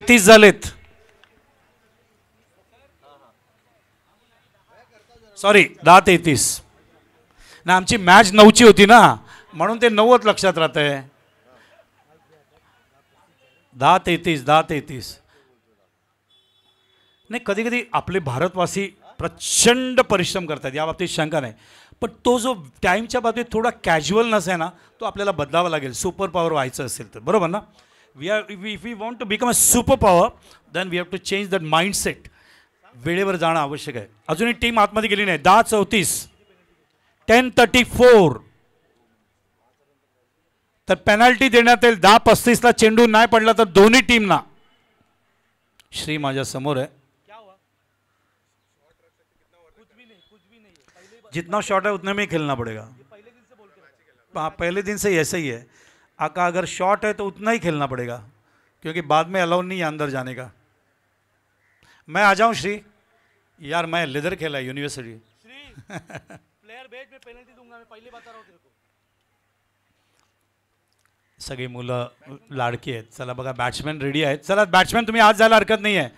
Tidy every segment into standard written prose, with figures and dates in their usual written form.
10:33 झालेत. सॉरी 10:33 ना, आमची मॅच 9ची होती ना म्हणून ते 9च लक्षात राहत आहे. 10:33 नाही, कधी कधी आपले भारतवासी प्रचंड परिश्रम करतात, या बाबतीत शंका नाही. पण तो जो टाईमच्या बाबतीत थोडा कॅज्युअलनेस आहे ना, तो आपल्याला बदलावा लागेल सुपर पॉवर व्हायचं असेल तर, बरोबर ना. If we want to become a super power then we have to change that mindset. वेळेवर जाणं आवश्यक आहे. अजूनही टीम आतमध्ये गेली नाही. 10:34 10:34 तर पेनल्टी देण्यात येईल. 10:35ला चेंडू नाही पडला तर दोन्ही टीमना. श्री माझ्या समोर आहे. जितना शॉट है उतने में ही खेलना पड़ेगा. हाँ, पहले दिन से ऐसा ही है. आका अगर शॉट है तो उतना ही खेलना पड़ेगा क्योंकि बाद में अलाउ नहीं है अंदर जाने का. मैं आ जाऊं श्री? यार मैं लेदर खेला यूनिवर्सिटी. प्लेयर बेच में पेनल्टी दूंगा, मैं पहले बता रहा हूं तेरे को. सगळी मुलं लाडकी आहेत. चला बघा, बॅट्समॅन रेडी आहेत. चला बॅट्समॅन, तुम्ही आज जायला हरकत नाही आहे.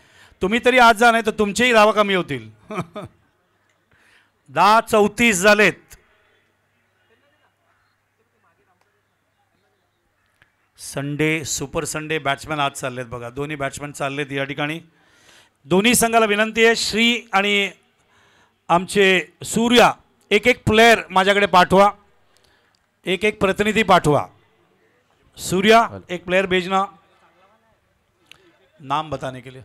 तुम्ही तरी आज जा, नाही तर तुमचेही धावा कमी होतील. 10:34 झालेत. संडे, सुपर संडे बॅट्समॅन आज चाललेत बघा. दोन्ही बॅट्समॅन चाललेत या ठिकाणी. दोन्ही संघाला विनंती आहे, श्री आणि आमचे सूर्या, एक एक प्लेयर माझ्याकडे पाठवा, एक एक प्रतिनिधी पाठवा. सूर्या एक प्लेयर भेजना नाम बताने के लिए.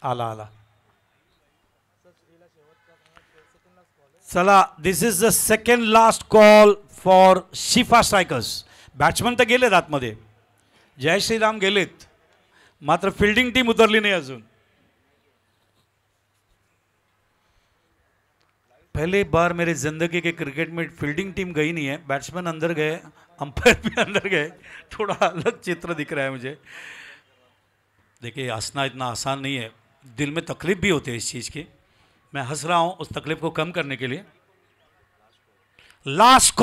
आला आला. चला, this is the second last call for Shifa strikers. Batsman तर गेलेत आतमध्ये, जय श्रीराम गेलेत, मात्र फील्डिंग टीम उतरली नाही अजून. पहली बार मेरी ज़िंदगी के क्रिकेट में फील्डिंग टीम गई नहीं है. बैट्समैन अंदर गए, अंपायर भी अंदर गए. थोड़ा अलग चित्र दिख रहा है मुझे. देखिए, हंसना इतना आसान नहीं है, दिल में तकलीफ भी होती है इस चीज़ की. मैं हंस रहा हूँ उस तकलीफ को कम करने के लिए. Last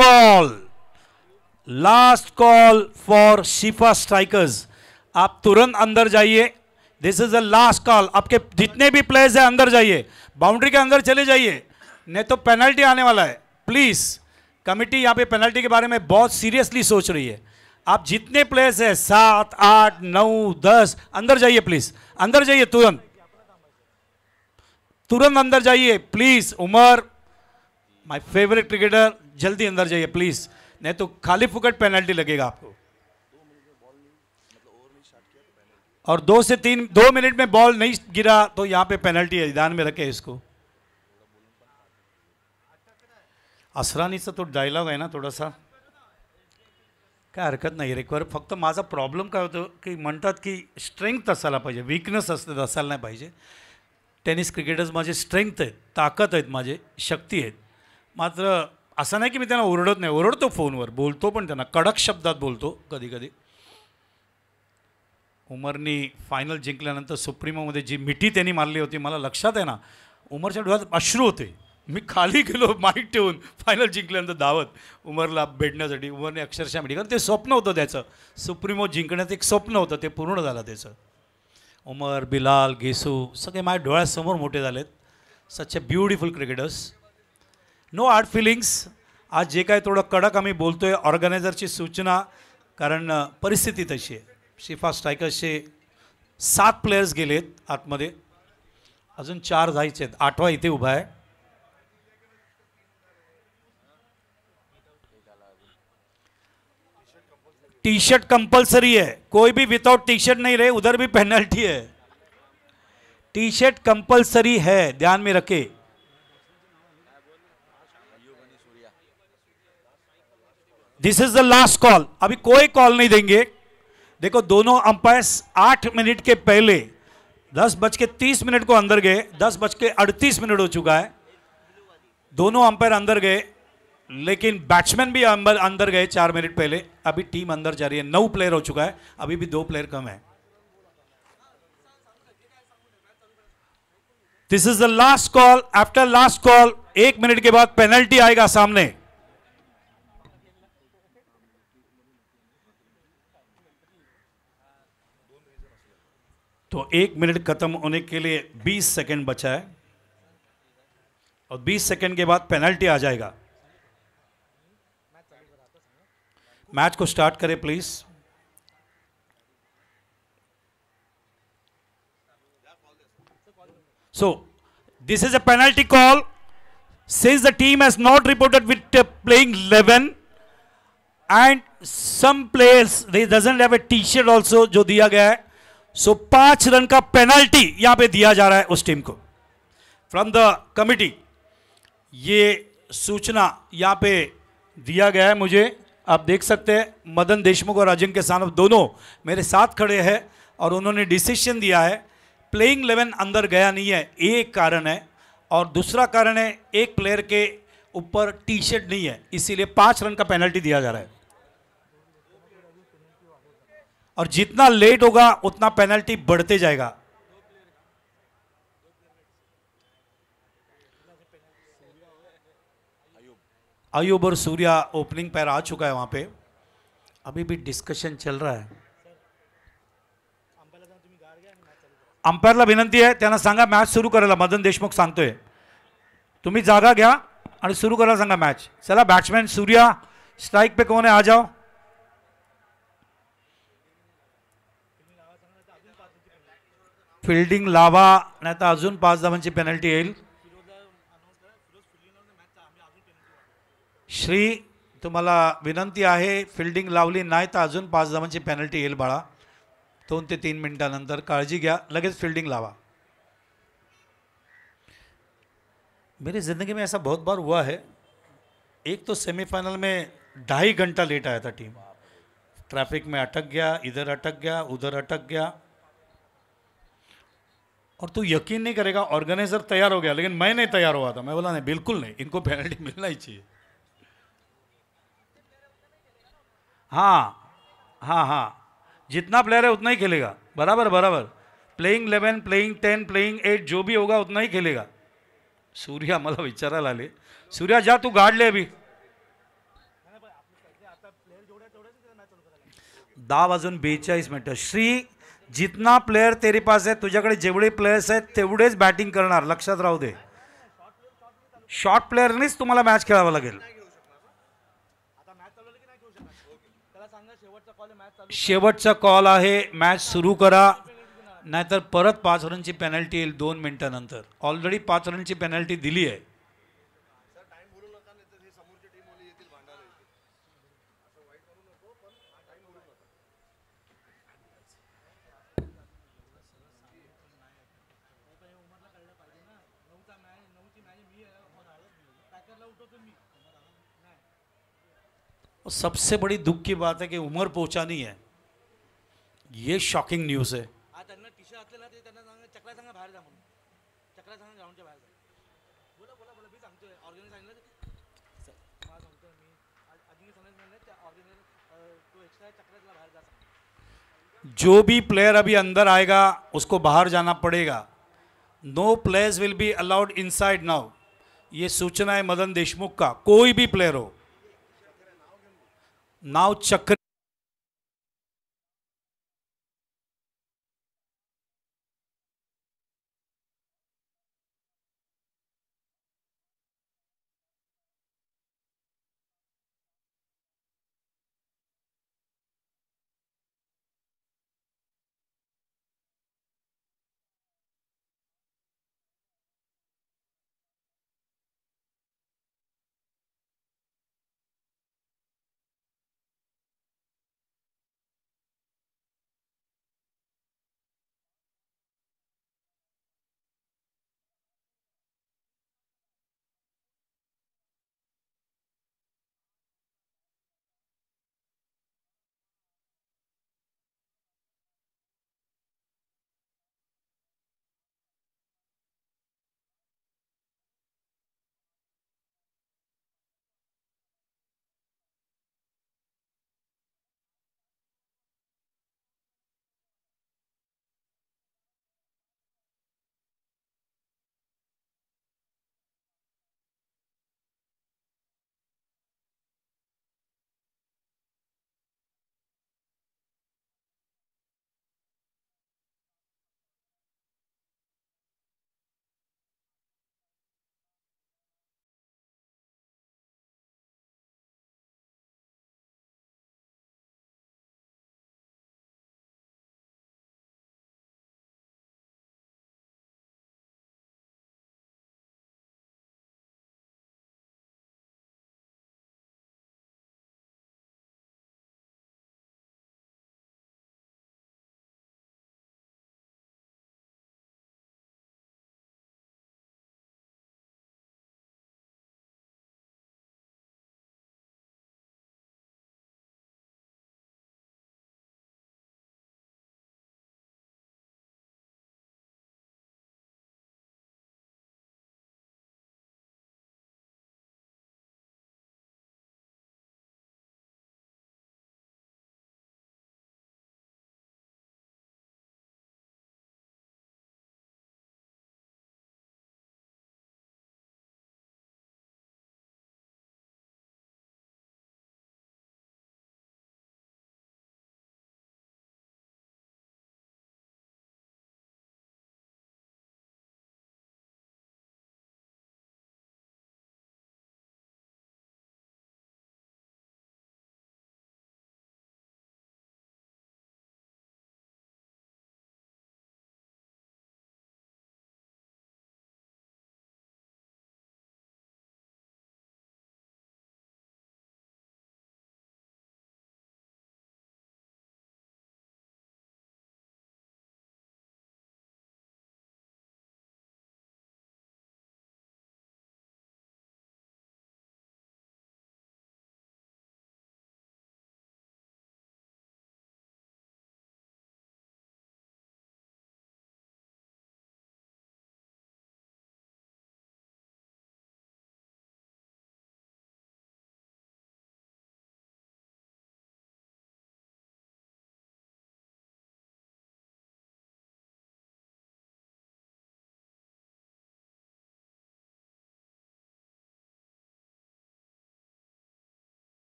call for Shifa strikers. आप तुरंत अंदर जाइए. दिस इज द लास्ट कॉल. आपके जितने भी प्लेयर्स हैं अंदर जाइए, बाउंड्री के अंदर चले जाइए, नहीं तो पेनल्टी आने वाला है. प्लीज, कमेटी यहाँ पे पेनल्टी के बारे में बहुत सीरियसली सोच रही है. आप जितने प्लेयर्स हैं 7, 8, 9, 10 अंदर जाइए प्लीज. अंदर जाइए तुरंत, तुरंत अंदर जाइए please. Umar, my favourite cricketer, जल्दी अंदर जाइए प्लीज, नहीं तो खाली फुकट पेनल्टी लगेगा आपको. और 2 से 3 2 मिनट में बॉल नहीं गिरा तो यहाँ पे पेनल्टी है, ध्यान में रखें इसको. असरानीचा तो डायलॉग आहे ना थोडासा, काय हरकत नाही रिक्वायर. फक्त माझा प्रॉब्लेम काय होतो की म्हणतात की स्ट्रेंथ असायला पाहिजे, वीकनेस असते असायला नाही पाहिजे. टेनिस क्रिकेटर्स माझे स्ट्रेंथ आहेत, ताकद आहेत, माझे शक्ती आहेत. मात्र असं नाही की मी त्यांना ओरडत नाही, ओरडतो फोनवर, बोलतो पण त्यांना कडक शब्दात बोलतो कधी कधी. उमरनी फायनल जिंकल्यानंतर सुप्रीमोमध्ये जी मिठी त्यांनी मारली होती, मला लक्षात आहे ना, उमरच्या डोळ्यात अश्रू होते. मी खाली गेलो माईक ठेवून फायनल जिंकल्यानंतर धावत उमरला भेटण्यासाठी. उमरने अक्षरशः मिठी, कारण ते स्वप्न होतं त्याचं, सुप्रीमो जिंकण्याचं एक स्वप्न होतं, ते पूर्ण झालं त्याचं. उमर, बिलाल, गेसू सगळे माझ्या डोळ्यासमोर मोठे झालेत. Such a beautiful cricketers. No hard feelings. आज जे काय थोडं कडक आम्ही बोलतोय, ऑर्गनायझरची सूचना, कारण परिस्थिती तशी आहे. शिफा स्ट्रायकर्सचे 7 प्लेयर्स गेलेत आतमध्ये, अजून 4 जायचे आहेत, 8वा इथे उभा आहे. टी शर्ट कंपलसरी है, कोई भी विदाउट टी शर्ट नहीं रहे, उधर भी पेनल्टी है. टी शर्ट कंपलसरी है, ध्यान में रखे. दिस इज द लास्ट कॉल. अभी कोई कॉल नहीं देंगे. देखो, दोनों अंपायर्स 8 मिनट के पहले 10:30 को अंदर गए. 10:38 हो चुका है. दोनों अंपायर अंदर गए, लेकिन बैट्समैन भी अंदर गए 4 मिनट पहले. अभी टीम अंदर जा रही है. 9 प्लेयर हो चुका है, अभी भी 2 प्लेयर कम है. This is the last call. After last call 1 minute के बाद पेनल्टी आएगा सामने. तो 1 मिनट खत्म होने के लिए 20 सेकंड बचा है और 20 सेकंड के बाद पेनल्टी आ जाएगा। मैच को स्टार्ट करें please. So this is a penalty call since the team has not reported with playing 11 and some players they doesn't have a t-shirt also जो दिया गया है। सो 5 रन का पेनल्टी यहां पे दिया जा रहा है उस टीम को फ्रॉम द कमिटी। ये सूचना यहां पे दिया गया है मुझे, आप देख सकते हैं मदन देशमुख और अजिंक्य सानव दोनों मेरे साथ खड़े हैं और उन्होंने डिसीजन दिया है प्लेइंग 11 अंदर गया नहीं है, एक कारण है और दूसरा कारण है एक प्लेयर के ऊपर टी शर्ट नहीं है, इसीलिए 5 रन का पेनल्टी दिया जा रहा है और जितना लेट होगा उतना पेनल्टी बढ़ते जाएगा। अयूब और सूर्या ओपनिंग पैर आ चुका है वहां पे, अभी भी डिस्कशन चल रहा है। अंपायरला विनंती आहे त्यांना सांगा मॅच सुरू करायला, मदन देशमुख सांगतोय तुम्ही जागा घ्या आणि सुरू करायला सांगा मॅच। चला बॅट्समॅन सूर्या स्ट्राइक पे कौन है आ जाओ। फील्डिंग लावा नाही तर अजून 5 धावांची पेनल्टी येईल। श्री तुम्हाला विनंती आहे फील्डिंग लावली नाही तर अजून 5 धावांची पेनल्टी येईल बाळा, 2 ते 3 मिनिटानंतर काळजी घ्या, लगेच फील्डिंग लावा। मेरी ज़िंदगी में ऐसा बहुत बार हुआ है, एक तो सेमीफाइनल में 2.5 घंटा लेट आया था टीम, ट्रैफिक में अटक गया, इधर अटक गया उधर अटक गया और तू यकीन नहीं करेगा ऑर्गेनाइजर तैयार हो गया लेकिन मैं नहीं तैयार हुआ था। मैं बोला नहीं बिल्कुल नहीं, इनको पेनल्टी मिलना ही चाहिए। हाँ हाँ हाँ, जितना प्लेयर है उतना ही खेलेगा, बराबर बराबर, प्लेइंग 11 प्लेइंग 10 प्लेइंग 8 जो भी होगा उतना ही खेलेगा। सूर्या मला विचारायला आले, सूर्या जा तू गाड ले अभी। 10:42 श्री जितना प्लेयर तेरे पास आहे तुझ्याकडे जेवढे प्लेयर्स आहेत तेवढेच बॅटिंग करणार, लक्षात राहू दे। शॉर्ट प्लेयरनीच तुम्हाला मॅच खेळावा लागेल। शेवटचा कॉल आहे, मॅच सुरू करा नाहीतर परत 5 रनची पेनल्टी येईल 2 मिनिटानंतर। ऑलरेडी 5 रनची पेनल्टी दिली आहे। और सबसे बड़ी दुख की बात है कि उमर पहुंचा नहीं है, ये शॉकिंग न्यूज़ है। जो भी प्लेयर अभी अंदर आएगा उसको बाहर जाना पड़ेगा। No players will be allowed inside now, ये सूचना है मदन देशमुख का, कोई भी प्लेयर हो। नाव चक्र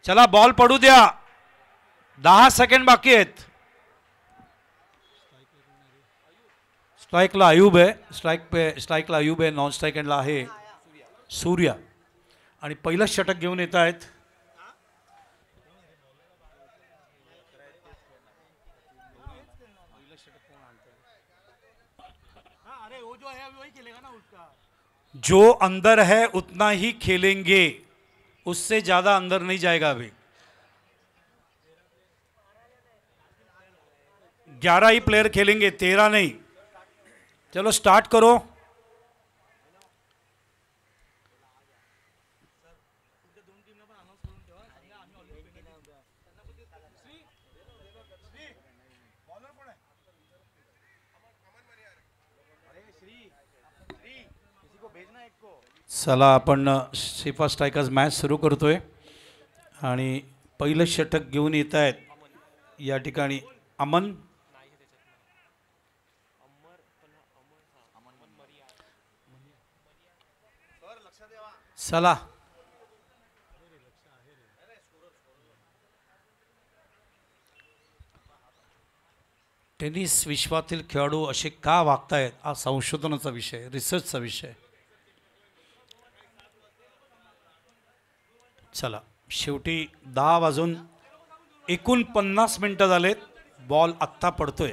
चला बॉल पडू द्या, 10 सेकंड बाकी आहेत. स्ट्राईकला अयूब आहे, स्ट्राईकला अयूब आहे, नॉन स्ट्राईक एंडला आहे सूर्या. आणि पहिलं षटक घेऊन येत आहेत अरे वो जो है अभी वही खेलेगा ना उसका. जो अंदर है उतना ही खेलेंगे, उससे ज्यादा अंदर नहीं जाएगा. अभी 11 ही प्लेयर खेलेंगे, 13 नहीं. चलो स्टार्ट करो. चला आपण शिफा स्ट्रायकर्स मॅच सुरू करतोय आणि पहिलं षटक घेऊन येत आहेत या ठिकाणी अमन. चला टेनिस विश्वातील खेळाडू असे का वागतायत हा संशोधनाचा विषय, रिसर्चचा विषय. चला शेवटी 10 वाजून 49 मिनटं झालेत. बॉल आत्ता पडतोय.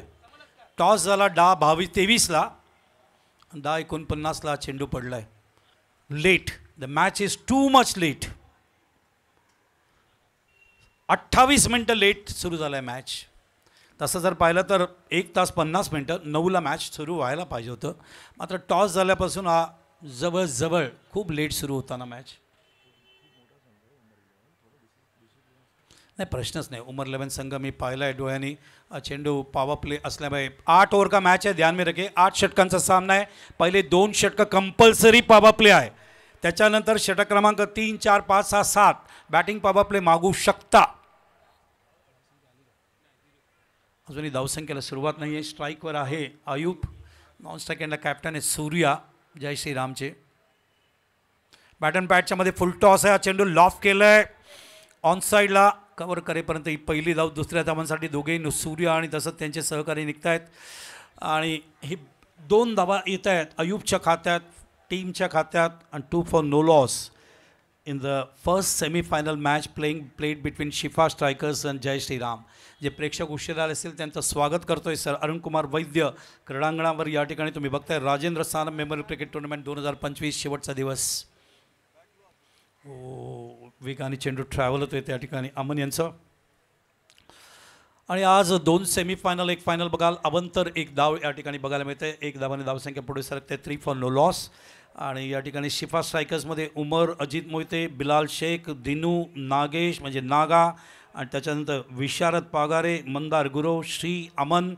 टॉस झाला 10:23ला, 10:49ला चेंडू पडलाय. Late, the match is too much late. 28 मिनटं लेट सुरू झालाय मॅच. तसं जर पाहिलं तर 1 तास 50 मिनटं 9ला मॅच सुरू व्हायला पाहिजे होतं. मात्र टॉस झाल्यापासून हा जवळजवळ खूप लेट सुरू होता ना मॅच. नहीं प्रश्नच नहीं. उमर 11 संघ मी पाहिला है डोळ्यांनी. चेंडू पावर प्ले असल्यामुळे 8 ओवर का मैच है, ध्यान में रखे. 8 षटकांचा सामना है. पहले 2 षटक कंपल्सरी पावर प्ले आहे. त्याच्यानंतर षटक क्रमांक 3, 4, 5, 6, 7 बॅटिंग पावर प्ले मागू शकता. अजूनही धावसंख्येला सुरुवात नाही आहे. स्ट्राईकवर आहे अयूब, नॉन स्ट्राईक एंडला कॅप्टन आहे सूर्या जय श्रीरामचे. बॅटन पॅडच्या मध्ये फुल टॉस आहे. हा चेंडू लॉफ केला आहे ऑन साईडला. कवर करेपर्यंत ही पहिली धाव दुसऱ्या धावांसाठी दोघेही सूर्य आणि तसंच त्यांचे सहकारी निघत आहेत. आणि ही 2 धावा येत आहेत अयूबच्या खात्यात, टीमच्या खात्यात. आणि 2 for no loss in the first semifinal match played between Shifa strikers and Jai Shriram. जे प्रेक्षक उशीर आले असतील त्यांचं स्वागत करतोय सर अरुण कुमार वैद्य क्रीडांगणावर. या ठिकाणी तुम्ही बघताय Rajendra Sanap memorial cricket tournament 2025 शेवटचा दिवस. वेगाने चेंडू ट्रॅव्हल होतोय त्या ठिकाणी अमन यांचं. आणि आज 2 सेमीफायनल 1 फायनल बघाल. अवंतर 1 धाव या ठिकाणी बघायला मिळते. 1 धावाने धावसंख्या पुढे सरकते. 3 फॉर नो लॉस. आणि या ठिकाणी शिफा स्ट्रायकर्समध्ये उमर, अजित मोहिते, बिलाल शेख, दिनू, नागेश म्हणजे नागा, आणि त्याच्यानंतर विशारद पागारे, मंदार गुरव, श्री, अमन,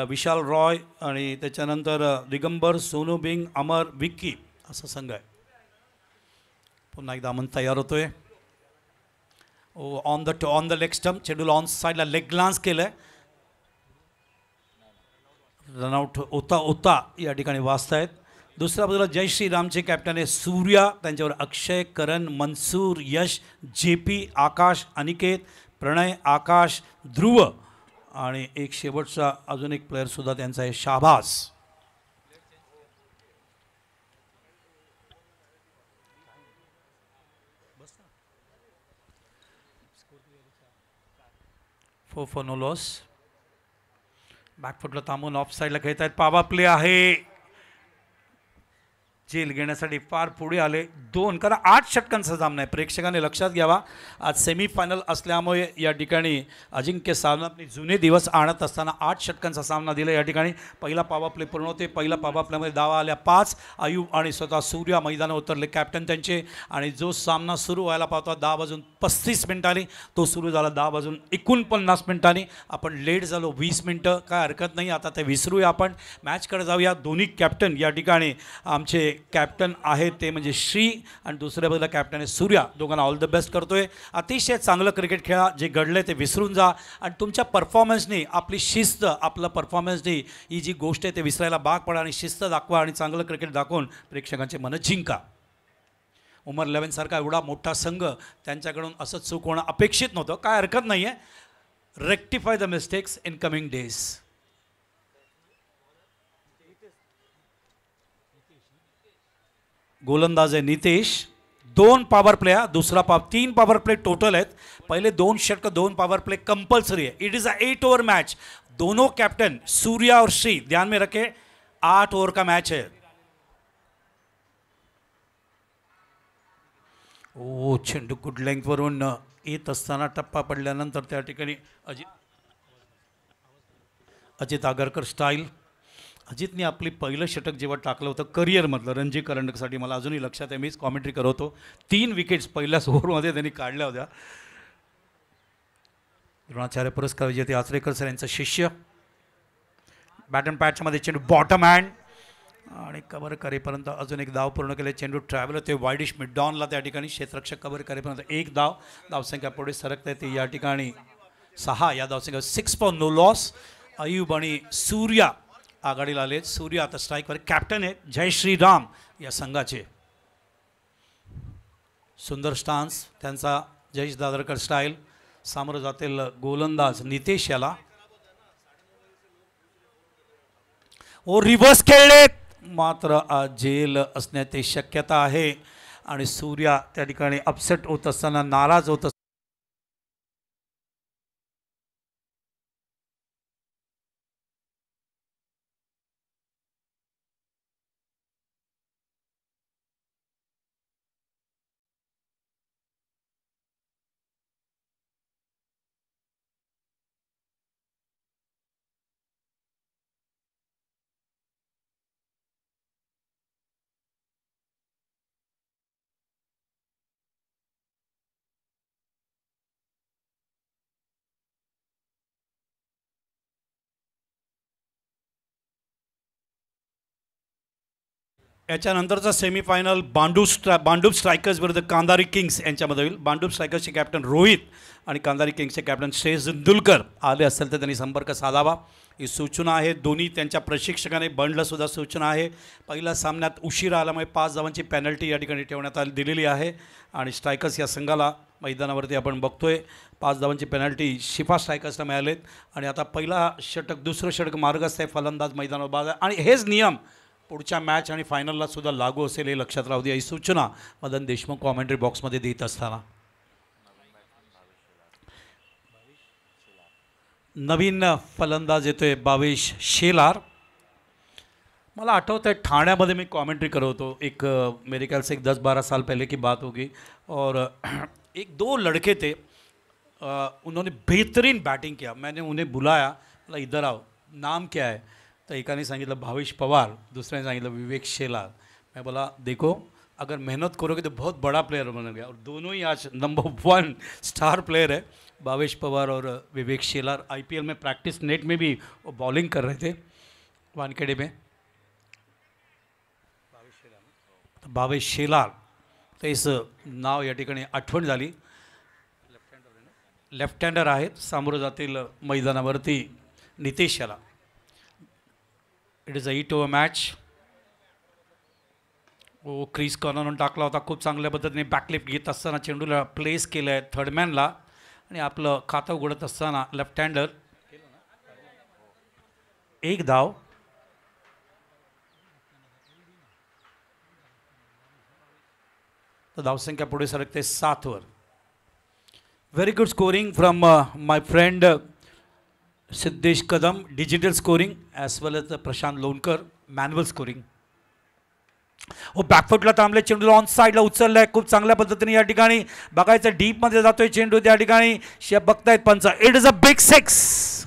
विशाल रॉय, आणि त्याच्यानंतर दिगंबर, सोनू बिंग, अमर, विक्की असा संघ आहे. पुन्हा एकदा अमन तयार होतोय. ऑन द लेग स्टंप चेंडूला ऑन साईडला लेग ग्लान्स केलं आहे. रनआउट होता या ठिकाणी वाचतायत. दुसऱ्या बाजूला जय श्रीरामचे कॅप्टन आहे सूर्या. त्यांच्यावर अक्षय, करण, मनसूर, यश, JP, आकाश, अनिकेत, प्रणय, आकाश, ध्रुव, आणि एक शेवटचा अजून एक प्लेअरसुद्धा त्यांचा आहे शाहबाज. Four no loss. बॅकफुटला थांबून ऑफ साईडला खेळत आहेत. पावा प्ले आहे. जेल घेण्यासाठी फार पुढे आले 2, कारण 8 षटकांचा सामना आहे. प्रेक्षकांनी लक्षात घ्यावा, आज सेमीफायनल असल्यामुळे या ठिकाणी अजिंक्य सावंतने जुने दिवस आणत असताना 8 षटकांचा सामना दिला. या ठिकाणी पहिला पावा प्ले पूर्ण होते. पहिला पावा प्लेमध्ये धावा आल्या 5. अयूब आणि स्वतः सूर्या मैदानावर उतरले कॅप्टन त्यांचे. आणि जो सामना सुरू व्हायला पाहतो 10:35 मिनिटांनी, तो सुरू झाला 10:49 मिनिटांनी. आपण लेट झालो 20 मिनटं, काय हरकत नाही. आता ते विसरूया, आपण मॅचकडे जाऊया. दोन्ही कॅप्टन या ठिकाणी आमचे कॅप्टन आहे ते म्हणजे श्री, आणि दुसऱ्या बाजूला कॅप्टन आहे सूर्या. दोघांना ऑल द बेस्ट करतोय. अतिशय चांगलं क्रिकेट खेळा. जे घडले ते विसरून जा, आणि तुमच्या परफॉर्मन्सनी, आपली शिस्त, आपलं परफॉर्मन्सनी ही जी गोष्ट आहे ते विसरायला भाग पडा, आणि शिस्त दाखवा आणि चांगलं क्रिकेट दाखवून प्रेक्षकांचे मन जिंका. उमर 11 सारखा एवढा मोठा संघ त्यांच्याकडून असं चूक होणं अपेक्षित नव्हतं. काय हरकत नाही आहे. Rectify the mistakes in coming days. गोलंदाज आहे नितेश. 2 पॉवर प्ले, दूसरा 3 पॉवर प्ले टोटल आहेत. पहले 2 षटक 2 पॉवर प्ले कंपल्सरी है. It is a 8 over match. दोनों कैप्टन सूर्या और श्री ध्यान में रखे, 8 ओवर का मैच है. ओ चेंडू गुड लेंथवरून येत असताना टप्पा पडल्यानंतर त्या ठिकाणी अजित आगरकर स्टाईल. अजितने आपली पहिलं षटक जेव्हा टाकलं होतं करिअरमधलं रणजी करंडकसाठी, मला अजूनही लक्षात आहे, मीच कॉमेंट्री करत होतो. 3 विकेट्स पहिल्याच ओव्हरमध्ये त्यांनी काढल्या होत्या. द्रोणाचार्य पुरस्कार विजेते आचरेकर सर यांचं शिष्य. बॅट अँड पॅचमध्ये चेंडू बॉटम हँड आणि कव्हर करेपर्यंत अजून एक धाव पूर्ण केले. चेंडू ट्रॅव्हल होते वाईडिश मिड डॉनला, त्या ठिकाणी क्षेत्ररक्षक कव्हर करेपर्यंत एक धाव. धावसंख्या पुढे सरकता येते या ठिकाणी 6. या धावसंख्या 6 फॉर नो लॉस. अयूब आणि सूर्या आघाडीला आले. सूर्या आता स्ट्राईकवर कॅप्टन आहे जय श्रीराम या संघाचे. सुंदर स्टान्स त्यांचा जयेश दादरकर स्टाईल. सामोरं जातील गोलंदाज नितेश याला. ओ रिव्हर्स खेळलेत, मात्र जेल असण्याची शक्यता आहे आणि सूर्या त्या ठिकाणी अपसेट होत असताना, नाराज होत याच्यानंतरचा सेमीफायनल बांडूप स्ट्रायकर्स विरुद्ध कांदारी किंग्स यांच्यामध्ये होईल. बांडूप स्ट्रायकर्सचे कॅप्टन रोहित आणि कांदारी किंग्सचे कॅप्टन श्रेयस जिंदुलकर आले असेल तर त्यांनी संपर्क साधावा ही सूचना आहे. दोन्ही त्यांच्या प्रशिक्षकाने बंडला सुद्धा सूचना आहे. पहिल्या सामन्यात उशिरा आल्यामुळे 5 धावांची पेनल्टी या ठिकाणी ठेवण्यात दिलेली आहे आणि स्ट्रायकर्स या संघाला मैदानावरती आपण बघतोय 5 धावांची पेनल्टी शिफा स्ट्रायकर्सला मिळालेत आणि आता पहिला षटक दुसरं षटक मार्गस्थ आहे. फलंदाज मैदानावर बाद आहे आणि हेच नियम पुढच्या मॅच आणि फायनलला सुद्धा लागू असेल हे लक्षात राहू द्या. ही सूचना मदन देशमुख कॉमेंट्री बॉक्समध्ये देत असताना नवीन फलंदाज येतोय भावेश शेलार. मला आठवतं आहे ठाण्यामध्ये मी कॉमेंट्री करत होतो. एक मेरे ख्याल से 10-12 साल पहले की बात होगी और एक 2 लड़के थे, उन्होंने बेहतरीन बैटिंग किया. मैंने उन्हें बुलाया, बोला इधर आओ, नाम क्या है? तो एकाने सांगितलं भावेश पवार, दूसरे ने सांगितलं विवेक शेलार. मैं बोला देखो अगर मेहनत करोगे तो बहुत बड़ा प्लेयर बन गया. और दोनों ही आज नंबर 1 स्टार प्लेयर है भावेश पवार और विवेक शेलार. IPL में प्रैक्टिस नेट में भी वो बॉलिंग कर रहे थे वानखेड़े में. भावेश शेलार तर इस नाव या ठिकाणी आठवण झाली. लेफ्ट हँडर आहेत. सामोरं जातील मैदानावरती नितेश याला. It is a 8 over match. Oh crease कॉर्नरवरून टाकला होता. खूप चांगल्या पद्धतीने बॅकलिफ्ट घेत असताना चेंडूला प्लेस केलं आहे थर्डमॅनला आणि आपलं खातं उघडत असताना लेफ्ट हँडर. एक धाव. तर धावसंख्या पुढे सरकते 7 वर. Very good scoring from my friend Siddhesh Kadam. Digital scoring as well as Prashant Lonkar manual scoring. हो बॅकफुटला थांबले, चेंडूला ऑन साईडला उचललाय खूप चांगल्या पद्धतीने. या ठिकाणी बघायचं डीपमध्ये जातोय चेंडू. त्या ठिकाणी बघतायत पंच. It is a big 6.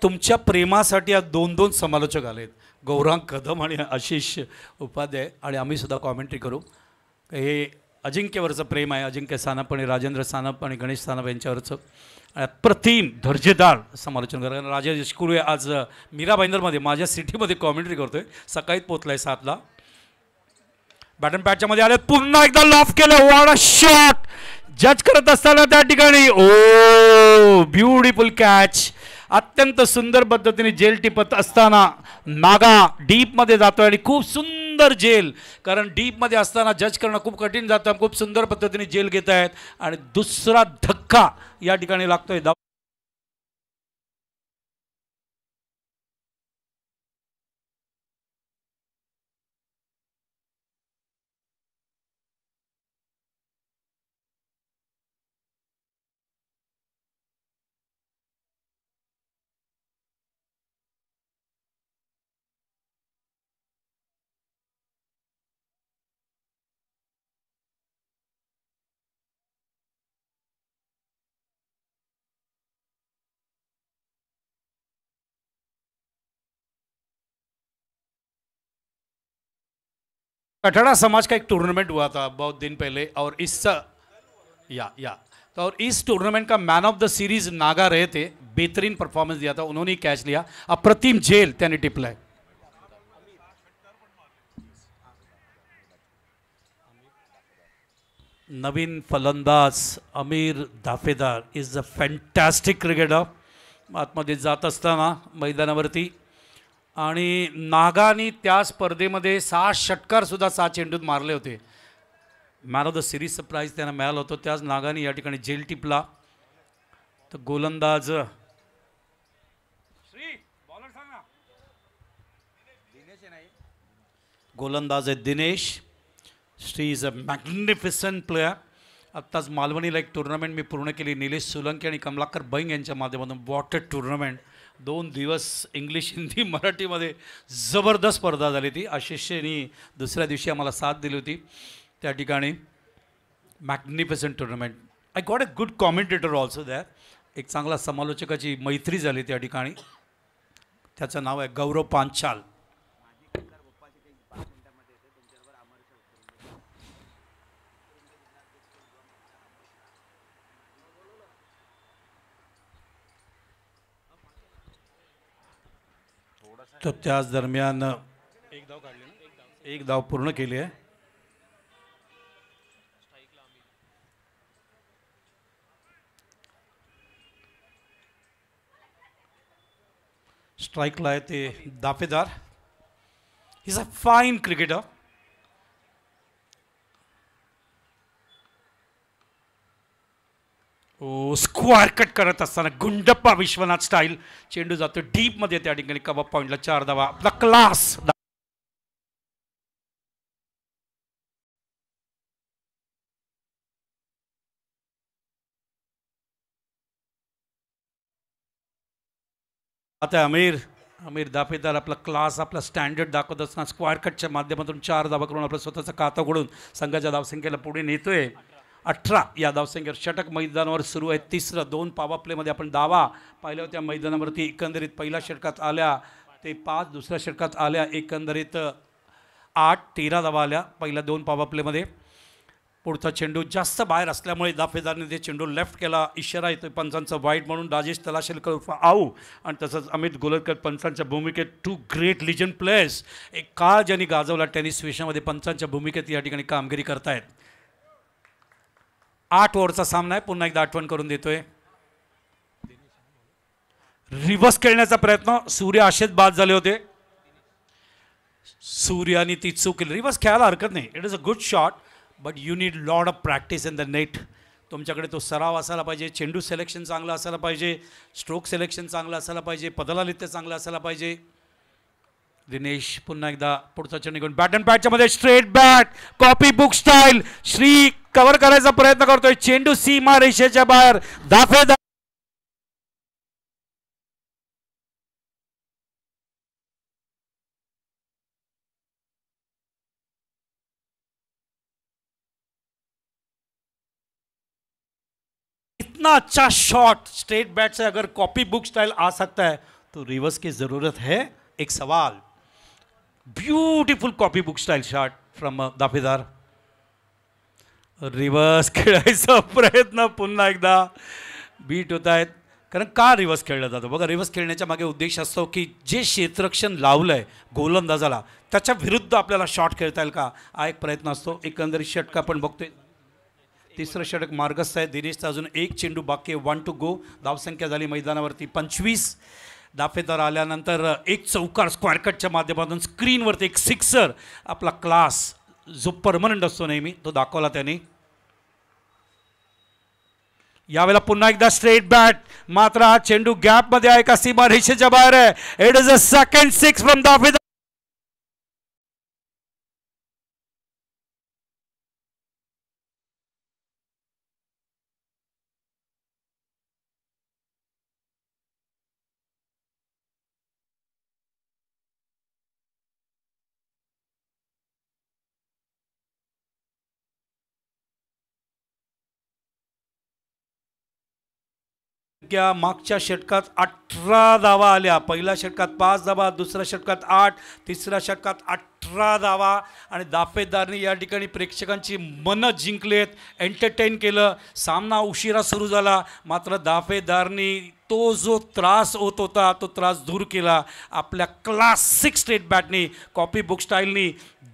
तुमच्या प्रेमासाठी आज 2 समालोचक आलेत, गौरांग कदम आणि आशिष उपाध्याय. आणि आम्ही सुद्धा कॉमेंट्री करू. हे अजिंक्यवरचं प्रेम आहे. अजिंक्य सानप आणि राजेंद्र सानप आणि गणेश सानप यांच्यावरचं अप्रतिम दर्जेदार समालोचन करा. राजेश कुरुळे आज मीरा भाईंदरमध्ये माझ्या सिटीमध्ये कॉमेंट्री करतोय. सकाळीच पोचला आहे 7ला. बॅटन पॅचच्या मध्ये आले. पुन्हा एकदा लॉफ केलं. What a shot. जज करत असताना त्या ठिकाणी ओ ब्युटिफुल कॅच. अत्यंत सुंदर पद्धतीने जेल टिपत असताना नागा डीपमध्ये जातोय आणि खूप सुंदर जेल, कारण डीपमध्ये असताना जज करणं खूप कठीण जातं. खूप सुंदर पद्धतीने जेल घेत आहेत आणि दुसरा धक्का या ठिकाणी लागतोय. कठड़ा समाज का एक टूर्नामेंट हुआ था बहुत दिन पहले, और इस या तो और इस टूर्नामेंट का man of the series Naga रहे थे. बेहतरीन परफॉर्मेंस दिया था, उन्होंने ही कैच लिया. अप्रतिम जेल त्याने टिपलाय. नवीन फलंदाज अमीर दाफेदार इज अ फॅन्टॅस्टिक क्रिकेटर. आतमध्ये जात असताना मैदानावरती आणि नागानी त्या स्पर्धेमध्ये 6 षटकार सुद्धा 6 चेंडूत मारले होते. मॅन ऑफ द सिरीजचं प्राईज त्यांना मिळालं होतं. त्याच नागानी या ठिकाणी जेल टिपला. तर गोलंदाज गोलंदाज आहे Dinesh. Shri is a magnificent player. आत्ताच मालवणीला एक टुर्नामेंट मी पूर्ण केली निलेश सोलंकी आणि कमलाकर बैंग यांच्या माध्यमातून. What a tournament. 2 दिवस इंग्लिश हिंदी मराठीमध्ये जबरदस्त स्पर्धा झाली ती. आशिषनी दुसऱ्या दिवशी आम्हाला साथ दिली होती त्या ठिकाणी. Magnificent tournament. I got a good commentator also that. एक चांगला समालोचकाची मैत्री झाली त्या ठिकाणी. त्याचं नाव आहे गौरव पांचाल. तर त्याच दरम्यान एक धाव पूर्ण केली आहे. स्ट्राईकला आहे ते Dafedar. Is a fine cricketer. Oh square cut करत असताना गुंडप्पा विश्वनाथ स्टाईल. चेंडू जातो डीपमध्ये त्या ठिकाणी. कबाब पॉईंटला 4 धावा. आपला क्लास. आता अमीर दाफेदार आपला क्लास, आपला स्टँडर्ड दाखवत असताना स्क्वायर कटच्या माध्यमातून 4 धावा करून आपला स्वतःचा खाता घडून संघाच्या धावसंख्येला पुढे नेतोय. 18 या धावसंख्येवर. षटक मैदानावर सुरू आहे. तिसरं 2 पॉवर प्लेमध्ये आपण धावा पाहिल्या होत्या मैदानावरती. एकंदरीत पहिल्या षटकात आल्या ते 5, दुसऱ्या षटकात आल्या एकंदरीत 8. 13 धावा आल्या पहिल्या 2 पॉवर प्लेमध्ये. पुढचा चेंडू जास्त बाहेर असल्यामुळे दाफेदारने ते चेंडू लेफ्ट केला. इशारा येतोय पंचांचा वाईट म्हणून. राजेश तलाशेलकर उर्फ आऊ आणि तसंच अमित गोलरकर पंचांच्या भूमिकेत. 2 ग्रेट लिजंड प्लेयर्स. एक काळ ज्यांनी गाजवला टेनिस विश्वामध्ये पंचांच्या भूमिकेत या ठिकाणी कामगिरी करतायत. 8 ओव्हरचा सामना आहे. पुन्हा एकदा आठवण करून देतोय. रिव्हर्स खेळण्याचा प्रयत्न. सूर्य असेच बाद झाले होते. सूर्याने ती चूक केली. रिव्हर्स खेळायला हरकत नाही. It is a good shot but you need lot of practice in the net. तुमच्याकडे तो सराव असायला पाहिजे. चेंडू सिलेक्शन चांगलं असायला पाहिजे. स्ट्रोक सिलेक्शन चांगलं असायला पाहिजे. पदलालित्य चांगलं असायला पाहिजे. दिनेश पुन्हा एकदा पुढचा चेंडू घेऊन बॅट अँड बॅटच्या मध्ये straight bat copy book style. Shri cover करायचा प्रयत्न करतोय. चेंडू सीमा रेषेच्या बाहेर. दाफेदार इतना अच्छा शॉट स्ट्रेट बैट से अगर कॉपी बुक स्टाइल आ सकता है तो रिवर्स की जरूरत है. एक सवाल. Beautiful copy book style shot from Dafedar. Reverse खेळायचा प्रयत्न पुन्हा एकदा बीट होत आहेत. कारण का रिवर्स खेळला जातो बघा. रिवर्स खेळण्याच्या मागे उद्देश असतो की जे क्षेत्ररक्षण लावलंय गोलंदाजाला त्याच्या विरुद्ध आपल्याला शॉट खेळता येईल का हा एक प्रयत्न असतो. एकंदरीत षटक आपण बघतोय. तिसरं षटक मार्गस्थ आहे. दिनेशचा अजून एक चेंडू बाकी आहे. 1 टू गो. धावसंख्या झाली मैदानावरती 25. दाफेदार आल्यानंतर एक चौकार स्क्वेअर कटच्या माध्यमातून स्क्रीनवरती एक सिक्सर. आपला क्लास जो परमनंट असतो नेहमी तो दाखवला त्याने. यावेळेला पुन्हा एकदा स्ट्रेट बॅट. मात्र हा चेंडू गॅपमध्ये आहे का सीमा रेषेच्या बाहेर आहे. It is a second six from Dafedar. मागच्या षटकात 18 धावा आल्या. पहिल्या षटकात 5 धावा, दुसऱ्या षटकात 8, तिसऱ्या षटकात 18 धावा. आणि दाफेदारने या ठिकाणी प्रेक्षकांची मनं जिंकलेत, एंटरटेन केलं. सामना उशिरा सुरू झाला, मात्र दाफेदारनी तो जो त्रास होत होता तो त्रास दूर केला. आपल्या क्लासिक स्ट्रेट बॅटनी, कॉपी बुक स्टाईलनी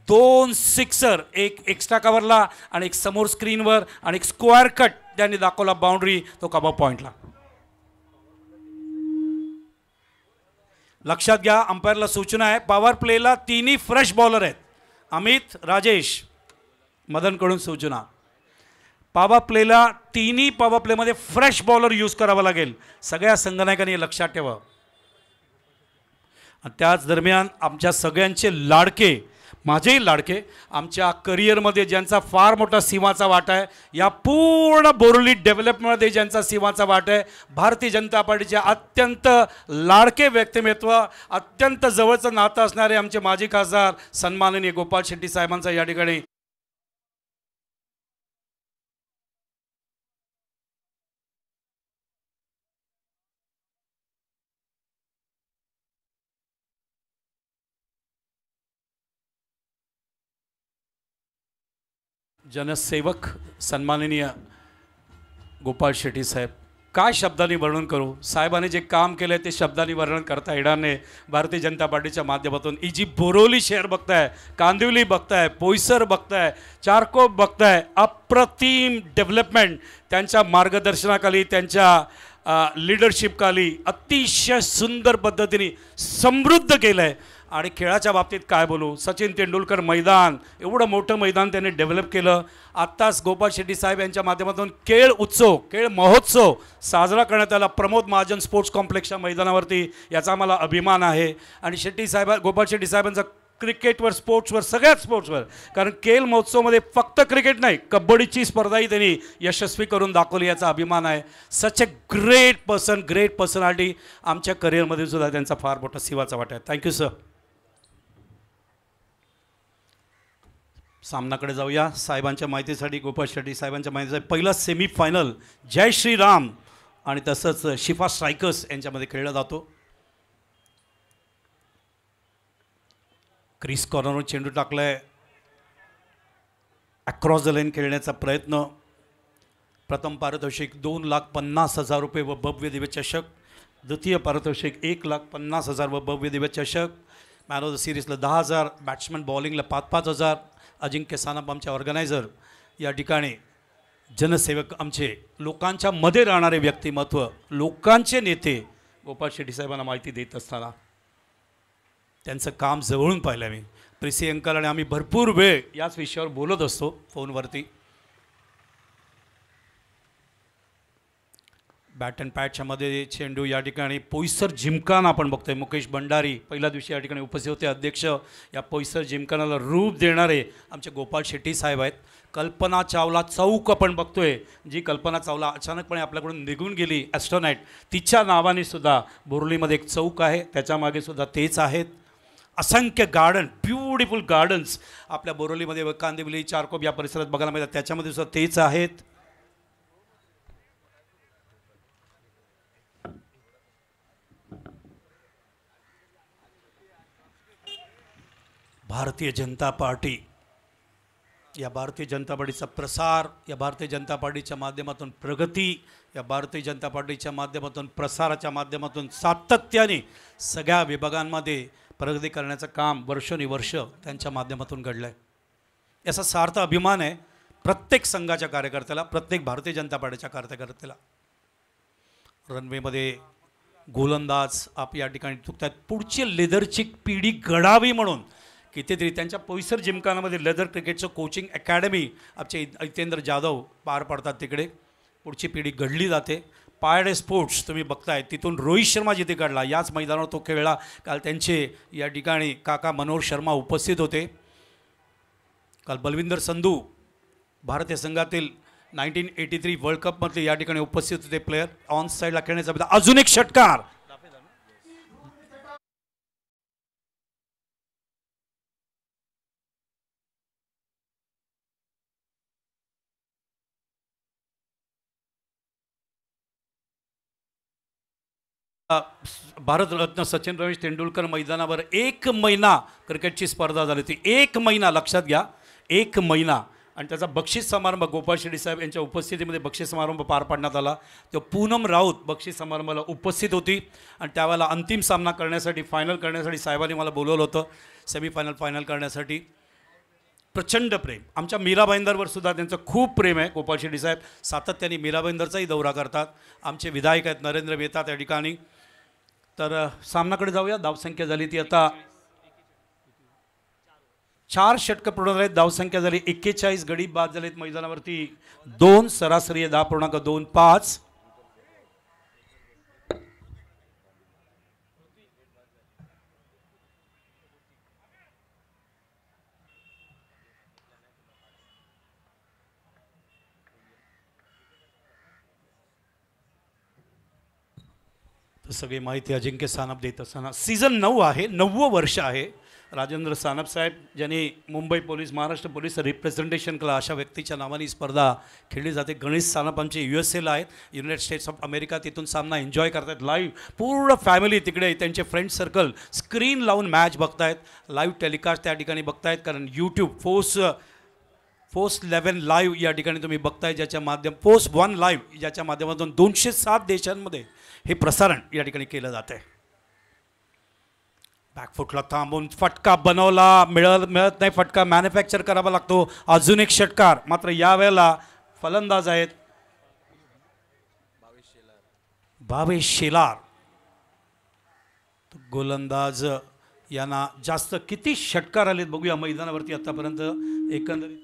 2 सिक्सर, एक एक्स्ट्रा कव्हरला आणि एक समोर स्क्रीनवर आणि एक स्क्वेअर कट त्यांनी दाखवला बाउंड्री. तो कबा पॉईंटला. लक्षात घ्या, अंपायरला सूचना आहे, पॉवर प्लेला तिन्ही फ्रेश बॉलर आहेत. अमित, राजेश, मदनकडून सूचना. पॉवर प्लेला तिन्ही पॉवर प्लेमध्ये फ्रेश बॉलर यूज करावा लागेल. सगळ्या संघनायकांनी लक्षात ठेवा. त्याच दरम्यान आमच्या सगळ्यांचे लाडके, माझेही लाडके, आमच्या करिअरमध्ये ज्यांचा फार मोठा सिंहाचा वाटा आहे, या पूर्ण बोरिवली डेव्हलपमेंटमध्ये ज्यांचा सिंहाचा वाटा आहे, भारतीय जनता पार्टीचे अत्यंत लाडके व्यक्तिमत्व, अत्यंत जवळचं नातं असणारे आमचे माजी खासदार सन्माननीय गोपाळ शेट्टी साहेबांचा या ठिकाणी जनसेवक सन्माननीय गोपाळ शेट्टी साहेब. काय शब्दांनी वर्णन करू. साहेबांनी जे काम केलं ते शब्दांनी वर्णन करता येणार नाही. भारतीय जनता पार्टीच्या माध्यमातून ही जी बोरिवली शहर बघताय, कांदिवली बघताय, पोईसर बघताय, चारकोप बघताय, अप्रतिम डेव्हलपमेंट त्यांच्या मार्गदर्शनाखाली, त्यांच्या लीडरशिपखाली अतिशय सुंदर पद्धतीने समृद्ध केलं आहे. आणि खेळाच्या बाबतीत काय बोलू. सचिन तेंडुलकर मैदान, एवढं मोठं मैदान त्यांनी डेव्हलप केलं. आत्ताच गोपाळ शेट्टी साहेब यांच्या माध्यमातून खेळ उत्सव, खेळ महोत्सव साजरा करण्यात आला प्रमोद महाजन स्पोर्ट्स कॉम्प्लेक्सच्या मैदानावरती. याचा मला अभिमान आहे. आणि शेट्टी साहेब, गोपाळ शेट्टी साहेबांचा क्रिकेटवर, स्पोर्ट्सवर, सगळ्याच स्पोर्ट्सवर, कारण खेळ महोत्सवमध्ये फक्त क्रिकेट नाही, कबड्डीची स्पर्धाही त्यांनी यशस्वी करून दाखवली, याचा अभिमान आहे. Such a great person, great personality. आमच्या करिअरमध्ये सुद्धा त्यांचा फार मोठा सिंहाचा वाटा आहे. Thank you sir. सामनाकडे जाऊया. साहेबांच्या माहितीसाठी, गोपाळ शेट्टी साहेबांच्या माहितीसाठी पहिला सेमीफायनल जय श्रीराम आणि तसंच शिफा स्ट्रायकर्स यांच्यामध्ये खेळला जातो. क्रिस कॉर्नरवर चेंडू टाकलाय. अक्रॉस द लाईन खेळण्याचा प्रयत्न. प्रथम पारितोषिक 2,50,000 रुपये व भव्य दिव्य चषक. द्वितीय पारितोषिक 1,50,000 व भव्य दिव्य चषक. मॅन ऑफ द सिरीजला 10,000, बॅट्समॅन बॉलिंगला 5,000. अजिंक्य सानप आमचे ऑर्गनायझर. या ठिकाणी जनसेवक, आमचे लोकांच्या मध्ये राहणारे व्यक्तिमत्व, लोकांचे नेते गोपाळ शेट्टी साहेबांना माहिती देत असताना त्यांचं काम जवळून पाहिलं मी. प्रिसी अंकल आणि आम्ही भरपूर वेळ याच विषयावर बोलत असतो फोनवरती. बॅट अँड पॅटच्या मध्ये चेंडू या ठिकाणी पोईसर जिमखाना आपण बघतोय. मुकेश भंडारी पहिल्या दिवशी या ठिकाणी उपस्थित होते अध्यक्ष. या पोईसर जिमखानाला रूप देणारे आमचे गोपाळ शेट्टी साहेब आहेत. कल्पना चावला चौक आपण बघतोय, जी कल्पना चावला अचानकपणे आपल्याकडून निघून गेली ॲस्ट्रोनाईट, तिच्या नावाने सुद्धा बोरिवलीमध्ये एक चौक आहे, त्याच्यामागे सुद्धा तेच आहेत. असंख्य गार्डन, ब्युटिफुल गार्डन्स आपल्या बोरिवलीमध्ये, कांदिवली, चारकोप या परिसरात बघायला मिळतात, त्याच्यामध्ये सुद्धा तेच आहेत. भारतीय जनता पार्टी, या भारतीय जनता पार्टीचा प्रसार, या भारतीय जनता पार्टीच्या माध्यमातून प्रगती, या भारतीय जनता पार्टीच्या माध्यमातून प्रसाराच्या माध्यमातून सातत्याने सगळ्या विभागांमध्ये प्रगती करण्याचं काम वर्षोनिवर्ष त्यांच्या माध्यमातून घडलं आहे. याचा सार्थ अभिमान आहे. प्रत्येक संघाच्या कार्यकर्त्याला, प्रत्येक भारतीय जनता पार्टीच्या कार्यकर्त्याला. रनवेमध्ये गोलंदाज आप या ठिकाणी चुकतात. पुढची लेदरची पिढी घडावी म्हणून कितीतरी त्यांच्या पोईसर जिमखानामध्ये लेदर क्रिकेटचं कोचिंग अकॅडमी आमचे जितेंद्र जाधव पार पाडतात. तिकडे पुढची पिढी घडली जाते. पायडे स्पोर्ट्स तुम्ही बघताय, तिथून रोहित शर्मा जिथे काढला, याच मैदानावर तो खेळला. काल त्यांचे या ठिकाणी काका मनोहर शर्मा उपस्थित होते. काल बलविंदर संधू भारतीय संघातील 1983 वर्ल्ड कपमध्ये या ठिकाणी उपस्थित होते. प्लेयर ऑन साईडला खेळण्याचा अजून एक षटकार. भारतरत्न सचिन रमेश तेंडुलकर मैदानावर 1 महिना क्रिकेटची स्पर्धा झाली होती. 1 महिना लक्षात घ्या, 1 महिना. आणि त्याचा बक्षीस समारंभ गोपाळ शेट्टी साहेब यांच्या उपस्थितीमध्ये बक्षीस समारंभ पार पाडण्यात आला. तो पूनम राऊत बक्षीस समारंभाला उपस्थित होती. आणि त्यावेळेला अंतिम सामना करण्यासाठी, फायनल करण्यासाठी साहेबांनी मला बोलवलं होतं. सेमीफायनल फायनल करण्यासाठी. प्रचंड प्रेम आमच्या मीरा भाईंदरवर सुद्धा त्यांचं खूप प्रेम आहे. गोपाळ शेट्टी साहेब सातत्याने मीरा भाईंदरचाही दौरा करतात. आमचे विधायक आहेत नरेंद्र मेहता त्या ठिकाणी. तर सामनाकडे जाऊया. धावसंख्या झाली ती आता 4 षटकं पूर्ण झालेत. धावसंख्या झाली 41. गडी बाद झालेत मैदानावरती 2. सरासरी 10.25. सगळी माहिती अजिंक्य सानप देत असताना सीझन 9 आहे, 9वं वर्ष आहे. राजेंद्र सानप साहेब ज्यांनी Mumbai police, Maharashtra police representation केला, अशा व्यक्तीच्या नावाने स्पर्धा खेळली जाते. गणेश सानप आमचे USA ला आहेत, युनायटेड स्टेट्स ऑफ अमेरिका. तिथून सामना एन्जॉय करतायत लाईव्ह. पूर्ण फॅमिली तिकडे, त्यांचे फ्रेंड सर्कल स्क्रीन लावून मॅच बघतायत. लाईव्ह टेलिकास्ट त्या ठिकाणी बघतायत. कारण यूट्यूब फोर्स 11 लाईव्ह या ठिकाणी तुम्ही बघताय, ज्याच्या फोर्स 1 लाईव्ह ज्याच्या माध्यमातून 207 देशांमध्ये हे प्रसारण या ठिकाणी केलं जातं आहे. बॅकफुटला थांबून फटका बनवला, मिळत नाही फटका, मॅन्युफॅक्चर करावा लागतो. अजून एक षटकार. मात्र यावेळेला फलंदाज आहेत भावेश शेलार. गोलंदाज यांना जास्त किती षटकार आलेत बघूया मैदानावरती आतापर्यंत. एकंदरीत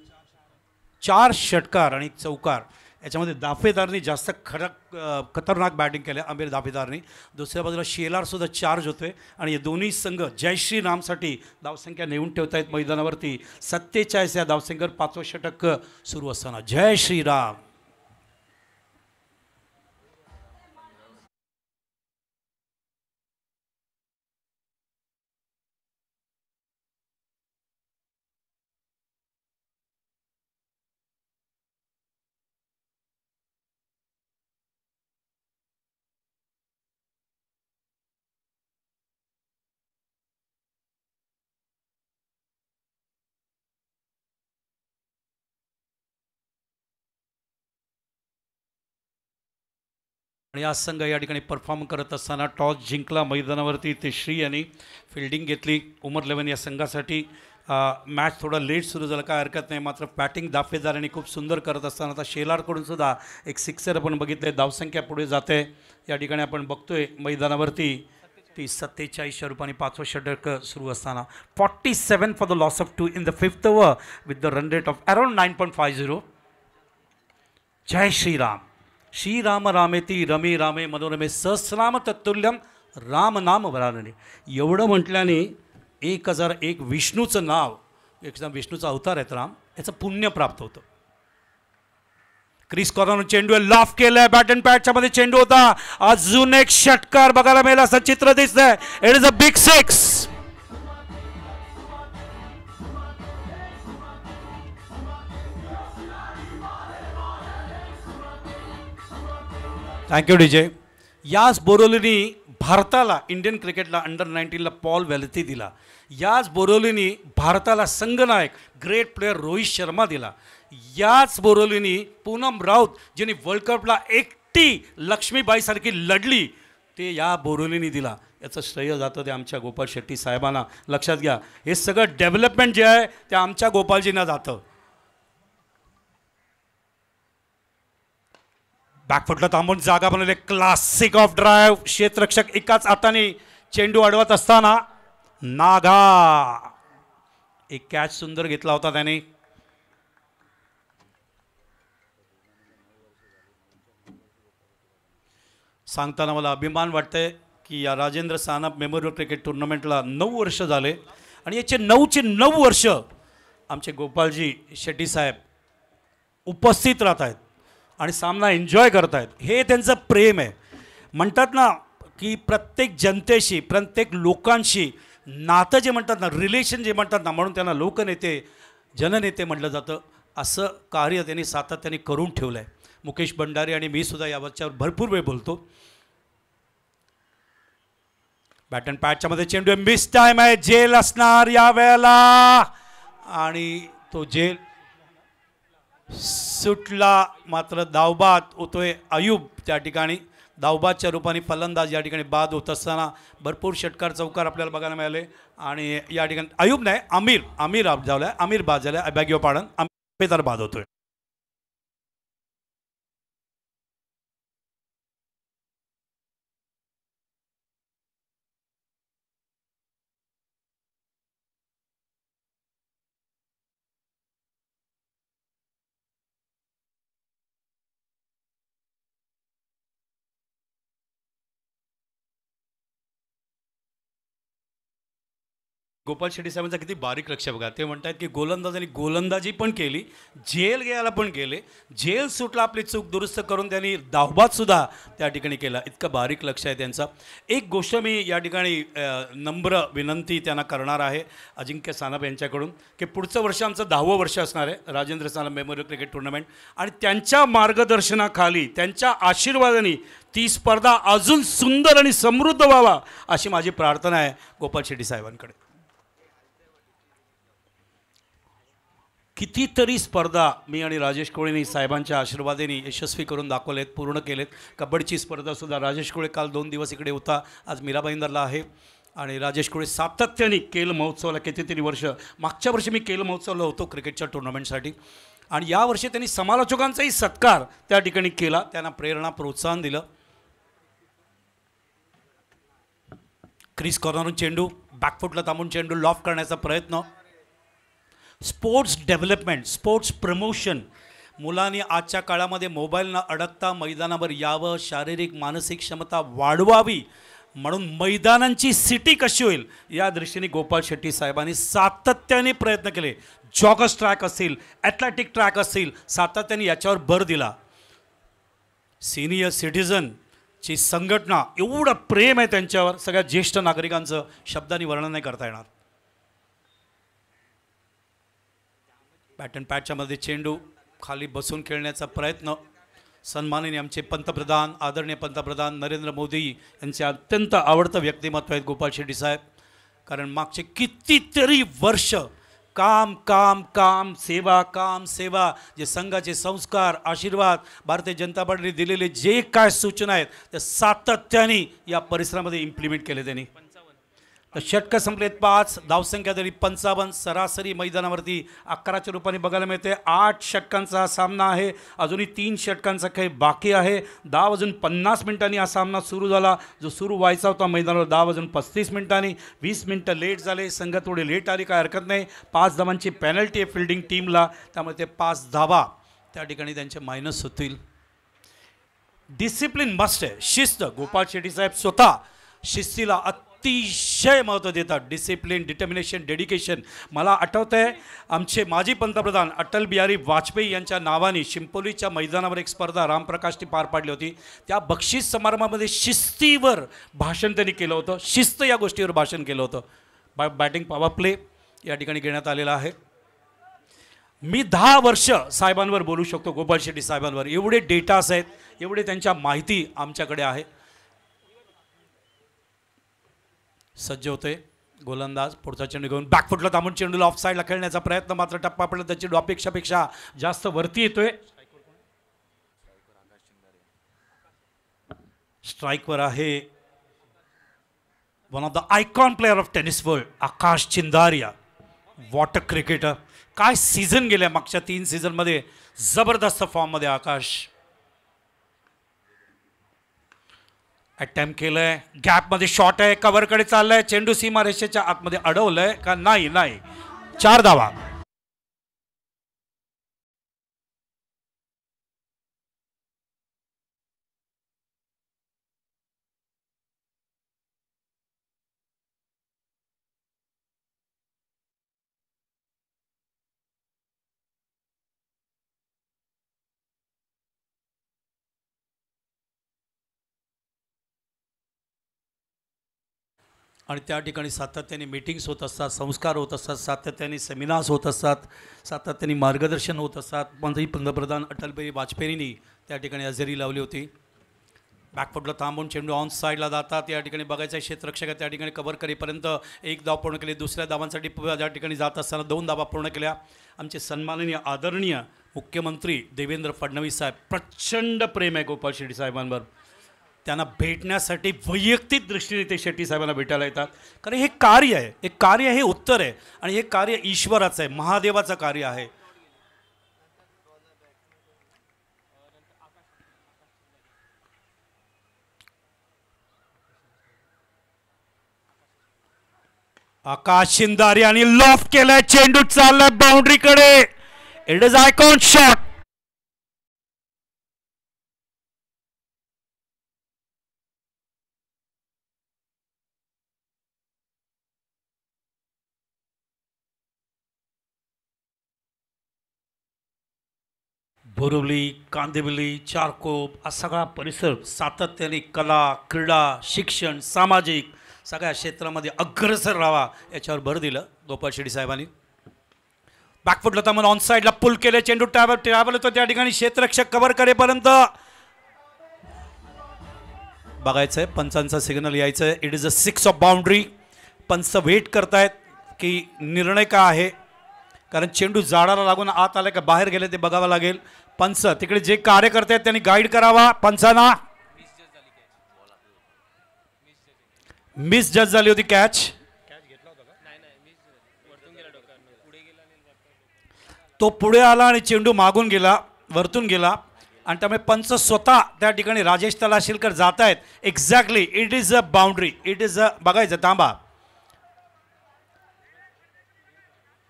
4 षटकार आणि चौकार. याच्यामध्ये दाफेदारनी जास्त खतरनाक बॅटिंग केल्या, आमिर दाफेदारनी. दुसऱ्या बाजूला शेलारसुद्धा चार्ज होतो आहे. आणि हे दोन्ही संघ जय श्रीरामसाठी धावसंख्या नेऊन ठेवत आहेत मैदानावरती. 47 या धावसंख्येवर 5वं षटक सुरू असताना जय श्रीराम. आणि आज संघ या ठिकाणी परफॉर्म करत असताना टॉस जिंकला मैदानावरती. ते श्री यांनी फिल्डिंग घेतली. उमर 11 या संघासाठी. मॅच थोडा लेट सुरू झाला, काय हरकत नाही. मात्र बॅटिंग दाफेदार यांनी खूप सुंदर करत असताना आता शेलारकडून सुद्धा एक सिक्सर आपण बघितले. धावसंख्या पुढे जाते या ठिकाणी आपण बघतोय मैदानावरती. ती 47 रूपाने 5वं षटक सुरू असताना 47 for the loss of 2 in the 5th over with the run rate of around 9.50. जय श्रीराम. श्रीराम रामेती रमे रामे मनोरमे सहस्राम तत्तुल्यम राम नाम वरानने. एवढं म्हटल्याने 1001 विष्णूचं नाव, एकदम विष्णूचा अवतार आहेत राम, याचं पुण्य प्राप्त होतं. क्रिस कॉर्नर चेंडू लाफ केलाय. बॅट अँड पॅडच्या मध्ये चेंडू होता. अजून एक षटकार बघायला मिळेल असं चित्र दिसतंय. It is a big 6. Thank you DJ. याच बोरोलीनी भारताला, इंडियन क्रिकेटला अंडर 19ला पॉल वेलती दिला. याच बोरोलीनी भारताला संघनायक ग्रेट प्लेयर रोहित शर्मा दिला. याच बोरोलीनी पूनम राऊत ज्यांनी वर्ल्ड कपला एकटी लक्ष्मीबाईसारखी लढली, ते या बोरोलीनी दिला. याचं श्रेय जातं ते आमच्या गोपाळ शेट्टी साहेबांना. लक्षात घ्या, हे सगळं डेव्हलपमेंट जे आहे ते आमच्या गोपाळजींना जातं. बॅकफुटला थांबून जागा बनवले. Classic of drive. क्षेत्ररक्षक एकाच हाताने चेंडू अडवत असताना नागा एक कॅच सुंदर घेतला होता त्याने. सांगताना मला अभिमान वाटतंय की या राजेंद्र सानप मेमोरियल क्रिकेट टुर्नामेंटला 9 वर्ष झाले आणि याचे 9 वर्ष आमचे गोपालजी शेट्टी साहेब उपस्थित राहत आहेत आणि सामना एन्जॉय करत आहेत. हे त्यांचं प्रेम आहे. म्हणतात ना की प्रत्येक जनतेशी प्रत्येक लोकांशी नातं जे म्हणतात ना, रिलेशन जे म्हणतात ना, म्हणून त्यांना लोकनेते जननेते म्हटलं जातं. असं कार्य त्यांनी सातत्याने करून ठेवलं आहे. मुकेश भंडारी आणि मी सुद्धा यावरच्यावर भरपूर वेळ बोलतो. बॅट अँड पॅचच्या मध्ये चेंडू मिस टाइम आहे. जेल असणार या वेळेला आणि तो जेल सुटला. मात्र धावबाद होतोय अयूब. त्या ठिकाणी धावबादच्या रूपाने फलंदाज या ठिकाणी बाद होत असताना भरपूर षटकार चौकार आपल्याला बघायला मिळाले. आणि या ठिकाणी अयूब नाही आमिर झालाय. आमिर बाद झालाय. अबॅग्यो पाडन आंबेदार बाद होतोय. गोपाल शेट्टी साहेबांचा किती बारीक लक्ष बघा. ते म्हणतात की गोलंदाजांनी गोलंदाजी पण केली, जेल घ्यायला पण गेले, जेल सुटला, आपली चूक दुरुस्त करून त्यांनी धावबाद सुद्धा त्या ठिकाणी केला. इतकं बारीक लक्ष आहे त्यांचं. एक गोष्ट मी या ठिकाणी नम्र विनंती त्यांना करणार आहे अजिंक्य सानप यांच्याकडून की पुढचं वर्ष आमचं 10वं वर्ष असणार आहे Rajendra Sanap memorial cricket tournament आणि त्यांच्या मार्गदर्शनाखाली त्यांच्या आशीर्वादाने ती स्पर्धा अजून सुंदर आणि समृद्ध व्हावा अशी माझी प्रार्थना आहे गोपाल शेट्टी साहेबांकडे. कितीतरी स्पर्धा मी आणि राजेश कोळेंनी साहेबांच्या आशीर्वादाने यशस्वी करून दाखवलेत, पूर्ण केलेत. कबड्डीची स्पर्धासुद्धा राजेश कोळे काल 2 दिवस इकडे होता, आज मीराबाईंदरला आहे. आणि राजेश कोळे सातत्याने केल महोत्सवाला कितीतरी वर्ष, मागच्या वर्षी मी केल महोत्सवला होतो क्रिकेटच्या टुर्नामेंटसाठी आणि यावर्षी त्यांनी समालोचकांचाही सत्कार त्या ठिकाणी केला, त्यांना प्रेरणा प्रोत्साहन दिलं. क्रीज कॉर्नरून चेंडू, बॅकफुटला थांबून चेंडू लॉफ करण्याचा प्रयत्न. स्पोर्ट्स डेव्हलपमेंट, स्पोर्ट्स प्रमोशन, मुलांनी आजच्या काळामध्ये मोबाईल न अडकता मैदानावर यावं, शारीरिक मानसिक क्षमता वाढवावी म्हणून मैदानांची सिटी कशी होईल या दृष्टीने गोपाल शेट्टी साहेबांनी सातत्याने प्रयत्न केले. जॉगर्स ट्रॅक असतील, ॲथलेटिक ट्रॅक असतील, सातत्याने याच्यावर भर दिला. सिनियर सिटिझनची संघटना, एवढं प्रेम आहे त्यांच्यावर सगळ्या ज्येष्ठ नागरिकांचं, शब्दांनी वर्णन नाही करता येणार. बॅट अँड पॅचच्या मध्ये चेंडू खाली बसून खेळण्याचा प्रयत्न. सन्माननीय आमचे पंतप्रधान, आदरणीय पंतप्रधान नरेंद्र मोदी यांचे अत्यंत आवडतं व्यक्तिमत्व आहेत गोपाल शेट्टी साहेब. कारण मागचे कितीतरी वर्ष काम काम काम सेवा, काम सेवा, जे संघाचे संस्कार, आशीर्वाद, भारतीय जनता पार्टीने दिलेले जे काय सूचना आहेत त्या सातत्याने या परिसरामध्ये इम्प्लिमेंट केले त्यांनी. तर षटकं संपलेत 5, धावसंख्या तरी 55, सरासरी मैदानावरती 11च्या रूपाने बघायला मिळते. 8 षटकांचा हा सामना आहे, अजूनही 3 षटकांचा खेळ बाकी आहे. 10:50 हा सामना सुरू झाला, जो सुरू व्हायचा होता मैदानावर 10:35. 20 मिनिटं लेट झाले, संघ थोडे लेट आली, काय हरकत नाही. 5 धावांची पेनल्टी आहे फिल्डिंग टीमला, त्यामुळे ते 5 धावा त्या ठिकाणी त्यांचे मायनस होतील. डिसिप्लिन मस्ट आहे, शिस्त. गोपाल शेट्टी साहेब स्वतः शिस्तीला अतिशय महत्त्व देतात. Discipline, determination, dedication. मला आठवतं आहे आमचे माजी पंतप्रधान अटल बिहारी वाजपेयी यांच्या नावाने शिंपोलीच्या मैदानावर एक स्पर्धा रामप्रकाशने पार पाडली होती. त्या बक्षीस समारंभामध्ये शिस्तीवर भाषण त्यांनी केलं होतं, शिस्त या गोष्टीवर भाषण केलं होतं. बॅटिंग पॉवर प्ले या ठिकाणी घेण्यात आलेला आहे. मी 10 वर्ष साहेबांवर बोलू शकतो, गोपाल शेट्टी साहेबांवर. एवढे डेटास आहेत, एवढे त्यांच्या माहिती आमच्याकडे आहे. सज्ज होते गोलंदाज, पुढचा चेंडू घेऊन बॅकफुटला थांबून चेंडूला ऑफ साईडला खेळण्याचा प्रयत्न, मात्र टप्पा पडला, त्या चेंडू अपेक्षापेक्षा जास्त वरती येतोय. स्ट्राईकवर आहे one of the icon player of tennis world Akash Chindaria, water cricketer. काय सीझन गेल्या मागच्या 3 सीझनमध्ये, जबरदस्त फॉर्ममध्ये आकाश. अटेम्प्ट केलंय, गॅपमध्ये शॉट आहे, कव्हरकडे चाललाय, चेंडू सीमा रेषेच्या आतमध्ये अडवलंय का नाही? नाही. 4 धावा. आणि त्या ठिकाणी सातत्याने मीटिंग्स होत असतात, संस्कार होत असतात, सातत्याने सेमिनार्स होत असतात, सातत्याने मार्गदर्शन होत असतात. पंतप्रधान अटल बिहारी वाजपेयींनी त्या ठिकाणी हजेरी लावली होती. बॅकफुटला थांबून चेंडू ऑन साईडला जातात. या ठिकाणी बघायचं क्षेत्ररक्षक त्या ठिकाणी कव्हर करेपर्यंत 1 धाव पूर्ण केली. दुसऱ्या धावांसाठी त्या ठिकाणी जात असताना 2 धावा पूर्ण केल्या. आमचे सन्माननीय आदरणीय मुख्यमंत्री देवेंद्र फडणवीस साहेब, प्रचंड प्रेम आहे गोपाळ शेट्टी साहेबांवर. त्यांना भेटण्यासाठी वैयक्तिक दृष्टीने ते शेट्टी साहेबांना भेटायला येतात. कारण हे कार्य आहे, हे कार्य हे उत्तर आहे आणि हे कार्य ईश्वराचं आहे, महादेवाचं कार्य आहे. आकाश शिंदारी आणि लॉफ्ट केलाय, चेंडू चाललाय बाउंड्रीकडे. It is icon shot. Borivali, Kandivali, Charkop हा सगळा परिसर सातत्याने कला, क्रीडा, शिक्षण, सामाजिक सगळ्या क्षेत्रामध्ये अग्रेसर राहावा याच्यावर भर दिलं गोपाळ शेट्टी साहेबांनी. बॅकफुटला तर मला ऑन साईडला पुल केले, चेंडू ट्रॅव्हल होतो त्या ठिकाणी क्षेत्ररक्षक कव्हर करेपर्यंत बघायचंय, पंचांचा सिग्नल यायचंय. It is a 6 of boundary. पंच वेट करतायत की निर्णय काय आहे, कारण चेंडू झाडाला लागून आत आला का बाहेर गेले ते बघावं लागेल. पंच तिकडे जे कार्य करतायत त्यांनी गाईड करावा. पंचांना मिस जज झाली होती कॅच. तो पुढे आला आणि चेंडू मागून गेला, वरतून गेला आणि त्यामुळे पंच स्वतः त्या ठिकाणी राजेश तलाशीलकर जात आहेत. Exactly it is a boundary. It is अ बघायचं, थांबा.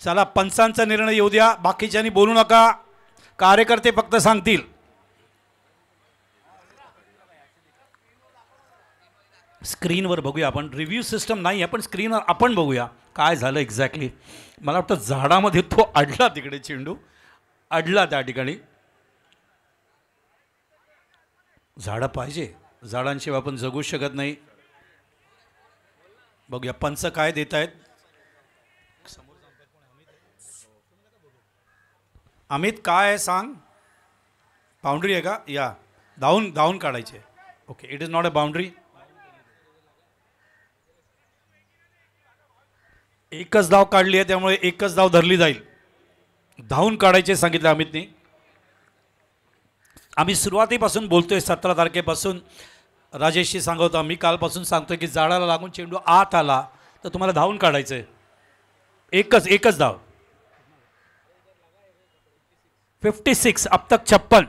चला पंचांचा निर्णय येऊ द्या, बाकीच्यांनी बोलू नका, कार्यकर्ते फक्त सांगतील. स्क्रीनवर बघूया आपण, रिव्ह्यू सिस्टम नाही आहे पण स्क्रीनवर आपण बघूया काय झालं एक्झॅक्टली. मला वाटतं झाडामध्ये तो अडला, तिकडे चेंडू अडला त्या ठिकाणी. झाडं पाहिजे, झाडांशिवाय आपण जगू शकत नाही. बघूया पंच काय देत आहेत. अमित काय आहे सांग. बाउंड्री आहे का? या धावून काढायचे. Okay, it is not a boundary. एकच धाव काढली आहे त्यामुळे एकच धाव धरली जाईल. धावून काढायचे सांगितले अमितनी. आम्ही सुरुवातीपासून बोलतोय, 17 तारखेपासून राजेशशी सांगतो आम्ही, कालपासून सांगतोय की झाडाला लागून चेंडू आत आला तर तुम्हाला धावून काढायचं आहे. एकच धाव. 56 अब तक 56.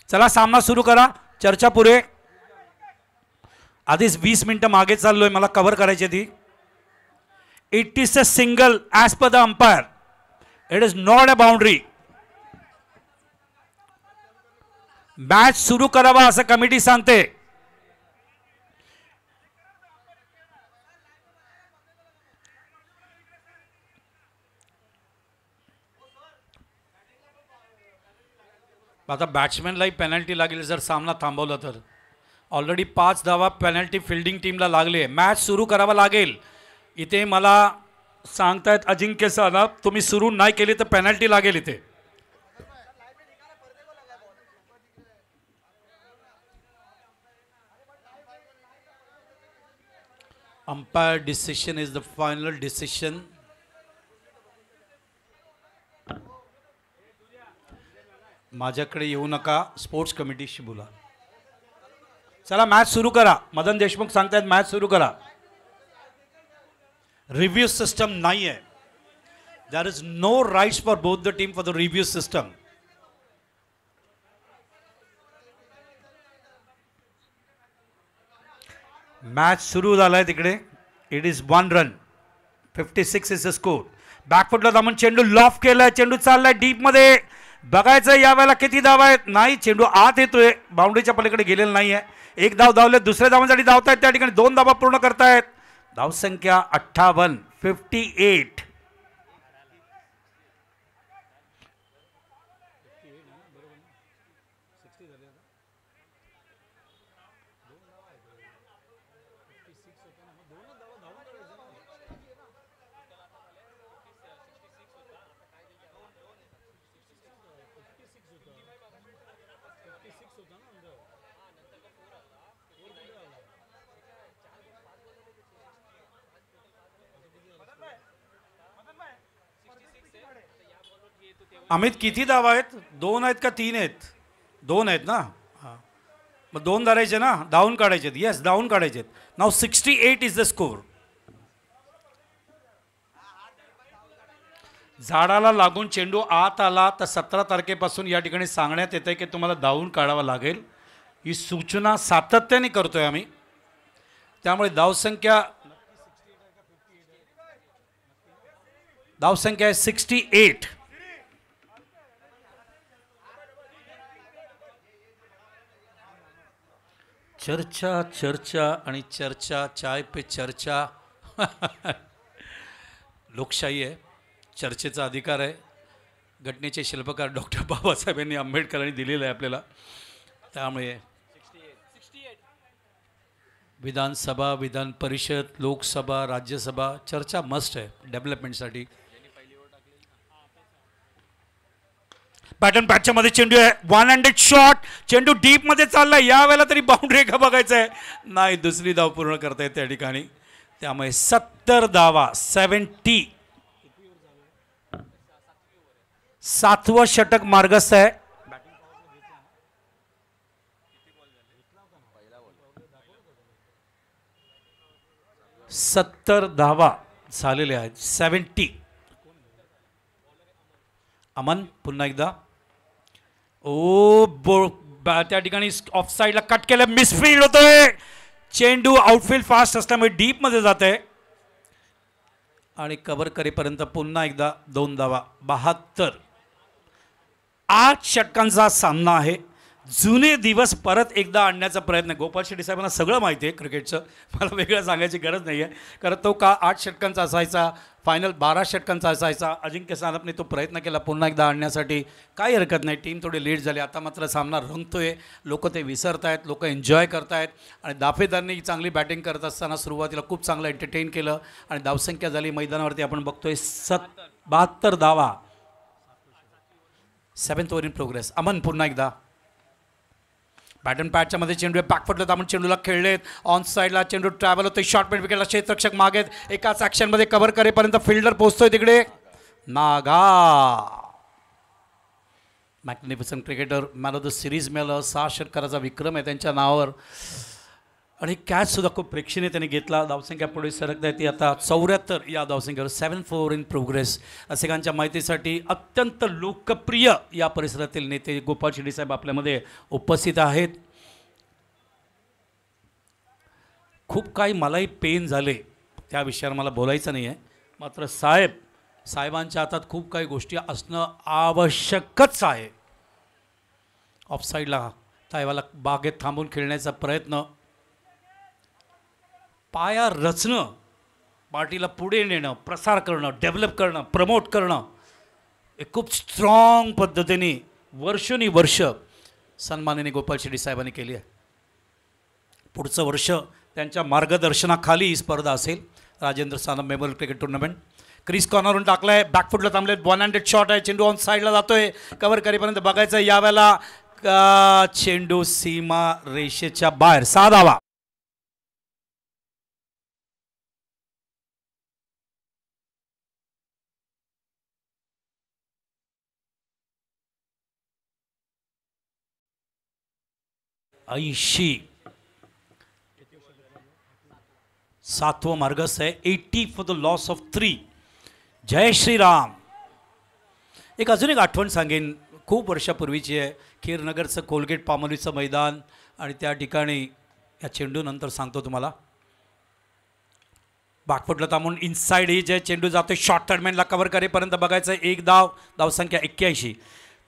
चला सामना सुरू करा, चर्चा पुरे. आधीच 20 मिनिटं मागे चाललोय, मला कव्हर करायची ती. It is a single as per the umpire. It is not a boundary. Match सुरू करावा असं कमिटी सांगते. आता बॅट्समॅनलाही पेनल्टी लागेल जर सामना थांबवला तर. ऑलरेडी 5 धावा पेनल्टी फिल्डिंग टीमला लागले. मॅच सुरू करावा लागेल. इथे मला सांगतायत अजिंक्य साहेब, तुम्ही सुरू नाही केली तर पेनल्टी लागेल इथे. Umpire decision is the final decision. माझ्याकडे येऊ नका, स्पोर्ट्स कमिटीशी बोला. चला मॅच सुरू करा. मदन देशमुख सांगतायत मॅच सुरू करा. रिव्ह्यू सिस्टम नाही आहे. There is no rights for both the team for the review system. Match सुरू झाला आहे तिकडे. It is 1 run. 56 is the score. बॅकफुटला दामन चेंडू लॉफ केलाय. चेंडू चाललाय डीपमध्ये. बघायचं यावेळेला किती धावा आहेत. नाही, चेंडू आत येतोय. बाउंड्रीच्या पलीकडे गेलेला नाही आहे. एक धाव धावले. दुसऱ्या धावांसाठी धावतायत. त्या ठिकाणी 2 धावा पूर्ण करतायत. धावसंख्या 58. 58. अमित किती धावा आहेत? 2 आहेत का 3 आहेत? 2 आहेत ना. हां, मग 2 धरायचे ना, धावून काढायचे आहेत. येस, धावून काढायचे आहेत. नाव 68 इज द स्कोर. झाडाला लागून चेंडू आत आला तर 17 तारखेपासून या ठिकाणी सांगण्यात येतं की तुम्हाला धावून काढावं लागेल. ही सूचना सातत्याने करतोय आम्ही. त्यामुळे धावसंख्या आहे 68. चर्चा चर्चा आणि चर्चा. चाय पे चर्चा. लोकशाही आहे, चर्चेचा अधिकार आहे. घटनेचे शिल्पकार डॉक्टर बाबासाहेबांनी आंबेडकरांनी दिलेलं आहे आपल्याला. त्यामुळे विधानसभा, विधान परिषद, लोकसभा, राज्यसभा चर्चा मस्ट आहे डेव्हलपमेंटसाठी. पॅटर्न पॅचच्या मध्ये चेंडू आहे. 1 हँडेड शॉट. चेंडू डीप मध्ये चाललाय. यावेळेला तरी बाउंड्री का बघायचं आहे. नाही, दुसरी धाव पूर्ण करता येते त्या ठिकाणी. त्यामुळे 70 धावा. 70. 7वं षटक मार्गस्थ आहे. 70 धावा झालेल्या आहेत. 70. अमन पुन्हा एकदा. त्या ठिकाणी ऑफ साईडला कट केलं. मिसफील्ड होतोय. चेंडू आउटफील्ड फास्ट असल्यामुळे डीप मध्ये जात आहे आणि कव्हर करेपर्यंत पुन्हा एकदा 2 धावा. 72. 8 षटकांचा सामना आहे. जुने दिवस परत एकदा आणण्याचा प्रयत्न. गोपाल शेट्टी साहेबांना सगळं माहिती आहे क्रिकेटचं. मला वेगळं सांगायची गरज नाही आहे. कारण तो का 8 षटकांचा असायचा, फायनल 12 षटकांचा असायचा. अजिंक्य सानपने तो प्रयत्न केला पुन्हा एकदा आणण्यासाठी. काही हरकत नाही. टीम थोडी लेट झाली. आता मात्र सामना रंगतोय. लोक ते विसरत आहेत. लोक एन्जॉय करत आहेत. आणि दाफेदारनी चांगली बॅटिंग करत असताना सुरुवातीला खूप चांगलं एंटरटेन केलं आणि धावसंख्या झाली मैदानावरती आपण बघतोय 72 धावा. 7th over in progress. Aman पुन्हा एकदा. बॅटन पॅटच्या मध्ये चेंडू आहे. बॅकफुटला आपण चेंडूला खेळलेत. ऑन साईडला चेंडू ट्रॅव्हल होतोय. शॉर्ट मिड विकेटला क्षेत्ररक्षक मागेत. एकाच ॲक्शनमध्ये कव्हर करेपर्यंत फिल्डर पोहोचतोय तिकडे. Naga. Magnificent cricketer. Man of the series मिळालं. 6 षटकाराचा विक्रम आहे त्यांच्या नावावर. आणि कॅचसुद्धा खूप प्रेक्षणीय त्यांनी घेतला. धावसंख्या पुढे सरकत आहे ती आता 74 या धावसंख्येवर. 7th over in progress. रसिकांच्या माहितीसाठी अत्यंत लोकप्रिय या परिसरातील नेते गोपाल शेट्टी साहेब आपल्यामध्ये उपस्थित आहेत. खूप काही मलाही पेन झाले, त्या विषयावर मला बोलायचं नाही आहे. मात्र साहेबांच्या हातात खूप काही गोष्टी असणं आवश्यकच आहे. ऑफसाईडला ताईवाला बागेत थांबून खेळण्याचा प्रयत्न. पाया रचणं, पार्टीला पुढे नेणं, प्रसार करणं, डेव्हलप करणं, प्रमोट करणं हे खूप स्ट्रॉंग पद्धतीने वर्षोनिवर्ष सन्माननीय गोपाल शेट्टी साहेबांनी केली आहे. पुढचं वर्ष त्यांच्या मार्गदर्शनाखाली ही स्पर्धा असेल. Rajendra Sanap memorial cricket tournament. Crease कॉर्नरवरून टाकला आहे. बॅकफुटला थांबले. 1 हँडेड शॉट आहे. चेंडू ऑन साईडला जातोय. कव्हर करेपर्यंत बघायचं. यावेळेला चेंडू सीमा रेषेच्या बाहेर. 6 धावा. ऐंशी. 7वं मार्गस्थ आहे. 80 फॉर द लॉस ऑफ 3. जय श्रीराम. अजून एक आठवण सांगेन, खूप वर्षापूर्वीची आहे. खीरनगरचं कोलगेट पामोलीचं मैदान आणि त्या ठिकाणी या चेंडूनंतर सांगतो तुम्हाला. बॅकफुटला थांबून इनसाइड ही जे चेंडू जातो शॉर्ट थर्डमॅनला कव्हर करेपर्यंत बघायचं एक धाव, धावसंख्या 81.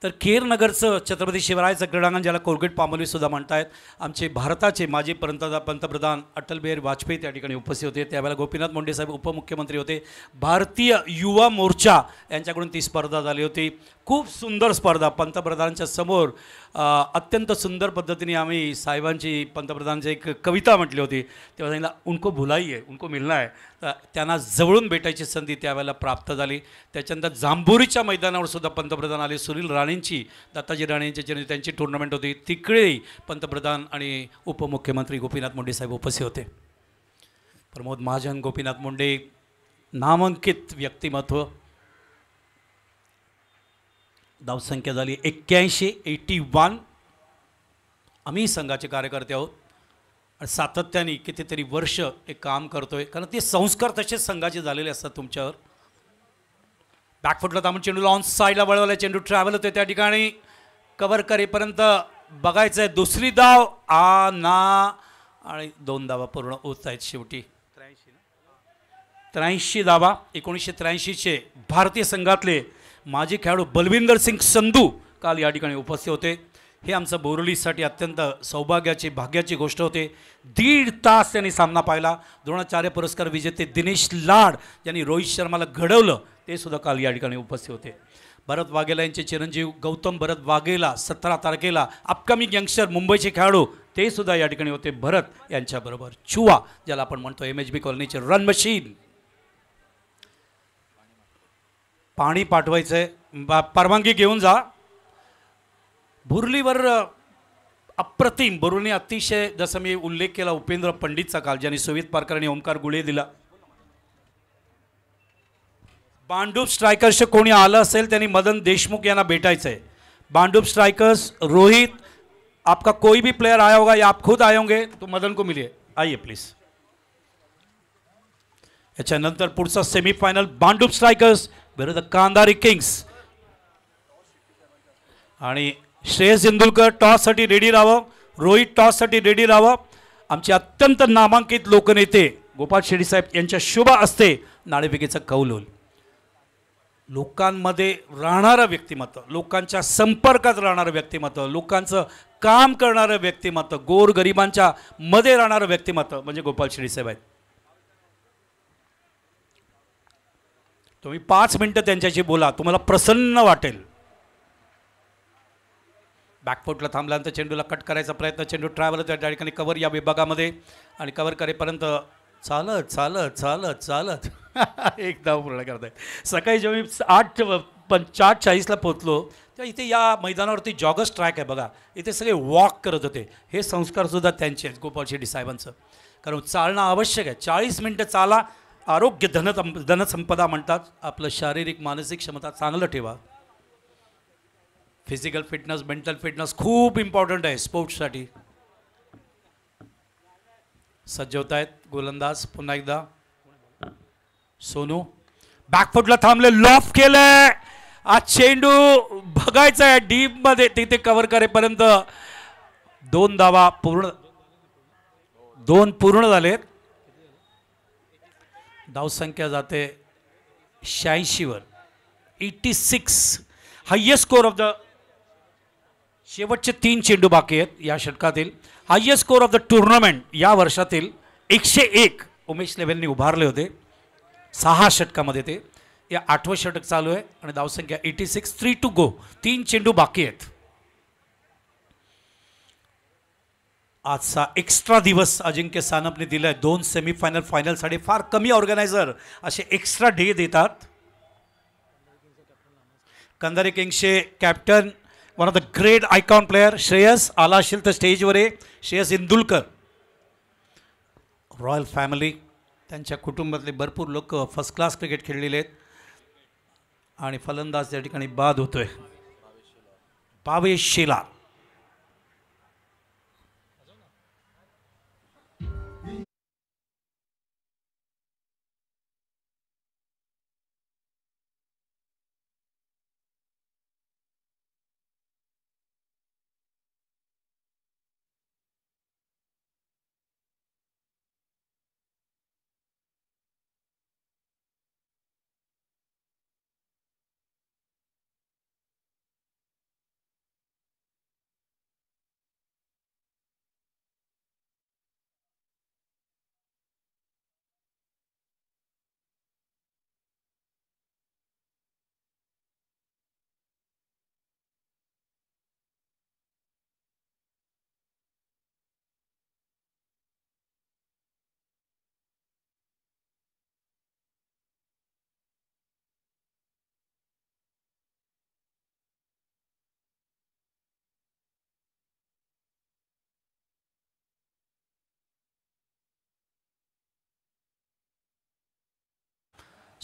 तर केर नगरचं छत्रपती शिवरायाचं क्रीडांगण ज्याला कोलगेट पामोलीसुद्धा म्हणतायत, आमचे भारताचे माजी पंतप्रधान अटल बिहारी वाजपेयी त्या ठिकाणी उपस्थित होते. त्यावेळेला गोपीनाथ मुंडे साहेब उपमुख्यमंत्री होते. भारतीय युवा मोर्चा यांच्याकडून ती स्पर्धा झाली होती. खूप सुंदर स्पर्धा पंतप्रधानांच्या समोर अत्यंत सुंदर पद्धतीने आम्ही साहेबांची पंतप्रधानांची एक कविता म्हटली होती. तेव्हा सांगितलं उनको भुलाईये उनको मिलना आहे. तर त्यांना जवळून भेटायची संधी त्यावेळेला प्राप्त झाली. त्याच्यानंतर जांभोरीच्या मैदानावर सुद्धा पंतप्रधान आले. सुनील राणेंची दत्ताजी राणेंची त्यांची टुर्नामेंट होती. तिकडे पंतप्रधान आणि उपमुख्यमंत्री गोपीनाथ मुंडे साहेब उपस्थित होते. प्रमोद महाजन, गोपीनाथ मुंडे नामांकित व्यक्तिमत्व. धावसंख्या झाली 81. आम्ही संघाचे कार्यकर्ते आहोत आणि सातत्याने कितीतरी वर्ष एक काम करतोय, कारण ते संस्कार तसेच संघाचे झालेले असतात तुमच्यावर. बॅकफुटला थांबून चेंडूला ऑन साईडला वळवला. चेंडू ट्रॅव्हल होते त्या ठिकाणी कव्हर करेपर्यंत बघायचं आहे. दुसरी धाव ना आणि 2 धावा पूर्ण होत आहेत. शेवटी 83 धावा. 1983चे भारतीय संघातले माजी खेळाडू बलविंदर सिंग संधू काल या ठिकाणी उपस्थित होते. हे आमचं बोरलीसाठी अत्यंत सौभाग्याची भाग्याची गोष्ट होते. 1.5 तास त्यांनी सामना पाहिला. द्रोणाचार्य पुरस्कार विजेते दिनेश लाड यांनी रोहित शर्माला घडवलं, ते सुद्धा काल या ठिकाणी उपस्थित होते. भरत वाघेला यांचे चिरंजीव गौतम भरत वाघेला 17 तारखेला अपकमिंग यंगस्टर मुंबईचे खेळाडू ते सुद्धा या ठिकाणी होते. भरत यांच्याबरोबर चुवा ज्याला आपण म्हणतो MHB कॉलनीचे रन मशीन. पाणी पाठवायचं आहे, परवानगी घेऊन जा. बुरलीवर अप्रतिम बुरलीने अतिशय, जसं मी उल्लेख केला उपेंद्र पंडितचा काल, ज्यांनी सुवित पारकर आणि ओमकार गुळे दिला. बांडूप स्ट्रायकर्स कोणी आलं असेल त्यांनी मदन देशमुख यांना भेटायचं आहे. बांडूप स्ट्रायकर्स रोहित, आपका कोई भी प्लेयर आया होगा या आप खुद आए होंगे तो मदन को मिलिए, आइए प्लीज. याच्यानंतर पुढचा सेमीफायनल बांडूप स्ट्रायकर्स विरुद्ध कांदारी किंग्स. आणि श्रेयस इंदुलकर टॉससाठी रेडी राहावं, रोहित टॉससाठी रेडी राहावं. आमचे अत्यंत नामांकित लोकनेते गोपाळ शेट्टी साहेब यांच्या शुभ असते नाणेफेकीचा कौल होईल. लोकांमध्ये राहणारं व्यक्तिमत्व, लोकांच्या संपर्कात राहणारं व्यक्तिमत्व, लोकांचं काम करणारं व्यक्तिमत्व, गोरगरिबांच्या मध्ये राहणारं व्यक्तिमत्व म्हणजे गोपाळ शेट्टी साहेब आहेत. तुम्ही 5 मिनिटं त्यांच्याशी बोला, तुम्हाला प्रसन्न वाटेल. बॅकफुटला थांबल्यानंतर चेंडूला कट करायचा प्रयत्न, चेंडू ट्रॅव्हल त्या ठिकाणी कव्हर या विभागामध्ये आणि कव्हर करेपर्यंत चालत चालत चालत चालत एक धाव पूर्ण करत आहे. सकाळी जेव्हा मी 8:40ला पोहोचलो तेव्हा इथे या मैदानावरती जॉगर्स ट्रॅक आहे बघा, इथे सगळे वॉक करत होते. हे संस्कारसुद्धा त्यांचे आहेत गोपाळ शेट्टी साहेबांचं, कारण चालणं आवश्यक आहे. 40 मिनटं चाला, आरोग्य धनसंपदा म्हणतात. आपलं शारीरिक मानसिक क्षमता चांगलं ठेवा. फिजिकल फिटनेस, मेंटल फिटनेस खूप इम्पॉर्टंट आहे स्पोर्ट्ससाठी. सज्ज होत आहेत गोलंदाज. पुन्हा एकदा सोनू बॅकफुटला थांबले, लॉफ केलंय. आज चेंडू बघायचा आहे डीपमध्ये, तिथे कव्हर करेपर्यंत 2 धावा पूर्ण, 2 पूर्ण झालेत. धावसंख्या जाते 86 वर. 86 हायेस्ट स्कोर ऑफ द, शेवटचे 3 चेंडू बाकी आहेत या षटकातील. Highest score of the tournament या वर्षातील 101 उमेश लेव्हलनी उभारले होते 6 षटकामध्ये. ते या 8वं षटक चालू आहे आणि धावसंख्या 86, 3 टू गो. 3 चेंडू बाकी आहेत. आजचा एक्स्ट्रा दिवस अजिंक्य सानपने दिला आहे. 2 सेमीफायनल फायनलसाठी फार कमी ऑर्गनायझर असे एक्स्ट्रा डे देतात. कंधारे किंग्सचे captain, one of the great icon player Shreyas आला असेल तर स्टेजवर आहे. श्रेयस इंदुलकर, रॉयल फॅमिली, त्यांच्या कुटुंबातले भरपूर लोक फर्स्ट क्लास क्रिकेट खेळलेले आहेत. आणि फलंदाज त्या ठिकाणी बाद होतोय भावेश शेलार.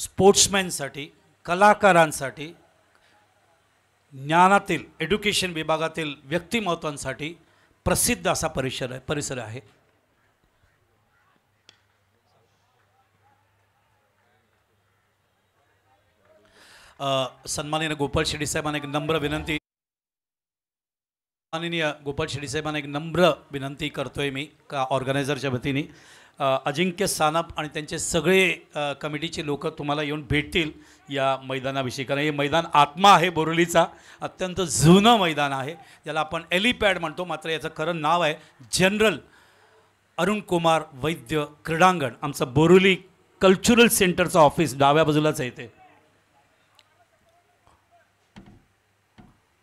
स्पोर्ट्समॅनसाठी, कलाकारांसाठी, ज्ञानातील एड्युकेशन विभागातील व्यक्तिमत्वांसाठी प्रसिद्ध असा परिसर आहे. सन्माननीय गोपाळ शेट्टी साहेबांना एक नम्र विनंती, माननीय गोपाळ शेट्टी साहेबांना एक नम्र विनंती करतोय मी का ऑर्गनायझरच्या वतीने. अजिंक्य सानप आणि त्यांचे सगळे कमिटीचे लोक तुम्हाला येऊन भेटतील या मैदानाविषयी, कारण हे मैदान आत्मा आहे बोरिवलीचा, अत्यंत जुनं मैदान आहे, ज्याला आपण एलिपॅड म्हणतो, मात्र याचं खरं नाव आहे जनरल अरुण कुमार वैद्य क्रीडांगण. आमचं बोरिवली कल्चरल सेंटरचं ऑफिस डाव्या बाजूलाच आहे. ते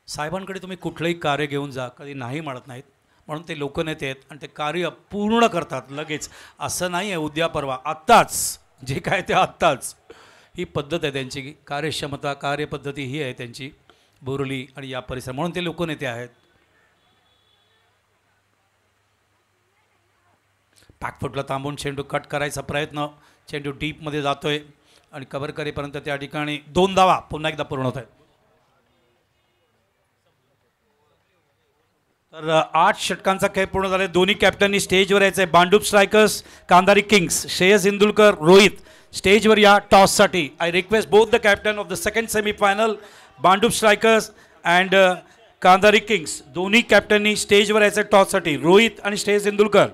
साहेबांकडे तुम्ही कुठलंही कार्य घेऊन जा, कधी नाही म्हणत नाहीत, म्हणून ते लोकनेते आहेत आणि ते कार्य पूर्ण करतात लगेच. असं नाही आहे उद्या परवा, आत्ताच जे काय ते आत्ताच. ही पद्धत आहे त्यांची, कार्यक्षमता कार्यपद्धती ही आहे त्यांची बोरिवली आणि या परिसर, म्हणून ते लोकनेते आहेत. पॅकफुटला थांबून चेंडू कट करायचा प्रयत्न, चेंडू डीपमध्ये जातोय आणि कव्हर करेपर्यंत त्या ठिकाणी 2 धावा पुन्हा एकदा पूर्ण होत आहेत. तर 8 षटकांचा खेळ पूर्ण झाला. दोन्ही कॅप्टननी स्टेजवर यायचं आहे. बांडूप स्ट्रायकर्स, कांधारी किंग्स, श्रेयस इंदुलकर, रोहित स्टेजवर या टॉससाठी. I request both the captain of the second semifinal, Bhandup strikers and Kandhari kings, दोन्ही कॅप्टननी स्टेजवर यायचं आहे टॉससाठी. रोहित आणि श्रेयस इंदुलकर.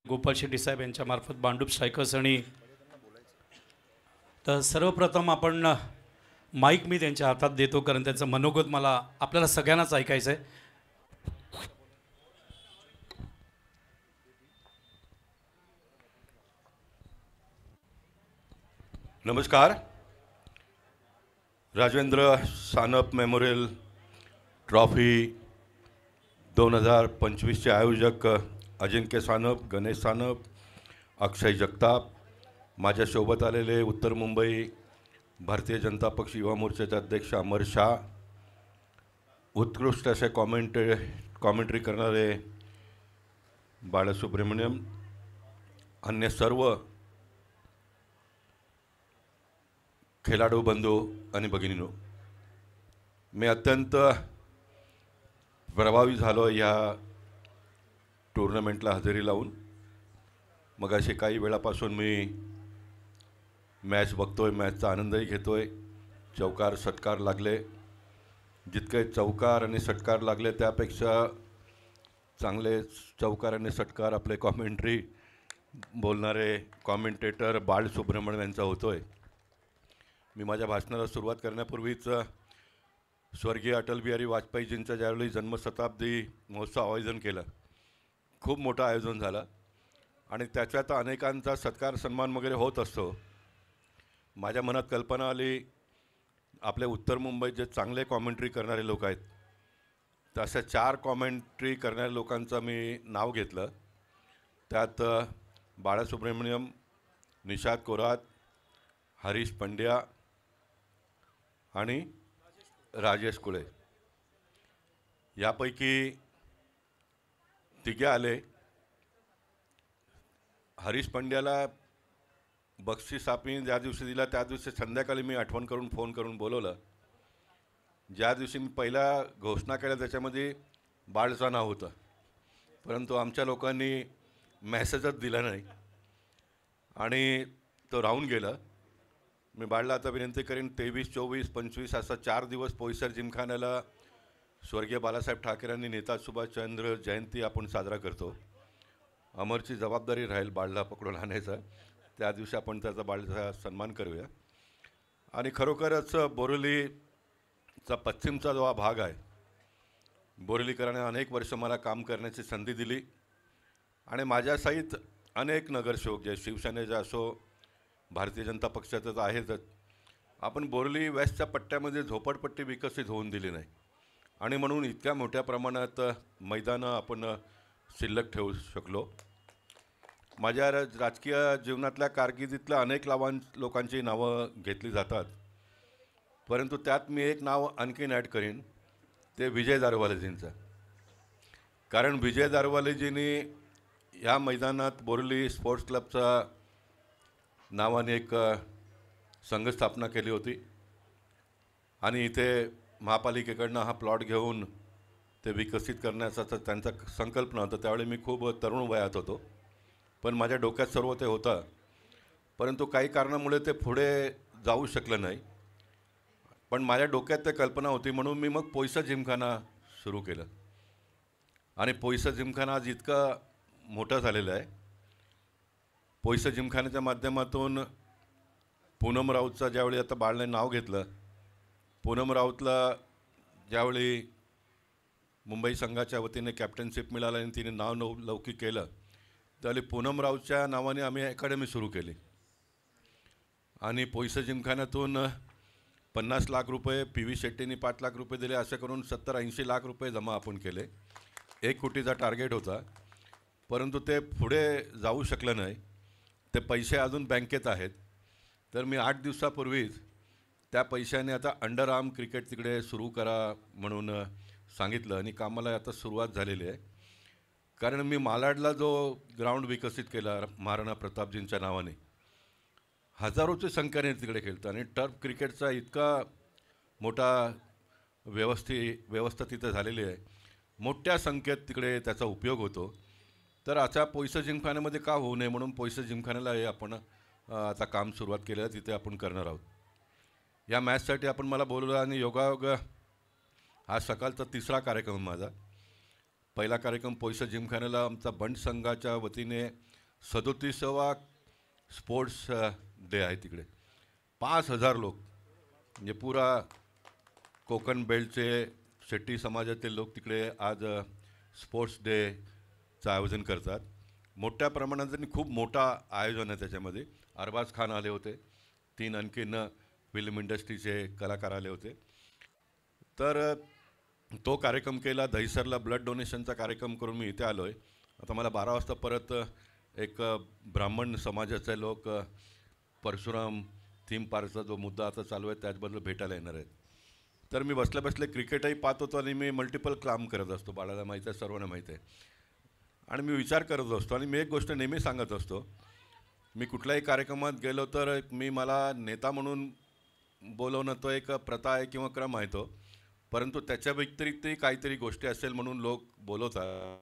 गोपाळ शेट्टी साहेब यांच्यामार्फत बांडूप स्ट्रायकर्स. आणि तर सर्वप्रथम आपण माईक मी त्यांच्या हातात देतो, कारण त्यांचं मनोगत मला आपल्याला सगळ्यांनाच ऐकायचं आहे. नमस्कार. राजेंद्र सानप मेमोरियल ट्रॉफी 2025चे आयोजक अजिंक्य सानप, गणेश सानप, अक्षय जगताप, माझ्यासोबत आलेले उत्तर मुंबई भारतीय जनता पक्ष युवा मोर्चाचे अध्यक्ष अमर शाह, उत्कृष्ट असे कॉमेंट्री करणारे बाळसुब्रमण्यम, अन्य सर्व खेळाडू बंधू आणि भगिनींनो, मी अत्यंत प्रभावी झालो या टुर्नामेंटला हजेरी लावून. मग असे काही वेळापासून मी मॅच बघतोय, मॅचचा आनंदही घेतोय. चौकार षटकार लागले, जितके चौकार आणि षटकार लागले त्यापेक्षा चांगले चौकार आणि षटकार आपले कॉमेंट्री बोलणारे कॉमेंटेटर बाळसुब्रमण्यम यांचा होतोय. मी माझ्या भाषणाला सुरुवात करण्यापूर्वीच स्वर्गीय अटल बिहारी वाजपेयीजींचं ज्यावेळी जन्मशताब्दी महोत्सव आयोजन केलं, खूप मोठं आयोजन झालं आणि त्याच्यात अनेकांचा सत्कार सन्मान वगैरे होत असतो. माझ्या मनात कल्पना आली, आपले उत्तर मुंबईत जे चांगले कॉमेंट्री करणारे लोक आहेत, तर अशा 4 कॉमेंट्री करणाऱ्या लोकांचं मी नाव घेतलं. त्यात बाळसुब्रमण्यम, निषाद कोरात, हरीश पंड्या आणि राजेश कुळे. यापैकी 3 आले. हरीश पंड्याला बक्षीस आम्ही ज्या दिवशी दिला त्या दिवशी संध्याकाळी मी आठवण करून फोन करून बोलवलं. ज्या दिवशी मी पहिला घोषणा केल्या त्याच्यामध्ये बाळचं नाव होतं, परंतु आमच्या लोकांनी मेसेजच दिला नाही आणि तो राहून गेला. मी बाळला आता विनंती करीन 23, 24, 25 असा 4 दिवस पोईसर जिमखान्याला स्वर्गीय बाळासाहेब ठाकरेंनी नेता सुभाषचंद्र जयंती आपण साजरा करतो. अमरची जबाबदारी राहील बाळला पकडून आणायचा, त्या दिवशी आपण त्याचा बाळाचा सन्मान करूया. आणि खरोखरच बोरिवलीचा पश्चिमचा जो हा भाग आहे, बोरिवलीकरांनी अनेक वर्ष मला काम करण्याची संधी दिली आणि माझ्या सहित अनेक नगरसेवक जे शिवसेनेचे असो, भारतीय जनता पक्षाचं तर आहेतच, आपण बोरिवली वेस्टच्या पट्ट्यामध्ये झोपडपट्टी विकसित होऊन दिली नाही आणि म्हणून इतक्या मोठ्या प्रमाणात मैदानं आपण शिल्लक ठेवू शकलो. माझ्या राजकीय जीवनातल्या कारकिर्दीतल्या अनेक लोकांची नावं घेतली जातात, परंतु त्यात मी एक नाव आणखीन ॲड करीन, ते विजय दारवालेजींचं. कारण विजय दारवालेजींनी ह्या मैदानात बोरिवली स्पोर्ट्स क्लबचा नावाने एक संघस्थापना केली होती आणि इथे महापालिकेकडनं हा प्लॉट घेऊन ते विकसित करण्याचा तर त्यांचा संकल्पना होता. त्यावेळी मी खूप तरुण वयात होतो, पण माझ्या डोक्यात सर्व ते होतं, परंतु काही कारणामुळे ते पुढे जाऊ शकलं नाही. पण माझ्या डोक्यात ते कल्पना होती म्हणून मी मग पोयसा जिमखाना सुरू केलं आणि पोयसा जिमखाना आज इतका मोठा झालेला आहे. पोयसा जिमखान्याच्या माध्यमातून पूनम राऊतचा ज्यावेळी आता बाळने नाव घेतलं, पूनम राऊतला ज्यावेळी मुंबई संघाच्या वतीने कॅप्टनशिप मिळालं आणि तिने नाव लौकिक केलं, त्यावेळी पूनम राऊतच्या नावाने आम्ही अकॅडमी सुरू केली आणि पोयसा जिमखान्यातून 50 लाख रुपये, PV शेट्टींनी 5 लाख रुपये दिले, असे करून 70-80 लाख रुपये जमा आपण केले. 1 कोटीचा टार्गेट होता, परंतु ते पुढे जाऊ शकलं नाही. ते पैसे अजून बँकेत आहेत. तर मी 8 दिवसापूर्वीच त्या पैशाने आता अंडर आर्म क्रिकेट तिकडे सुरू करा म्हणून सांगितलं आणि कामाला आता सुरुवात झालेली आहे. कारण मी मालाडला जो ग्राउंड विकसित केला महाराणा प्रतापजींच्या नावाने, हजारोची संख्येने तिकडे खेळतं आणि टर्फ क्रिकेटचा इतका मोठा व्यवस्था तिथे झालेली आहे, मोठ्या संख्येत तिकडे त्याचा उपयोग होतो. तर आता पोयसा जिमखान्यामध्ये का होऊ नये म्हणून पोयसा जिमखान्याला हे आपण आता काम सुरुवात केलं आहे, तिथे आपण करणार आहोत. या मॅचसाठी आपण मला बोलवलं आणि योगायोग हा सकाळचा 3रा कार्यक्रम माझा. पहिला कार्यक्रम पोयसा जिमखान्याला आमचा बंड संघाच्या वतीने 37वा स्पोर्ट्स डे आहे. तिकडे 5000 लोक, म्हणजे पुरा कोकण बेल्टचे शेट्टी समाजातील लोक तिकडे आज स्पोर्ट्स डेचं आयोजन करतात. मोठ्या प्रमाणात त्यांनी खूप मोठा आयोजन आहे त्याच्यामध्ये. अरबाज खान आले होते, 3 आणखीन फिल्म इंडस्ट्रीचे कलाकार आले होते. तर तो कार्यक्रम केला. दहिसरला ब्लड डोनेशनचा कार्यक्रम करून मी इथे आलो आहे. आता मला 12 वाजता परत एक ब्राह्मण समाजाचे लोक परशुराम थीम पार्कचा जो मुद्दा आता चालू आहे त्याचबद्दल भेटायला येणार आहेत. तर मी बसल्या बसल्या क्रिकेटही पाहत होतो आणि मी मल्टिपल काम करत असतो, बाळाला माहीत आहे, सर्वांना माहीत आहे. आणि मी विचार करत असतो आणि मी एक गोष्ट नेहमी सांगत असतो, मी कुठल्याही कार्यक्रमात गेलो तर मला नेता म्हणून बोलवणं तो एक प्रथा आहे किंवा क्रम आहे तो, परंतु त्याच्या व्यतिरिक्तही काहीतरी गोष्टी असेल म्हणून लोक बोलवतात.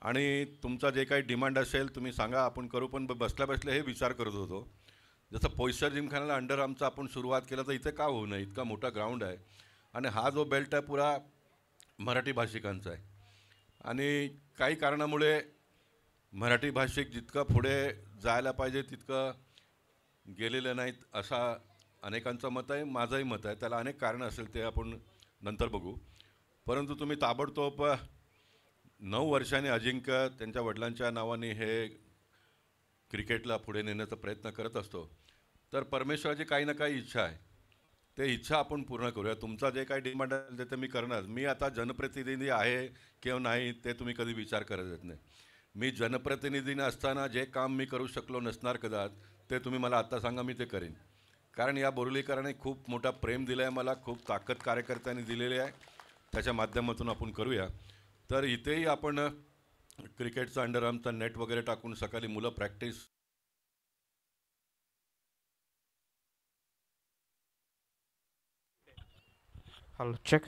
आणि तुमचा जे काही डिमांड असेल तुम्ही सांगा, आपण करू. पण बसल्या बसल्या हे विचार करत होतो, जसं पोयसा जिमखान्याला अंडर आर्मचा आपण सुरुवात केलं तर इथे का होऊ नये. इतका मोठा ग्राउंड आहे आणि हा जो बेल्ट आहे पुरा मराठी भाषिकांचा आहे आणि काही कारणामुळे मराठी भाषिक जितकं पुढे जायला पाहिजे तितकं गेलेलं नाहीत असा अनेकांचं मत आहे, माझंही मत आहे. त्याला अनेक कारणं असेल, ते आपण नंतर बघू. परंतु तुम्ही ताबडतोब 9 वर्षांनी अजिंक्य त्यांच्या वडिलांच्या नावाने हे क्रिकेटला पुढे नेण्याचा प्रयत्न करत असतो. तर परमेश्वराची काही ना काही इच्छा आहे, ते इच्छा आपण पूर्ण करूया. तुमचा जे काही डिमांड असेल ते तर मी करणार. मी आता जनप्रतिनिधी आहे किंवा नाही ते तुम्ही कधी विचार करत नाही. मी जनप्रतिनिधीने असताना जे काम मी करू शकलो नसणार कदाच, ते तुम्ही मला आत्ता सांगा, मी ते करीन. कारण या बोरिवलीकरांनी खूप मोठा प्रेम दिला आहे मला, खूप ताकद कार्यकर्त्यांनी दिलेली आहे. त्याच्या माध्यमातून आपण करूया. तर इथेही आपण क्रिकेटचा अंडर आर्मचा नेट वगैरे टाकून सकाळी मुलं प्रॅक्टिस. Hello, check.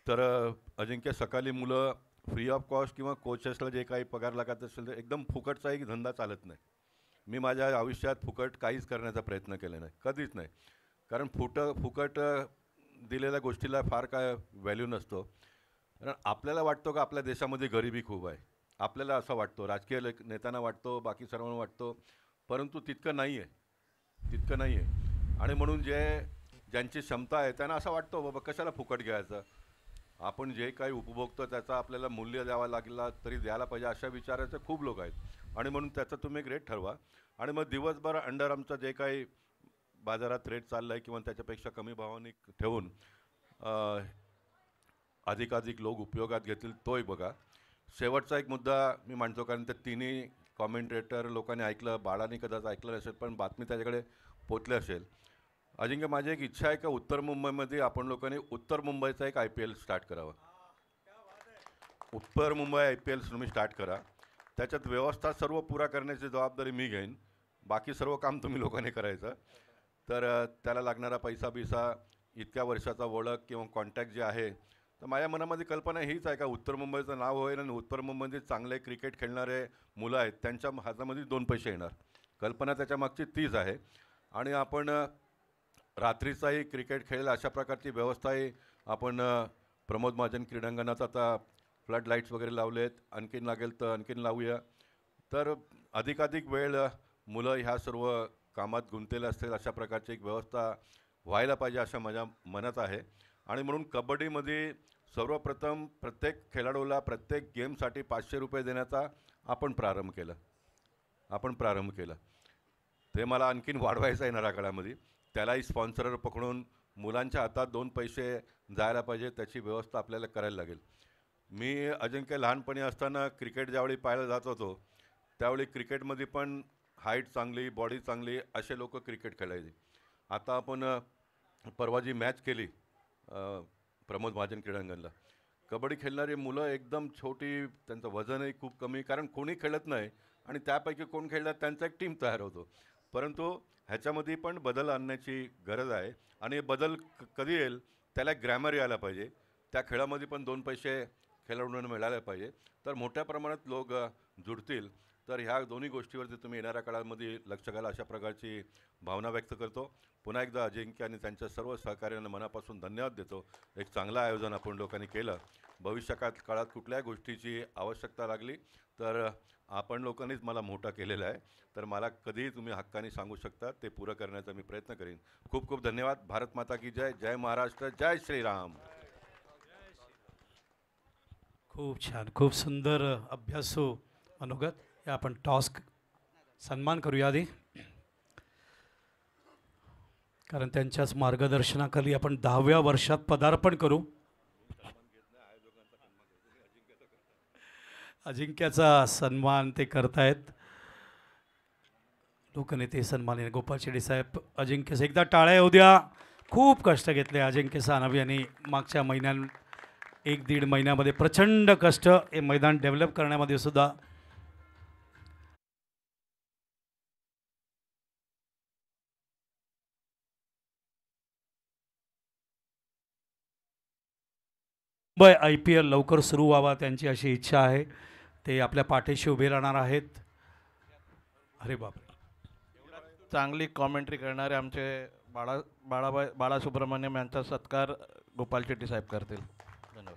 तर अजिंक्य, सकाळी मुलं फ्री ऑफ कॉस्ट किंवा कोचेसला जे काही पगार लागत असेल तर एकदम फुकटचा एक धंदा चालत नाही. मी माझ्या आयुष्यात फुकट काहीच करण्याचा प्रयत्न केला नाही, कधीच नाही. कारण फुकट दिलेल्या गोष्टीला फार काय व्हॅल्यू नसतो. कारण आपल्याला वाटतो का आपल्या देशामध्ये गरिबी खूप आहे, आपल्याला असं वाटतो, राजकीय नेत्यांना वाटतो, बाकी सर्वांना वाटतो, परंतु तितकं नाही आहे, तितकं नाही आहे. आणि म्हणून ज्यांची क्षमता आहे त्यांना असं वाटतं बाबा कशाला फुकट घ्यायचं, आपण जे काही उपभोगतो त्याचा आपल्याला मूल्य द्यावं लागला तरी द्यायला पाहिजे, अशा विचाराचे खूप लोक आहेत. आणि म्हणून त्याचं तुम्ही एक रेट ठरवा आणि मग दिवसभर अंडर आमचं जे काही बाजारात रेट चालला आहे किंवा त्याच्यापेक्षा कमी भावाने ठेवून अधिकाधिक लोक उपयोगात घेतील तोही बघा. शेवटचा एक मुद्दा मी मांडतो, कारण ते तिन्ही कॉमेंटेटर लोकांनी ऐकलं, बाळाने कदाच ऐकलं नसेल पण बातमी त्याच्याकडे पोचली असेल. अजिंक्य, माझी एक इच्छा आहे का उत्तर मुंबईमध्ये आपण लोकांनी उत्तर मुंबईचा एक IPL स्टार्ट करावा. उत्तर मुंबई IPL तुम्ही स्टार्ट करा, त्याच्यात व्यवस्था सर्व पुरा करण्याची जबाबदारी मी घेईन, बाकी सर्व काम तुम्ही लोकांनी करायचं. तर त्याला लागणारा पैसा बिसा, इतक्या वर्षाचा ओळख किंवा कॉन्टॅक्ट जे आहे, तर माझ्या मनामध्ये कल्पना हीच आहे का उत्तर मुंबईचं नाव होईल आणि उत्तर मुंबईमध्ये चांगले क्रिकेट खेळणारे मुलं आहेत त्यांच्या हातामध्ये 2 पैसे येणार. कल्पना त्याच्या मागची तीच आहे. आणि आपण रात्रीचाही क्रिकेट खेळेल अशा प्रकारची व्यवस्थाही आपण प्रमोद महाजन क्रीडांगणात आता फ्लड लाईट्स वगैरे लावले आहेत, आणखीन लागेल तर आणखीन लावूया. तर अधिकाधिक वेळ मुलं ह्या सर्व कामात गुंतलेले असतील अशा प्रकारची एक व्यवस्था व्हायला पाहिजे असं माझ्या मनात आहे. आणि म्हणून कबड्डीमध्ये सर्वप्रथम प्रत्येक खेळाडूला प्रत्येक गेमसाठी 500 रुपये देण्याचा आपण प्रारंभ केला. ते मला आणखीन वाढवायचं आहे येणाऱ्या काळामध्ये. त्यालाही स्पॉन्सर पकडून मुलांच्या हातात 2 पैसे जायला पाहिजे, त्याची व्यवस्था आपल्याला करायला लागेल. मी अजिंक्य लहानपणी असताना क्रिकेट ज्यावेळी पाहायला जात होतो त्यावेळी क्रिकेटमध्ये पण हाईट चांगली, बॉडी चांगली असे लोक क्रिकेट खेळायचे. आता आपण परवा जी मॅच केली प्रमोद महाजन क्रीडांगणला, कबड्डी खेळणारी मुलं एकदम छोटी, त्यांचं वजनही खूप कमी, कारण कोणी खेळत नाही आणि त्यापैकी कोण खेळतात त्यांचा एक टीम तयार होतो. परंतु ह्याच्यामध्ये पण बदल आणण्याची गरज आहे आणि बदल कधी येईल त्याला ग्रॅमर यायला पाहिजे. त्या खेळामध्ये पण 2 पैसे खेळाडूंना मिळाले पाहिजे, तर मोठ्या प्रमाणात लोक जुडतील. तर ह्या दोन्ही गोष्टीवरती तुम्ही येणाऱ्या काळामध्ये लक्ष घाला अशा प्रकारची भावना व्यक्त करतो. पुन्हा एकदा अजिंक्य आणि त्यांच्या सर्व सहकार्यांना मनापासून धन्यवाद देतो. एक चांगलं आयोजन आपण लोकांनी केलं. भविष्यकाळात कुठल्याही गोष्टीची आवश्यकता लागली तर आपण लोकांनीच मला मोठा केलेला आहे, तर मला कधीही तुम्ही हक्काने सांगू शकता, ते पुरं करण्याचा मी प्रयत्न करीन. खूप खूप धन्यवाद. भारत माता की जय. जय महाराष्ट्र. जय श्रीराम. खूप छान, खूप सुंदर अभ्यासू अनुगत. या आपण टॉस सन्मान करूया आधी, कारण त्यांच्याच मार्गदर्शनाखाली आपण 10व्या वर्षात पदार्पण करू. अजिंक्याचा सन्मान ते करतायत लोकनेते सन्माननीय गोपाळ शेट्टी साहेब. अजिंक्य एकदा टाळ्या येऊ द्या. खूप कष्ट घेतले अजिंक्य सानवी यांनी मागच्या महिन्यात, 1-1.5 महिन्यामध्ये प्रचंड कष्ट हे मैदान डेव्हलप करण्यामध्ये सुद्धा. मुंबई IPL लवकर सुरू व्हावा त्यांची अशी इच्छा आहे. ते आपल्या पाठीशी उभे राहणार आहेत. अरे बापरे, चांगली कॉमेंट्री करणारे आमचे बाळा सुब्रमण्यम यांचा सत्कार गोपाल शेट्टी साहेब करतील. धन्यवाद.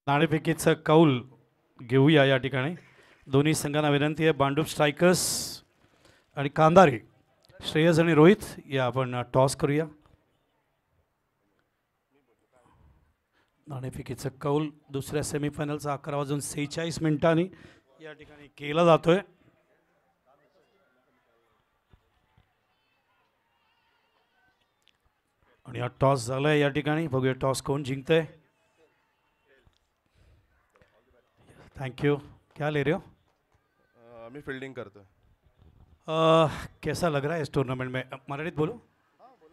नाणेफेकीचं कौल घेऊया या ठिकाणी. दोन्ही संघांना विनंती आहे, बांडूप स्ट्रायकर्स आणि कांदारे, श्रेयस आणि रोहित, या आपण टॉस करूया. नाणेफेकीचं कौल दुसऱ्या सेमीफायनलचा 11:46 या ठिकाणी केला जातोय. आणि हा टॉस झालाय या ठिकाणी. बघूया टॉस कोण जिंकतंय. Thank you. क्या ले रहे हो? मैं फील्डिंग करता है. कैसा लग रहा है इस टूर्नामेंट में? मराठीत बोलू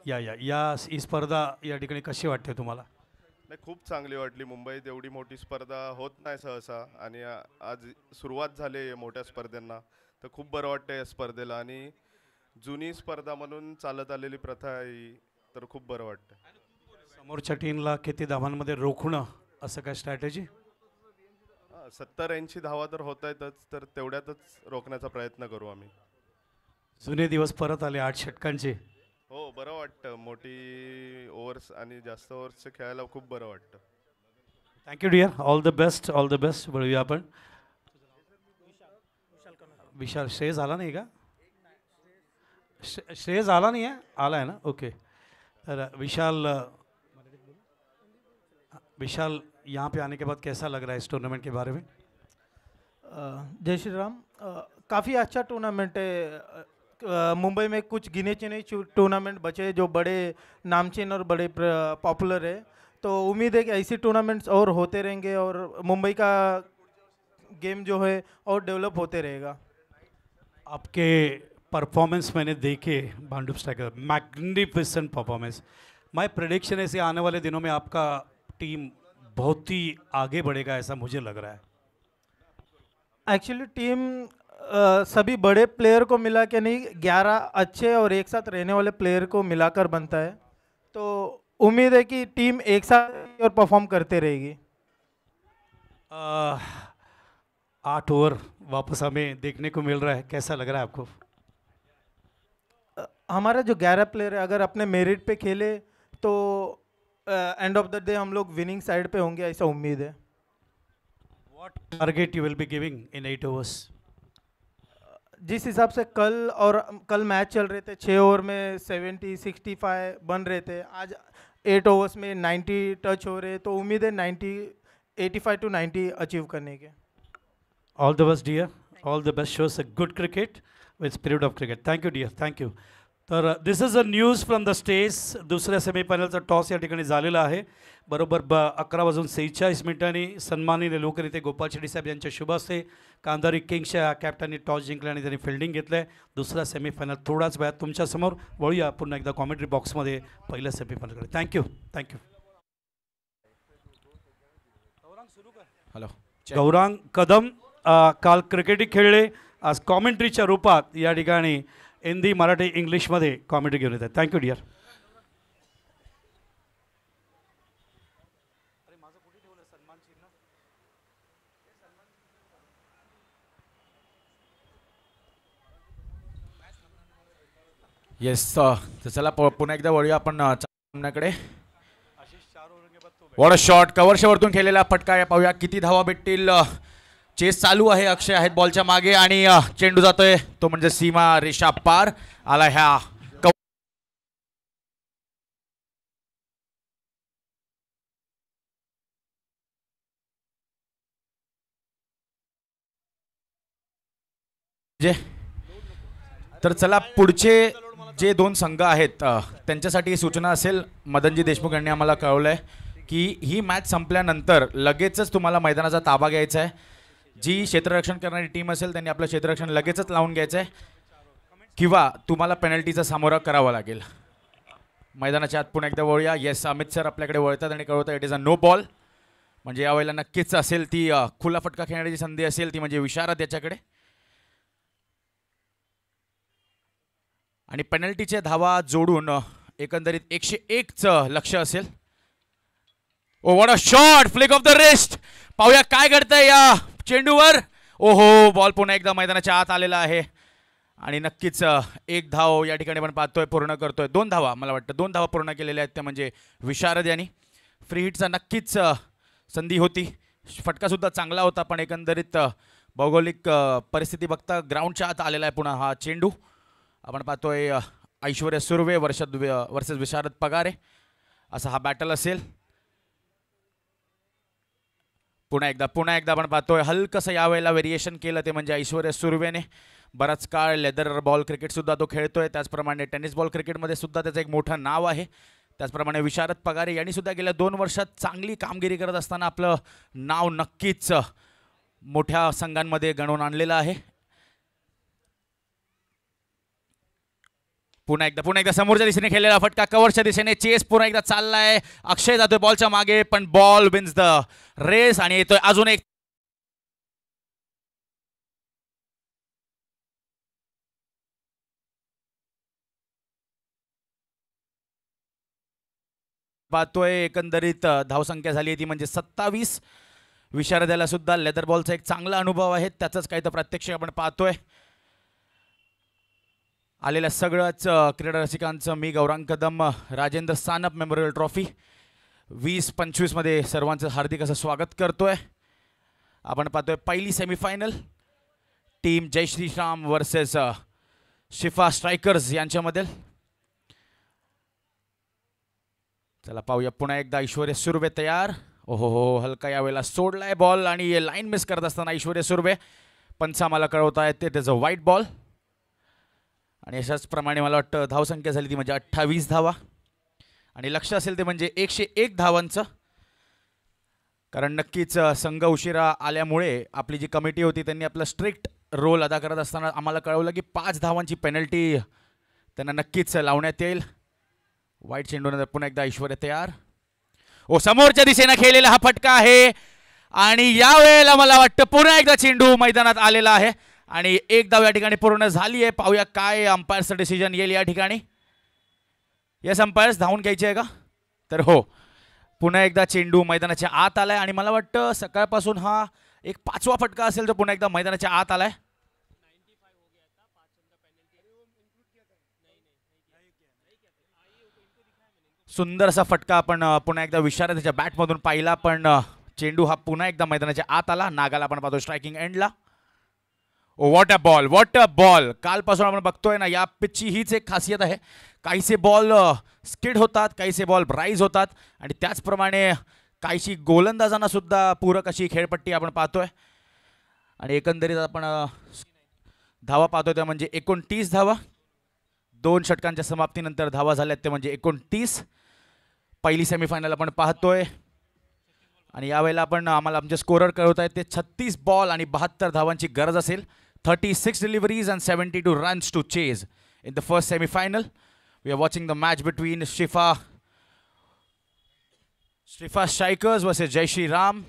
या ही स्पर्धा या ठिकाणी कशी वाटते तुम्हाला? नाही, खूप चांगली वाटली. मुंबईत एवढी मोठी स्पर्धा होत नाही सहसा, आणि आज सुरुवात झाली मोठ्या स्पर्धेंना, तर खूप बरं वाटतं या स्पर्धेला. आणि जुनी स्पर्धा म्हणून चालत आलेली प्रथा ही तर खूप बरं वाटतं. समोरच्या टीमला किती धावांमध्ये रोखणं असं काय स्ट्रॅटेजी? 70-80 धावा तर होत आहेतच, तर तेवढ्यातच रोखण्याचा प्रयत्न करू आम्ही. जुने दिवस परत आले 8 षटकांचे. हो, बरं वाटतं. मोठी ओव्हर्स आणि जास्त ओव्हर्सचे खेळायला खूप बरं वाटतं. Thank you dear. All the best, all the best. बोलूया आपण. विशाल श्रेयस आला नाही का? श्रेयस आला नहीं है? आला है ना? ओके. तर विशाल यहाँ पे आने के बाद कैसा लग रहा है इस टूर्नामेंट के बारे में? जय श्री राम। काफ़ी अच्छा टूर्नामेंट है। मुंबई में कुछ गिने चुने टूर्नामेंट बचे हैं जो बड़े नामचीन और बड़े पॉपुलर है, तो उम्मीद है कि ऐसी टूर्नामेंट्स और होते रहेंगे और मुंबई का गेम जो है और डेवलप होते रहेगा। आपके परफॉर्मेंस मैंने देखे भांडुप स्ट्राइकर, मैग्निफिसेंट परफॉर्मेंस। माय प्रेडिक्शन है कि आने वाले दिनों में आपका टीम बहुत ही आगे बढ़ेगा ऐसा मुझे लग रहा है। एक्चुअली टीम सभी बड़े प्लेयर को मिला के नहीं, 11 अच्छे और एक साथ रहने वाले प्लेयर को मिलाकर बनता है, तो उम्मीद है कि टीम एक साथ और परफॉर्म करते रहेगी। 8 ओवर वापस हमें देखने को मिल रहा है, कैसा लग रहा है आपको? हमारा जो 11 प्लेयर है अगर अपने मेरिट पे खेले तो एंड ऑफ द डे हम लोग विनिंग साइड पे होंगे, ऐसा उम्मीद है। What target you will be giving in 8 overs? जिस हिसाब से कल मैच चल रहे थे, 6 ओवर में 70-65 बन रहे थे, आज 8 ओवर्स में 90 टच हो रहे, तो उम्मीद है 85 to 90 अचीव करने के। All the best dear, all the best. Shows a good cricket with spirit of cricket. Thank you dear, thank you. तर this is a news from the stage. दुसऱ्या सेमीफायनलचा टॉस या ठिकाणी झालेला आहे. बरोबर 11:46 सन्माननीय लोकनेते गोपाल शेट्टी साहेब यांच्या शुभ हस्ते कांधारी किंग्सच्या कॅप्टननी टॉस जिंकले आणि त्यांनी फिल्डिंग घेतलं आहे. दुसरा सेमीफायनल थोडाच वेळात तुमच्यासमोर. वळूया पुन्हा एकदा कॉमेंट्री बॉक्समध्ये पहिल्या सेमीफायनलकडे. Thank you, thank you. Hello. Gaurang Kadam काल क्रिकेटही खेळले, आज कॉमेंट्रीच्या रूपात या ठिकाणी हिंदी, मराठी, इंग्लिशमध्ये कॉमेंट्री घेऊन येतात. Thank you dear. येस. तर चला पुन्हा एकदा वळूया आपण सामन्याकडे. वॉट अ शॉट, कव्हरच्या वरतून खेळलेला फटका. पाहूया किती धावा भेटतील. चेस चालू आहे, अक्षय आहेत बॉलच्या मागे आणि चेंडू जातोय तो म्हणजे सीमा रेषा पार. आला ह्या तर चला पुढचे जे 2 संघ आहेत त्यांच्यासाठी सूचना असेल. मदनजी देशमुख यांनी आम्हाला कळवलं आहे की ही मॅच संपल्यानंतर लगेचच तुम्हाला मैदानाचा ताबा घ्यायचा आहे. जी क्षेत्ररक्षण करणारी टीम असेल त्यांनी आपलं क्षेत्ररक्षण लगेचच लावून घ्यायचं आहे किंवा तुम्हाला पेनल्टीचा सामोरा करावा लागेल. मैदानाच्या आत पुन्हा एकदा वळूया. येस, अमित सर आपल्याकडे वळतात आणि कळवतात it is a no ball. म्हणजे यावेळेला नक्कीच असेल ती खुला फटका खेळण्याची संधी असेल ती म्हणजे विशारद याच्याकडे. आणि पेनल्टीचे धावा जोडून एकंदरीत 101चं लक्ष असेल. Oh what a shot, flick of the wrist. पाहूया काय घडतंय या चेंडूवर. ओहो, बॉल पुन्हा एकदा मैदानाच्या आत आलेला आहे आणि नक्कीच 1 धाव या ठिकाणी पण पाहतोय पूर्ण करतोय. 2 धावा, मला वाटतं 2 धावा पूर्ण केलेल्या आहेत त्या म्हणजे विशारद यांनी. फ्री हिटचा नक्कीच संधी होती, फटकासुद्धा चांगला होता, पण एकंदरीत भौगोलिक परिस्थिती बघता ग्राउंडच्या आत आलेला आहे पुन्हा हा चेंडू. आपण पाहतोय ऐश्वर्या सुर्वे वर्सेस विशारद पगारे असा हा बॅटल असेल. पुन्हा एकदा आपण पाहतोय हलकसं यावेळेला व्हेरिएशन केलं ते म्हणजे ऐश्वर्या सुर्वेने. बराच काळ लेदर बॉल क्रिकेटसुद्धा तो खेळतोय, त्याचप्रमाणे टेनिस बॉल क्रिकेटमध्ये सुद्धा त्याचं एक मोठं नाव आहे. त्याचप्रमाणे विशारद पगारे यांनी सुद्धा गेल्या 2 वर्षात चांगली कामगिरी करत असताना आपलं नाव नक्कीच मोठ्या संघांमध्ये गणवून आणलेलं आहे. पुन्हा एकदा समोरच्या दिशेने खेळलेला फटका, कव्हरच्या दिशेने चेस पुन्हा एकदा चाललाय. अक्षय जातोय बॉलच्या मागे पण बॉल विन्स द रेस आणि येतोय अजून एक पाहतोय एकंदरीत धावसंख्या झाली आहे ती म्हणजे 27. विशारद्याला सुद्धा लेदर बॉलचा एक चांगला अनुभव आहे, त्याचंच काही तर प्रत्यक्ष आपण पाहतोय. आलेल्या सगळ्याच क्रीडा रसिकांचं मी गौरांग कदम राजेंद्र सानप मेमोरियल ट्रॉफी 2025 मध्ये सर्वांचं हार्दिक असं स्वागत करतोय. आपण पाहतोय पहिली सेमीफायनल टीम जय श्रीराम वर्सेस शिफा स्ट्रायकर्स यांच्यामध्ये. चला पाहूया पुन्हा एकदा ऐश्वर्या सुर्वे तयार. ओहो हलका यावेळेला सोडलाय बॉल आणि लाईन मिस करत असताना ऐश्वर्या सुर्वे पंच आम्हाला कळवत आहेत ते त्याचं व्हाईट बॉल. आणि अशाच प्रमाणे मला वाटतं धावसंख्या झाली ती म्हणजे 28 धावा आणि लक्ष असेल ते म्हणजे 101 धावांचं. कारण नक्कीच संघ उशिरा आल्यामुळे आपली जी कमिटी होती त्यांनी आपला स्ट्रिक्ट रोल अदा करत असताना आम्हाला कळवलं की 5 धावांची पेनल्टी त्यांना नक्कीच लावण्यात येईल. वाईट चेंडूनंतर पुन्हा एकदा ऐश्वर्या तयार. समोरच्या दिशेने खेळलेला हा फटका आहे आणि यावेळेला मला वाटतं पुन्हा एकदा चेंडू मैदानात आलेला आहे आणि एक धाव या ठिकाणी पूर्ण झाली आहे. पाहूया काय अंपायरचं डिसिजन येईल या ठिकाणी. येस अंपायर्स धावून घ्यायची आहे का? तर हो, पुन्हा एकदा चेंडू मैदानाच्या आत आलाय आणि मला वाटतं सकाळपासून हा एक 5वा फटका असेल जो पुन्हा एकदा मैदानाच्या आत आलाय. सुंदर असा फटका आपण पुन्हा एकदा विशारद त्याच्या बॅटमधून पाहिला, पण चेंडू हा पुन्हा एकदा मैदानाच्या आत आला. नागाला आपण पाहतो स्ट्रायकिंग एंडला. What a ball, what a ball. कालपासून आपण बघतोय ना या पिचची हीच एक खासियत आहे. काहीसे बॉल स्किड होतात, काहीसे बॉल राईज होतात आणि त्याचप्रमाणे काहीशी गोलंदाजांना सुद्धा पूरक अशी खेळपट्टी आपण पाहतोय. आणि एकंदरीत आपण धावा पाहतोय त्या म्हणजे 29 धावा. 2 षटकांच्या समाप्तीनंतर धावा झाल्यात ते म्हणजे 29. पहिली सेमीफायनल आपण पाहतोय आणि यावेळेला आपण आम्हाला आमचे स्कोरर कळवत आहेत ते 36 बॉल आणि 72 धावांची गरज असेल. 36 deliveries and 72 runs to chase in the first semi-final. We are watching the match between Shifa Strikers versus Jai Shri Ram.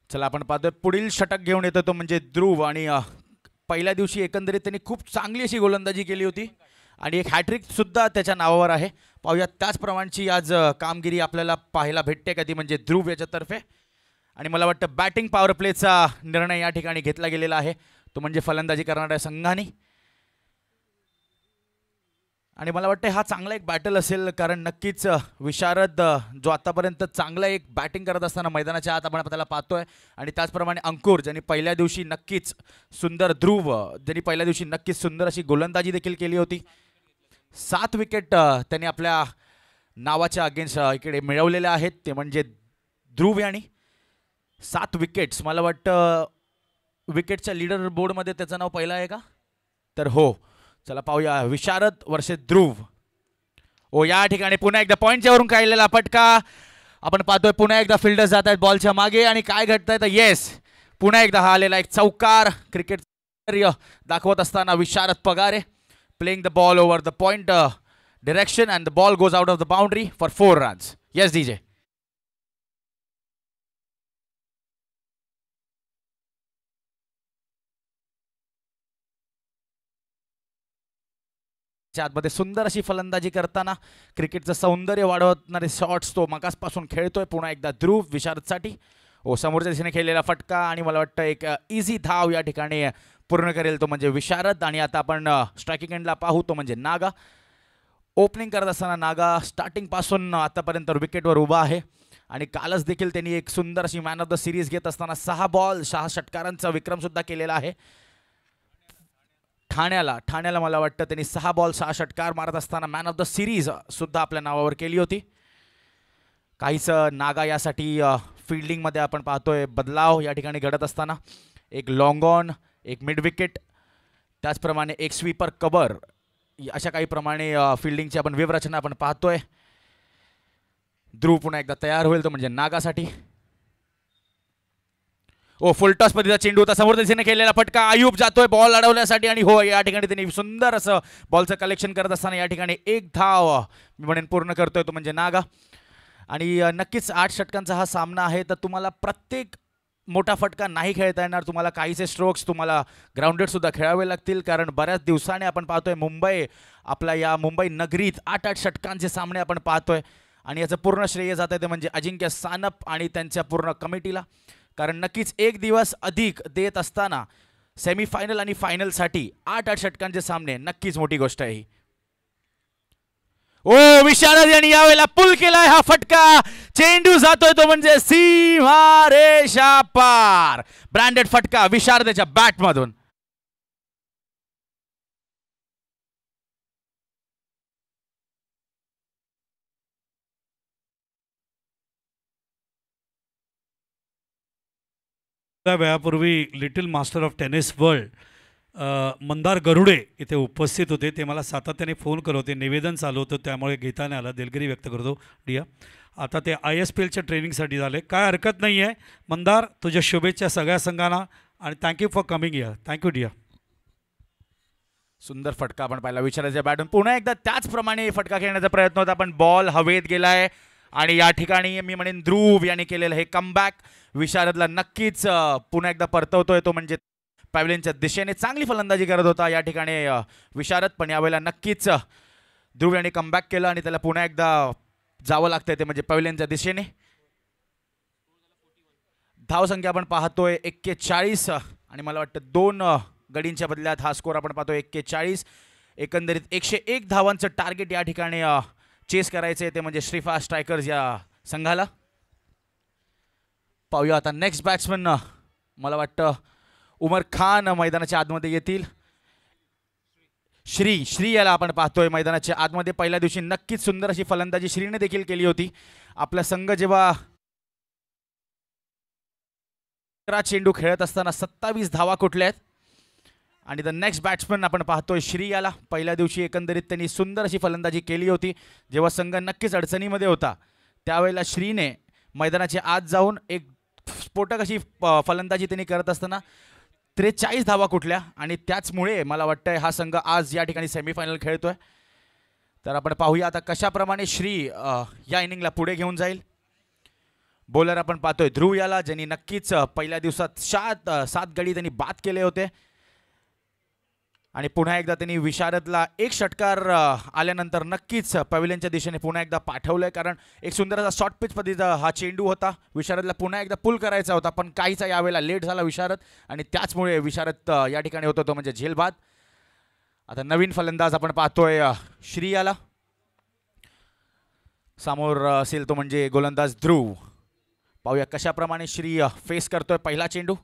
चला आपण पाहतोय पुढील षटक घेऊन येतो तो म्हणजे ध्रुव. आणि पहिल्या दिवशी एकंदरीत त्यांनी खूप चांगली अशी गोलंदाजी केली होती आणि एक हॅट्रिक सुद्धा त्याच्या नावावर आहे. पाहूया त्याच प्रमाणची आज कामगिरी आपल्याला पाहायला भेटते का ती म्हणजे ध्रुव याच्यातर्फे. आणि मला वाटतं बॅटिंग पॉवर प्लेचा निर्णय या ठिकाणी घेतला गेलेला आहे तो म्हणजे फलंदाजी करणाऱ्या संघाने. आणि मला वाटतं हा चांगला एक बॅटल असेल कारण नक्कीच विशारद जो आतापर्यंत चांगला एक बॅटिंग करत असताना मैदानाच्या आत आपण त्याला पाहतोय आणि त्याचप्रमाणे अंकुर ज्यांनी पहिल्या दिवशी नक्कीच सुंदर ध्रुव ज्यांनी पहिल्या दिवशी नक्कीच सुंदर अशी गोलंदाजी देखील केली होती. 7 विकेट त्यांनी आपल्या नावाच्या अगेन्स्ट इकडे मिळवलेल्या आहेत ते म्हणजे ध्रुव यांनी 7 विकेट्स. मला वाटतं विकेटच्या लीडर बोर्डमध्ये त्याचं नाव पहिलं आहे का? तर हो. चला पाहूया विशारद वर्सेस ध्रुव. या ठिकाणी पुन्हा एकदा पॉईंटच्या वरून काढलेला फटका आपण पाहतोय. पुन्हा एकदा फिल्डर्स जात आहेत बॉलच्या मागे आणि काय घडतंय तर येस पुन्हा एकदा हा आलेला एक चौकार. क्रिकेट दाखवत असताना विशारद Pagare playing the ball over the point direction and the ball goes out of the boundary for 4 runs. Yes DJ. आतमध्ये सुंदर अशी फलंदाजी करताना क्रिकेटचं सौंदर्य वाढवणारे शॉट्स तो मगासपासून खेळतोय पुन्हा एकदा ध्रुव विशारदसाठी. समोरच्या दिशेने खेळलेला फटका आणि मला वाटतं एक इझी धाव या ठिकाणी पूर्ण करेल तो म्हणजे विशारद. आणि आता आपण स्ट्रायकिंग एंडला पाहू तो म्हणजे नागा. ओपनिंग करत असताना नागा स्टार्टिंगपासून आतापर्यंत विकेटवर उभा आहे आणि कालच देखील त्यांनी एक सुंदर अशी मॅन ऑफ द सिरीज घेत असताना 6 बॉल 6 षटकारांचा विक्रमसुद्धा केलेला आहे. ठाण्याला मला वाटतं त्यांनी 6 बॉल 6 षटकार मारत असताना मॅन ऑफ द सिरीज सुद्धा आपल्या नावावर केली होती. काहीच नागा यासाठी फिल्डिंगमध्ये आपण पाहतोय बदलाव या ठिकाणी घडत असताना एक लॉंग ऑन एक मिड विकेट त्याचप्रमाणे एक स्वीपर कव्हर अशा काही प्रमाणे फिल्डिंगची आपण व्यूहरचना आपण पाहतोय. ध्रुव पुन्हा एकदा तयार होईल तो म्हणजे नागासाठी. फुल टॉस पद्धतीचा चेंडू होता समोर दिशेने केलेला फटका. आयुब जातोय बॉल अडवण्यासाठी आणि हो या ठिकाणी त्यांनी सुंदर असं बॉलचं कलेक्शन करत असताना या ठिकाणी एक धाव मी म्हणेन पूर्ण करतोय तो म्हणजे नागा. आणि नक्कीच 8 षटकांचा हा सामना आहे तर तुम्हाला प्रत्येक मोठा फटका नाही खेळता येणार, तुम्हाला काहीसे स्ट्रोक्स तुम्हाला ग्राउंडेडसुद्धा खेळावे लागतील, कारण बऱ्याच दिवसाने आपण पाहतोय मुंबई आपला या मुंबई नगरीत 8-8 षटकांचे सामने आपण पाहतोय आणि याचं पूर्ण श्रेय जात आहे ते म्हणजे अजिंक्य सानप आणि त्यांच्या पूर्ण कमिटीला, कारण नक्कीच एक दिवस अधिक देत असताना सेमीफायनल आणि फायनलसाठी 8-8 षटकांचे सामने नक्कीच मोठी गोष्ट आहे ही. ओ विशारद यांनी यावेळेला पुल केलाय हा फटका, चेंडू जातोय तो म्हणजे सीमारेषा पार, ब्रँडेड फटका विशारदेच्या बॅट मधून. वेळापूर्वी little master of tennis world Mandar Garude इथे उपस्थित होते. ते मला सातत्याने फोन करत होते, निवेदन चालू होतं त्यामुळे घेता नाही आलं, दिलगिरी व्यक्त करतो डिया. आता ते ISPLच्या ट्रेनिंगसाठी झाले, काय हरकत नाही आहे. मंदार तुझ्या शुभेच्छा सगळ्या संघांना आणि thank you for coming here. Thank you India. सुंदर फटका आपण पाहिला विचारायच्या बॅटून, पुन्हा एकदा त्याचप्रमाणे फटका खेळण्याचा प्रयत्न होता पण बॉल हवेत गेलाय आणि या ठिकाणी मी म्हणेन ध्रुव याने केलेलं हे कमबॅक विशारदला नक्कीच पुन्हा एकदा परतवतोय तो म्हणजे पॅव्हलियनच्या दिशेने चांगली फलंदाजी करत होता या ठिकाणी विशारद, पण यावेळेला नक्कीच ध्रुव याने कमबॅक केलं आणि त्याला पुन्हा एकदा जावं लागतंय ते म्हणजे पॅव्हलियनच्या दिशेने. धावसंख्या आपण पाहतोय 41 आणि मला वाटतं 2 गडींच्या बदल्यात हा स्कोर आपण पाहतोय 41. एकंदरीत 101 धावांचं टार्गेट या ठिकाणी चेस करायचं आहे ते म्हणजे श्रीफा स्ट्रायकर्स या संघाला. पाहूया आता नेक्स्ट बॅट्समन, मला वाटतं उमर खान मैदानाच्या आतमध्ये येतील. श्री याला आपण पाहतोय मैदानाच्या आतमध्ये. पहिल्या दिवशी नक्कीच सुंदर अशी फलंदाजी श्रीने देखील केली होती. आपला संघ जेव्हा चेंडू खेळत असताना 27 धावा कुठल्या आहेत आणि द नेक्स्ट बॅट्समन आपण पाहतोय श्री याला. पहिल्या दिवशी एकंदरीत त्यांनी सुंदर अशी फलंदाजी केली होती जेव्हा संघ नक्कीच अडचणीमध्ये होता, त्यावेळेला श्रीने मैदानाच्या आत जाऊन एक स्फोटक अशी फलंदाजी त्यांनी करत असताना 43 धावा कुठल्या आणि त्याचमुळे मला वाटतंय हा संघ आज या ठिकाणी सेमीफायनल खेळतोय. तर आपण पाहूया आता कशाप्रमाणे श्री या इनिंगला पुढे घेऊन जाईल. बॉलर आपण पाहतोय ध्रुव याला, ज्यांनी नक्कीच पहिल्या दिवसात 7 गडी त्यांनी बाद केले होते आणि पुन्हा एकदा त्यांनी विशारदला एक षटकार आल्यानंतर नक्कीच पॅव्हलियनच्या दिशेने पुन्हा एकदा पाठवलंय, कारण एक सुंदर असा शॉर्ट पिच पद्धतीचा हा चेंडू होता. विशारदला पुन्हा एकदा पुल करायचा होता पण काहीचा यावेळेला लेट झाला विशारद आणि त्याचमुळे विशारद या ठिकाणी होतो तो म्हणजे झेलबाद. आता नवीन फलंदाज आपण पाहतोय श्री याला, समोर असेल तो म्हणजे गोलंदाज ध्रुव. पाहूया कशाप्रमाणे श्री फेस करतोय पहिला चेंडू.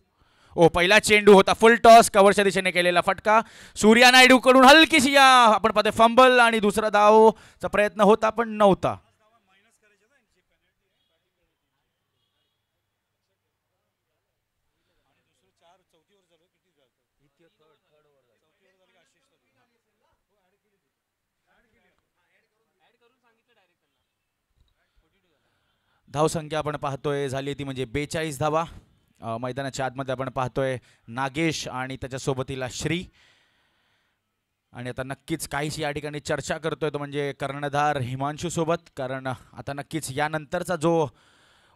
पहिला चेंडू होता फुल टॉस, कव्हरच्या दिशेने केलेला फटका सूर्या नायडू कडून हलकीशी आपण पाहतोय फंबल आणि दुसरा धावचा प्रयत्न होता पण नव्हता. धावसंख्या आपण पाहतोय झाली ती म्हणजे 42 धावा. मैदानाच्या आतमध्ये आपण पाहतोय नागेश आणि त्याच्या सोबतीला श्री आणि आता नक्कीच काहीशी या ठिकाणी चर्चा करतोय तो म्हणजे कर्णधार हिमांशू सोबत, कारण आता नक्कीच यानंतरचा जो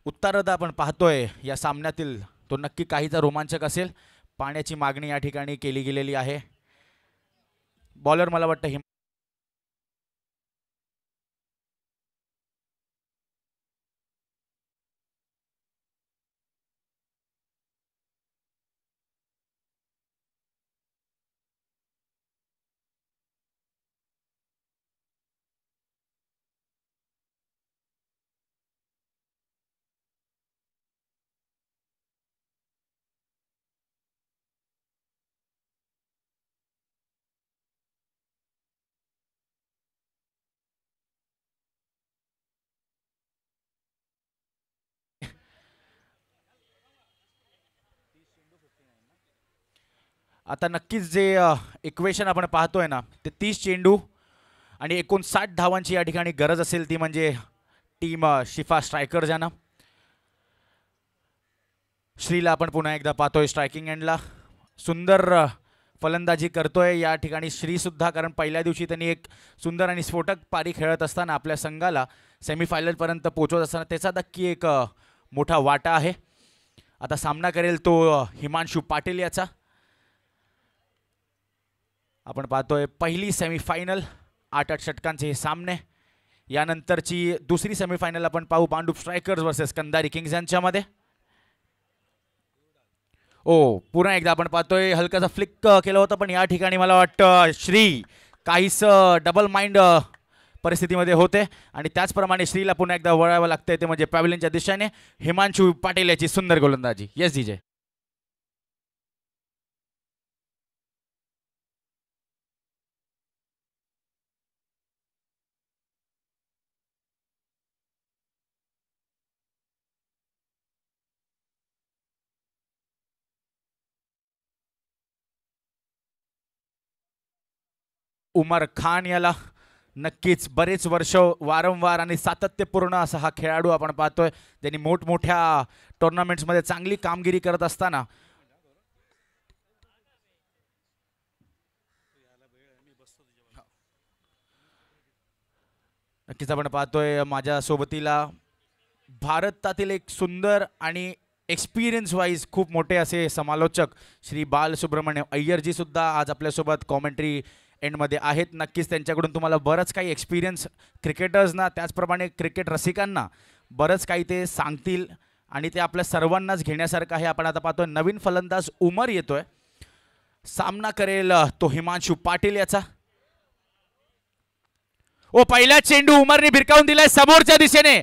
उत्तरार्ध आपण पाहतोय या सामन्यातील तो नक्की काहीचा रोमांचक असेल. पाण्याची मागणी या ठिकाणी केली गेलेली आहे. बॉलर मला वाटतं आता नक्कीच जे इक्वेशन आपण पाहतोय ना ते 30 चेंडू आणि 59 धावांची या ठिकाणी गरज असेल ती म्हणजे टीम शिफा स्ट्रायकर्स यांना. श्रीला आपण पुन्हा एकदा पाहतोय स्ट्रायकिंग एंडला, सुंदर फलंदाजी करतोय या ठिकाणी श्रीसुद्धा, कारण पहिल्या दिवशी त्यांनी एक सुंदर आणि स्फोटक पारी खेळत असताना आपल्या संघाला सेमीफायनलपर्यंत पोहोचवत असताना त्याचा नक्की एक मोठा वाटा आहे. आता सामना करेल तो हिमांशू पाटील याचा. आपण पाहतोय पहिली सेमीफायनल 8-8 षटकांचे हे सामने. यानंतरची दुसरी सेमीफायनल आपण पाहू पांडुप स्ट्रायकर्स वर्सेस कंधारी किंग्स यांच्यामध्ये. पुन्हा एकदा आपण पाहतोय हलकासा फ्लिक केलं होतं, पण या ठिकाणी मला वाटतं श्री काहीच डबल माइंड परिस्थितीमध्ये होते आणि त्याचप्रमाणे श्रीला पुन्हा एकदा वळावं लागतंय, ते म्हणजे पॅव्हलियनच्या दिशेने. हिमांशू पाटील याची सुंदर गोलंदाजी. Yes DJ. उमर खान याला नक्कीच बरेच वर्ष वारंवार आणि सातत्यपूर्ण असा हा खेळाडू आपण पाहतोय, ज्यांनी मोठमोठ्या टुर्नामेंट्समध्ये चांगली कामगिरी करत असताना नक्कीच आपण पाहतोय माझ्या सोबतीला भारतातील एक सुंदर आणि एक्सपिरियन्स वाईज खूप मोठे असे समालोचक श्री बालसुब्रमण्यम अय्यरजी सुद्धा आज आपल्यासोबत कॉमेंट्री एंडमध्ये आहेत. नक्कीच त्यांच्याकडून तुम्हाला बरंच काही एक्सपिरियन्स क्रिकेटर्सना त्याचप्रमाणे क्रिकेट रसिकांना बरंच काही ते सांगतील आणि ते आपल्या सर्वांनाच घेण्यासारखं आहे. आपण आता पाहतोय नवीन फलंदाज उमर येतोय, सामना करेल तो हिमांशू पाटील याचा. पहिला चेंडू उमरने भिरकावून दिलाय समोरच्या दिशेने.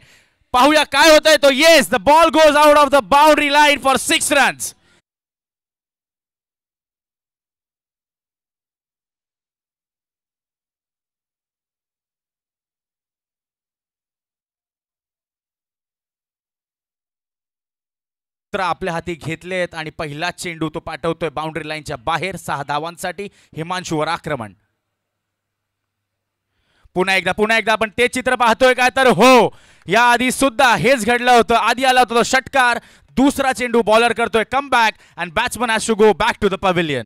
पाहूया काय होतंय तो. Yes, the ball goes out of the boundary line for 6 runs. आपल्या हाती घेतलेत आणि पहिला चेंडू तो पाठवतोय बाउंड्री लाईनच्या बाहेर 6 धावांसाठी. हिमांशूवर आक्रमण. पुन्हा एकदा आपण ते चित्र पाहतोय का, तर हो, या आधी सुद्धा हेच घडलं होतं. आधी आला होता तो षटकार, दुसरा चेंडू बॉलर करतोय come back and batsman has to go back to the pavilion.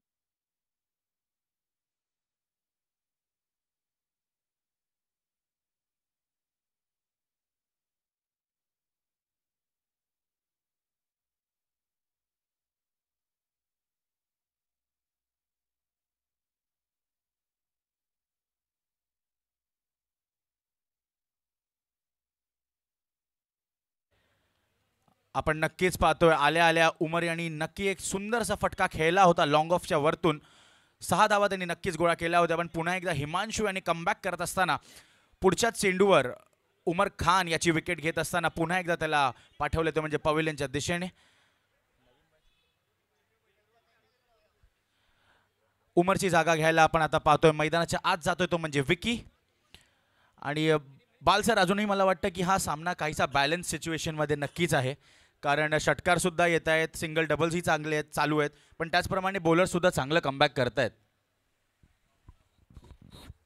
आपण नक्कीच पाहतोय आल्या आल्या उमर यांनी नक्की एक सुंदरसा फटका खेळला होता लॉंग ऑफच्या वरतून. 6 धावा त्यांनी नक्कीच गोळा केल्या होत्या. पण पुन्हा एकदा हिमांशू यांनी कमबॅक करत असताना पुढच्या चेंडूवर उमर खान याची विकेट घेत असताना पुन्हा एकदा त्याला पाठवले ते म्हणजे पवेलियनच्या दिशेने. उमरची जागा घ्यायला आपण आता पाहतोय मैदानाच्या आत जातोय तो म्हणजे विकी. आणि बाल सर, अजूनही मला वाटतं की हा सामना काहीसा बॅलन्स सिच्युएशनमध्ये नक्कीच आहे, कारण षटकार सुद्धा येत आहेत, सिंगल डबल्सही चांगले आहेत चालू आहेत, पण त्याचप्रमाणे बॉलर सुद्धा चांगलं कमबॅक करतायत.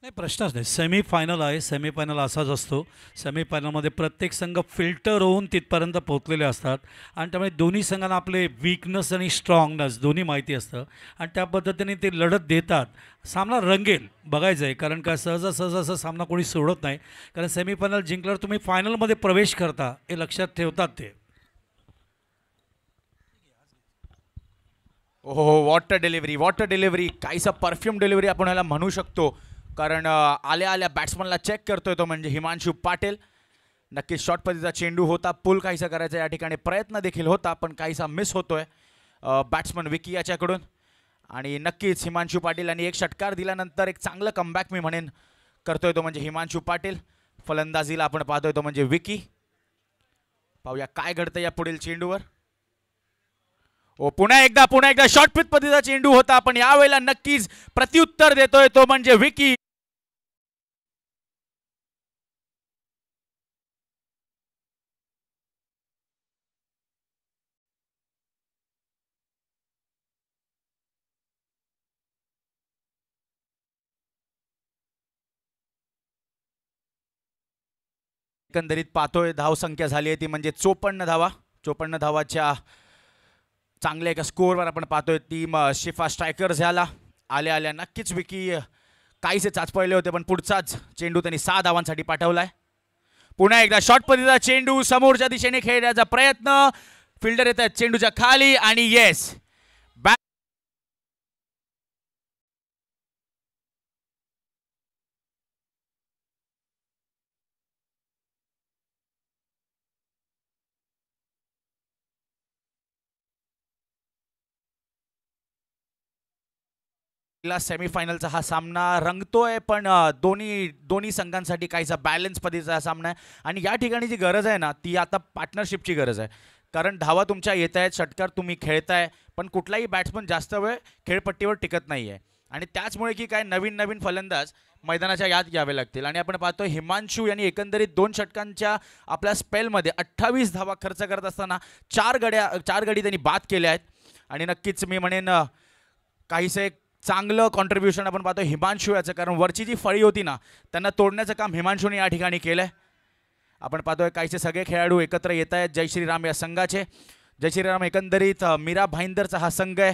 नाही, प्रश्नच नाही. सेमीफायनल आहे, सेमीफायनल असाच असतो. सेमीफायनलमध्ये प्रत्येक संघ फिल्टर होऊन तिथपर्यंत पोहोचलेले असतात आणि त्यामुळे दोन्ही संघांना आपले वीकनेस आणि स्ट्रॉंगनेस दोन्ही माहिती असतं आणि त्या पद्धतीने ते लढत देतात. सामना रंगेल, बघायचं आहे, कारण का सहजासहज असा सामना कोणी सोडत नाही, कारण सेमीफायनल जिंकल्यावर तुम्ही फायनलमध्ये प्रवेश करता हे लक्षात ठेवतात ते. ओहो, वॉटर डिलिव्हरी काहीसा परफ्यूम डिलिव्हरी आपण याला म्हणू शकतो, कारण आल्या आल्या बॅट्समनला चेक करतोय तो म्हणजे हिमांशू पाटील. नक्कीच शॉर्ट पद्धतीचा चेंडू होता, पुल काहीसा करायचा या ठिकाणी प्रयत्न देखील होता, पण काहीसा मिस होतोय बॅट्समन विकी याच्याकडून. आणि नक्कीच हिमांशू पाटील यांनी एक षटकार दिल्यानंतर एक चांगलं कमबॅक मी म्हणेन करतोय तो म्हणजे हिमांशू पाटील. फलंदाजीला आपण पाहतोय तो म्हणजे विकी. पाहूया काय घडतं या पुढील चेंडूवर. पुन्हा एकदा शॉर्ट पिच पद्धतीचा चेंडू होता, पण यावेळेला नक्कीच प्रत्युत्तर देतोय तो म्हणजे विकी. एकंदरीत पाहतोय धावसंख्या झाली आहे ती म्हणजे 54 धावा. 54 धावाच्या चांगल्या एका स्कोअरवर आपण पाहतोय टीम शिफा स्ट्रायकर्स ह्याला. आल्या आल्या नक्कीच विकी काहीसे चाचपळले होते, पण पुढचाच चेंडू त्यांनी 6 धावांसाठी पाठवलाय. पुन्हा एकदा शॉर्ट पद्धतीचा चेंडू समोरच्या दिशेने खेळण्याचा प्रयत्न. फिल्डर येत आहेत चेंडूच्या खाली आणि येस बॅक सेमीफायनलचा हा सामना रंगतोय पण दोन्ही संघांसाठी काहीसा बॅलन्स पद्धतीचा सामना आहे आणि या ठिकाणी जी गरज आहे ना ती आता पार्टनरशिपची गरज आहे कारण धावा तुमच्या येत आहेत षटकार तुम्ही खेळताय पण कुठलाही बॅट्समन जास्त वेळ खेळपट्टीवर टिकत नाही आहे आणि त्याचमुळे की काय नवीन नवीन फलंदाज मैदानाच्या यात यावे लागतील आणि आपण पाहतो हिमांशू यांनी एकंदरीत 2 षटकांच्या आपल्या स्पेलमध्ये 28 धावा खर्च करत असताना 4 गडी त्यांनी बाद केल्या आहेत आणि नक्कीच मी म्हणेन काहीसे चांगलं कॉन्ट्रीब्युशन आपण पाहतो हिमांशू याचं कारण वरची जी फळी होती ना त्यांना तोडण्याचं काम हिमांशूने या ठिकाणी केलं आहे आपण पाहतोय काहीसे सगळे खेळाडू एकत्र येत आहेत जय श्रीराम या संघाचे जय श्रीराम एकंदरीत मीरा भाईंदरचा हा संघ आहे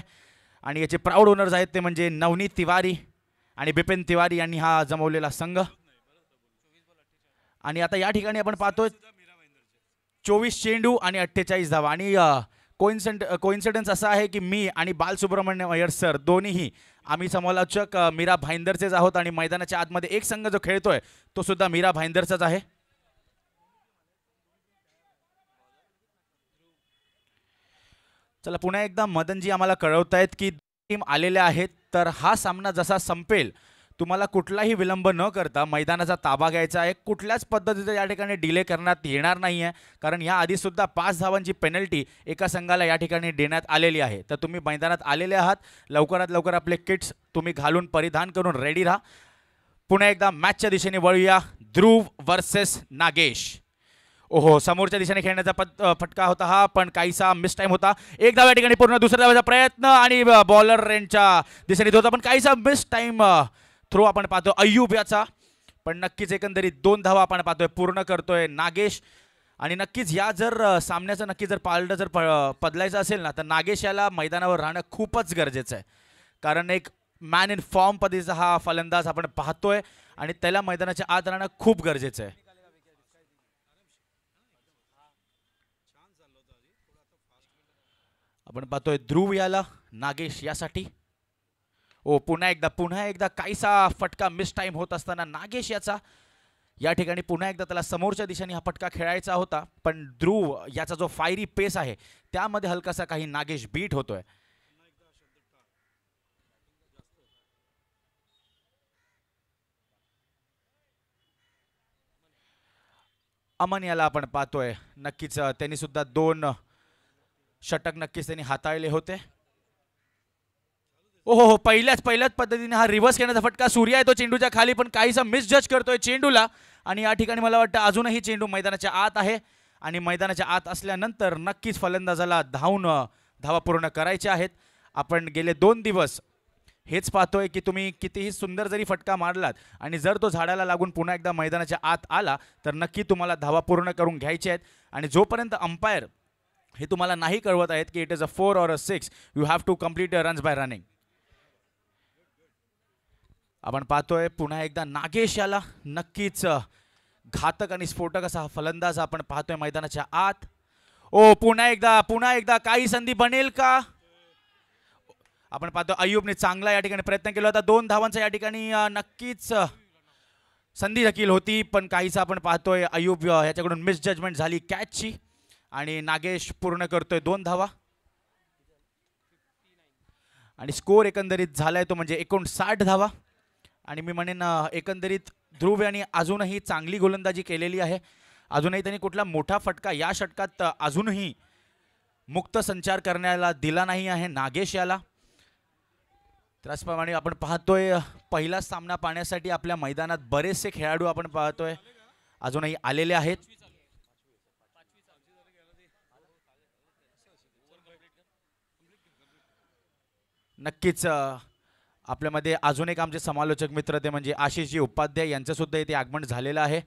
आणि याचे प्राऊड ओनर्स आहेत ते म्हणजे नवनीत तिवारी आणि बिपिन तिवारी यांनी हा जमवलेला संघ आणि आता या ठिकाणी आपण पाहतोय 24 चेंडू आणि 48 धावा आणि कोइन्सिडन्स असा आहे की मी आणि बालसुब्रमण्यम अय्यर सर दोन्हीही आम्ही समालोचक मीरा भाईंदरचेच आहोत आणि मैदानाच्या आतमध्ये एक संघ जो खेळतोय तो सुद्धा मीरा भाईंदरचाच आहे चला पुन्हा एकदा मदनजी आम्हाला कळवतायत की टीम आलेल्या आहेत तर हा सामना जसा संपेल तुम्हाला कुठलाही विलंब न करता मैदानाचा ताबा घ्यायचा आहे कुठल्याच पद्धतीचा या ठिकाणी डिले करण्यात येणार नाही आहे कारण या आधीसुद्धा 5 धावांची पेनल्टी एका संघाला या ठिकाणी देण्यात आलेली आहे तर तुम्ही मैदानात आलेले आहात लवकरात लवकर आपले किट्स तुम्ही घालून परिधान करून रेडी राहा पुन्हा एकदा मॅचच्या दिशेने वळूया ध्रुव वर्सेस नागेश ओहो समोरच्या दिशेने खेळण्याचा फटका होता हा पण काहीसा मिस टाइम होता एक धाव या ठिकाणी पूर्ण दुसऱ्या धावाचा प्रयत्न आणि बॉलर रेंजच्या दिशेने होता पण काहीसा मिस टाइम थ्रो आपण पाहतो अय्यूब याचा पण नक्कीच एकंदरीत 2 धावा आपण पाहतोय पूर्ण करतोय नागेश आणि नक्कीच या जर सामन्याचं नक्की जर पालटं जर बदलायचं असेल ना तर नागेश याला मैदानावर राहणं खूपच गरजेचं आहे कारण एक मॅन इन फॉर्म पद्धतीचा हा फलंदाज आपण पाहतोय आणि त्याला मैदानाच्या आत राहणं खूप गरजेचं आहे आपण पाहतोय ध्रुव याला नागेश यासाठी ओ पुन्हा एकदा काहीसा फटका मिस टाइम होत असताना नागेश याचा या ठिकाणी पुन्हा एकदा त्याला समोरच्या दिशेने हा फटका खेळायचा होता पण ध्रुव याचा जो फायरी पेस आहे त्यामध्ये हलकासा काही नागेश बीट होतोय अमन याला आपण पाहतोय नक्कीच त्यांनी सुद्धा 2 षटक नक्कीच त्यांनी हाताळले होते ओहो पहिल्याच पद्धतीने हा रिव्हर्स करण्याचा फटका सूर्या आहे तो चेंडूच्या खाली पण काहीसा मिसजज करतोय चेंडूला आणि या ठिकाणी मला वाटतं अजूनही चेंडू मैदानाच्या आत आहे आणि मैदानाच्या आत असल्यानंतर नक्कीच फलंदाजाला धावा पूर्ण करायच्या आहेत आपण गेले 2 दिवस हेच पाहतोय की तुम्ही कितीही सुंदर जरी फटका मारलात आणि जर तो झाडाला लागून पुन्हा एकदा मैदानाच्या आत आला तर नक्की तुम्हाला धावा पूर्ण करून घ्यायच्या आहेत आणि जोपर्यंत अंपायर हे तुम्हाला नाही कळवत आहेत की it is a 4 or a 6 you have to complete your runs by running आपण पाहतोय पुन्हा एकदा नागेश याला नक्कीच घातक आणि स्फोटक असा फलंदाज आपण पाहतोय मैदानाच्या आत ओ पुन्हा एकदा काही संधी बनेल का आपण पाहतो अय्यूबने चांगला या ठिकाणी प्रयत्न केला होता 2 धावांचा या ठिकाणी नक्कीच संधी देखील होती पण काहीसा आपण पाहतोय अय्यूब याच्याकडून मिसजजमेंट झाली कॅचची आणि नागेश पूर्ण करतोय 2 धावा आणि स्कोर एकंदरीत झालाय तो म्हणजे 59 धावा आणि मी म्हणेन एकंदरीत ध्रुव यांनी अजूनही चांगली गोलंदाजी केलेली आहे अजूनही त्यांनी कुठला मोठा फटका या षटकात अजूनही मुक्त संचार करण्याला दिला नाही आहे नागेश याला त्याचप्रमाणे आपण पाहतोय पहिला सामना पाहण्यासाठी आपल्या मैदानात बरेचसे खेळाडू आपण पाहतोय अजूनही आलेले आहेत नक्कीच आपल्यामध्ये अजून एक आमचे समालोचक मित्र ते म्हणजे आशिषजी उपाध्याय यांचं सुद्धा इथे आगमन झालेलं आहे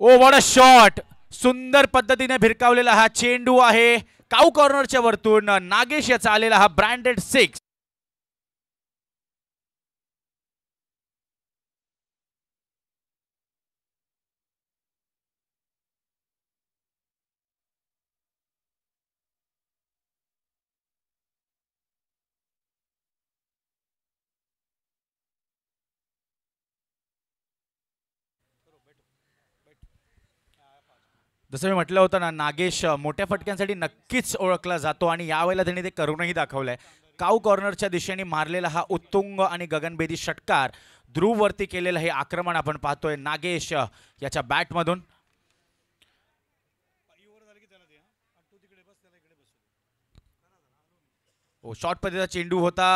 ओ व्हॉट अ शॉट सुंदर पद्धतीने भिरकावलेला हा चेंडू आहे काऊ कॉर्नरच्या वरतून नागेश याचा आलेला हा ब्रँडेड 6 जसं मी म्हटलं होतं ना, नागेश मोठ्या फटक्यांसाठी नक्कीच ओळखला जातो आणि यावेळेला त्यांनी ते करूनही दाखवलंय. काऊ कॉर्नरच्या दिशेने मारलेला हा उत्तुंग आणि गगनभेदी षटकार, ध्रुववरती केलेलं हे आक्रमण आपण पाहतोय नागेश याच्या बॅटमधून. शॉर्ट पद्धतीचा चेंडू होता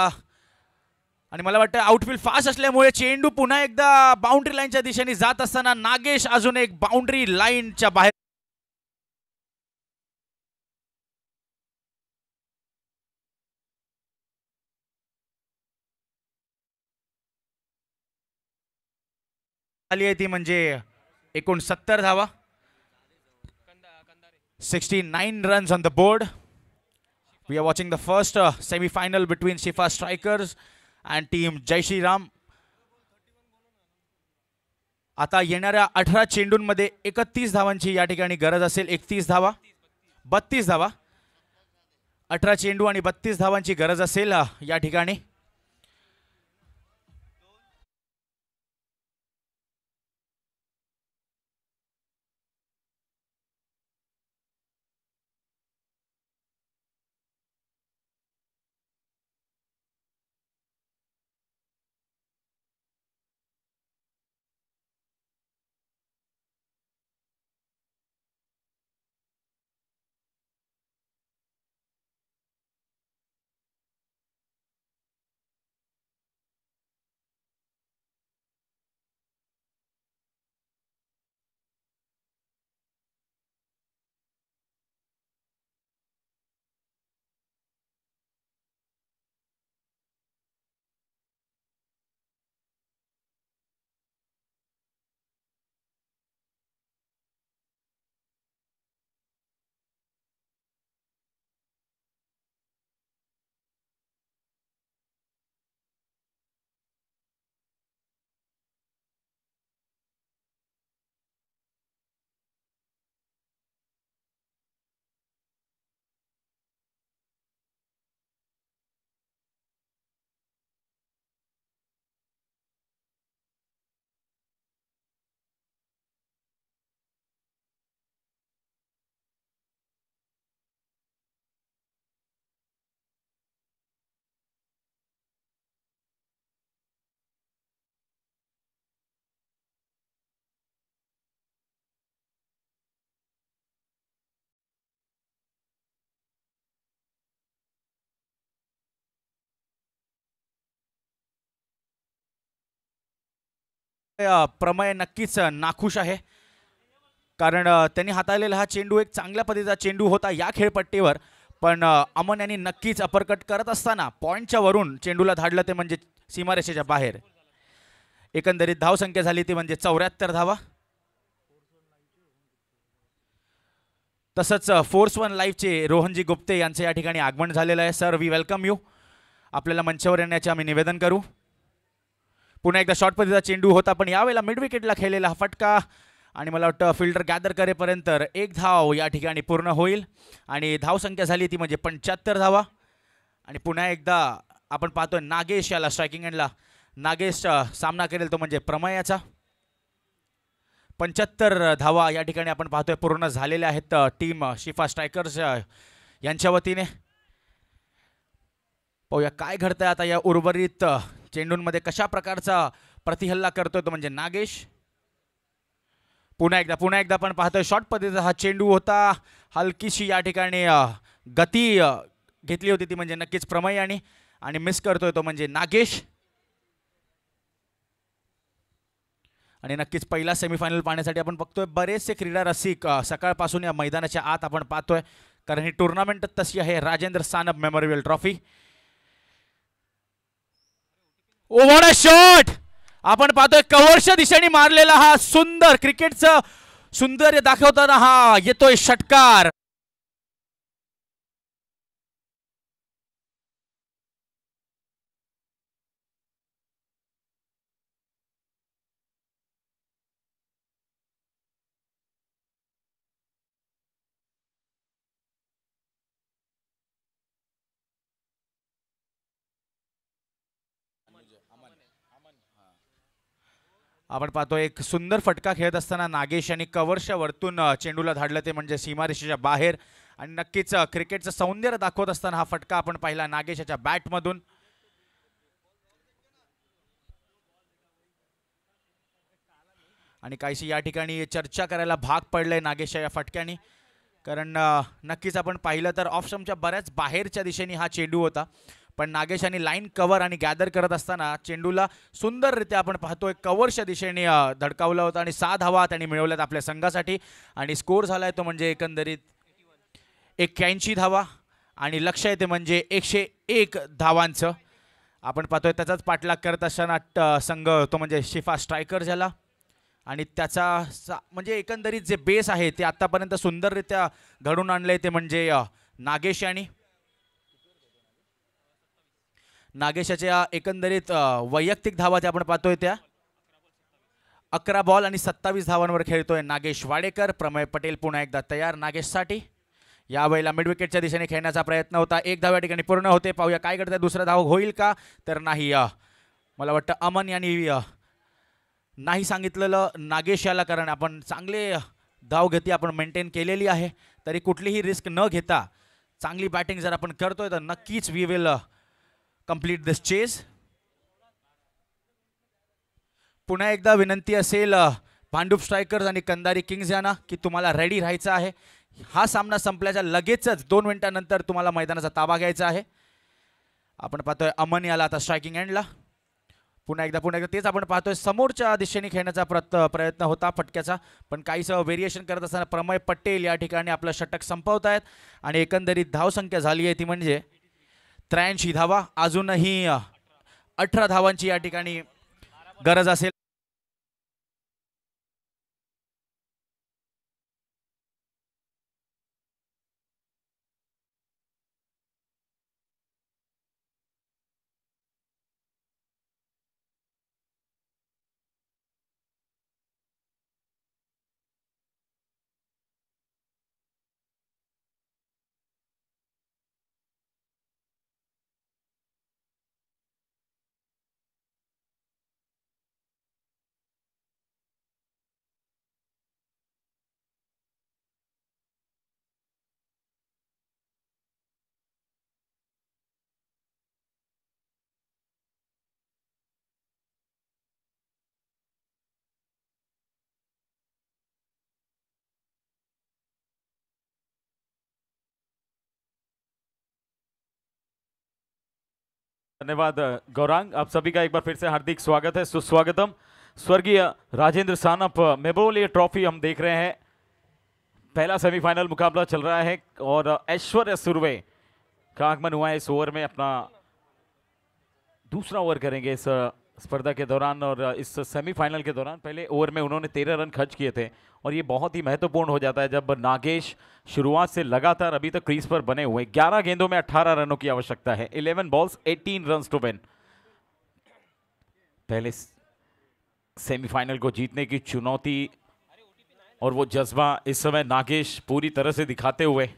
आणि मला वाटतं आउटफील्ड फास्ट असल्यामुळे चेंडू पुन्हा एकदा बाउंड्री लाईनच्या दिशेने जात असताना नागेश अजून एक बाउंड्री लाईनच्या बाहेर आली आहे ती म्हणजे 69 धावा. 69 runs on the board. We are watching the first semi-final between Shifa Strikers and team Jai Shri Ram. आता येणाऱ्या 18 चेंडूंमध्ये 31 धावांची या ठिकाणी गरज असेल. 31 धावा, 32 धावा. 18 चेंडू आणि 32 धावांची गरज असेल या ठिकाणी. प्रमेय नक्कीच नाखुश आहे कारण त्यांनी हाताळलेला हा चेंडू एक चांगल्या पद्धतीचा चेंडू होता या खेळपट्टीवर. पण अमन यांनी नक्कीच अपरकट करत असताना पॉईंटच्या वरून चेंडूला धाडलं ते म्हणजे सीमारेषेच्या बाहेर. एकंदरीत धावसंख्या झाली ती म्हणजे 74 धावा. तसंच फोर्स वन लाईव्हचे रोहनजी गुप्ते यांचे या ठिकाणी आगमन झालेलं आहे. Sir, we welcome you. आपल्याला मंचावर येण्याचे आम्ही निवेदन करू. पुन्हा एकदा शॉर्ट पद्धतीचा चेंडू होता पण यावेळेला मिड विकेटला खेळलेला हा फटका आणि मला वाटतं फिल्डर गॅदर करेपर्यंत एक धाव या ठिकाणी पूर्ण होईल आणि धावसंख्या झाली ती म्हणजे 75 धावा. आणि पुन्हा एकदा आपण पाहतोय नागेश याला स्ट्रायकिंग एंडला नागेश सामना करेल तो म्हणजे प्रमयाचा. 75 धावा या ठिकाणी आपण पाहतोय पूर्ण झालेल्या आहेत टीम शिफा स्ट्रायकर्स यांच्या वतीने. पाहूया काय घडतंय आता या उर्वरित चेंडूंमध्ये, कशा प्रकारचा प्रतिहल्ला करतोय तो म्हणजे नागेश. पुन्हा एकदा आपण पाहतोय शॉर्ट पद्धतीचा हा चेंडू होता. हलकीशी या ठिकाणी गती घेतली होती ती म्हणजे नक्कीच प्रमेय आणि मिस करतोय तो म्हणजे नागेश. आणि नक्कीच पहिला सेमीफायनल पाहण्यासाठी आपण बघतोय बरेचसे क्रीडा रसिक सकाळपासून या मैदानाच्या आत आपण पाहतोय कारण ही टुर्नामेंट तशी आहे Rajendra Sanap memorial trophy. Oh what a shot! आपण पाहतोय कव्हरच्या दिशेने मारलेला हा सुंदर क्रिकेटचं सुंदर दाखवताना हा येतोय षटकार. आपण पाहतो एक सुंदर फटका खेळत असताना नागेश यांनी कव्हरच्या वरतून चेंडूला धाडलं ते म्हणजे सीमारेषेच्या बाहेर आणि नक्कीच क्रिकेटचं सौंदर्य दाखवत असताना हा फटका आपण पाहिला नागेशाच्या बॅटमधून. आणि काहीशी या ठिकाणी चर्चा करायला भाग पडलंय नागेशच्या या फटक्याने, कारण नक्कीच आपण पाहिलं तर ऑफ स्टंपच्या बऱ्याच बाहेरच्या दिशेने हा चेंडू होता, पण नागेशाने लाईन कव्हर आणि गॅदर करत असताना चेंडूला सुंदररित्या आपण पाहतोय कव्हरच्या दिशेने धडकावला होता आणि 6 धावा त्यांनी मिळवल्यात आपल्या संघासाठी. आणि स्कोर झालाय तो म्हणजे एकंदरीत 81 धावा आणि लक्ष्य येते म्हणजे 101 धावांचं. आपण पाहतोय त्याचाच पाठलाग करत असताना संघ तो म्हणजे शिफा स्ट्रायकर झाला आणि त्याचा म्हणजे एकंदरीत जे बेस आहे ते आत्तापर्यंत सुंदररित्या घडून आणले ते म्हणजे नागेश यांनी. नागेशाच्या एकंदरीत वैयक्तिक धावा त्या आपण पाहतोय त्या 11 बॉल आणि 27 धावांवर खेळतोय नागेश वाडेकर. प्रमेय पटेल पुन्हा एकदा तयार नागेशसाठी. यावेळेला मिड विकेटच्या दिशेने खेळण्याचा प्रयत्न होता, 1 धाव या ठिकाणी पूर्ण होते. पाहूया काय करताय, दुसरा धाव होईल का, तर नाही. मला वाटतं अमन यांनी नाही सांगितलेलं नागेश याला, कारण आपण चांगले धावगती आपण मेंटेन केलेली आहे, तरी कुठलीही रिस्क न घेता चांगली बॅटिंग जर आपण करतोय तर नक्कीच we will complete this chase. पुन्हा एकदा विनंती असेल भांडूप स्ट्रायकर्स आणि कंदारी किंग्स यांना की तुम्हाला रेडी राहायचं आहे. हा सामना संपल्याच्या लगेचच 2 मिनिटांनंतर तुम्हाला मैदानाचा ताबा घ्यायचा आहे. आपण पाहतोय अमन याला आता स्ट्रायकिंग एंडला. पुन्हा एकदा तेच आपण पाहतोय समोरच्या दिशेने खेळण्याचा प्रयत्न होता फटक्याचा, पण काहीसं व्हेरिएशन करत असताना प्रमेय पटेल या ठिकाणी आपलं षटक संपवतायत आणि एकंदरीत धावसंख्या झाली आहे ती म्हणजे 83 धावा. अजूनही 18 धावांची या ठिकाणी गरज असेल. धन्यवाद गौरांग, आप सभी का एक बार फिर से हार्दिक स्वागत है, सुस्वागतम। स्वर्गीय राजेंद्र सानप मेमोरियल ट्रॉफी हम देख रहे हैं, पहला सेमीफाइनल मुकाबला चल रहा है और ऐश्वर्या सुर्वे का आगमन हुआ है इस ओवर में, अपना दूसरा ओवर करेंगे इस स्पर्धा के दौरान। और इस सेमीफाइनल के दौरान पहले ओवर में उन्होंने 13 रन खर्च किए थे और ये बहुत ही महत्वपूर्ण हो जाता है जब नागेश शुरुआत से लगातार अभी तक क्रीज पर बने हुए 11 गेंदों में 18 रनों की आवश्यकता है। 11 बॉल्स 18 रन्स टू विन। पहले सेमीफाइनल को जीतने की चुनौती और वो जज्बा इस समय नागेश पूरी तरह से दिखाते हुए,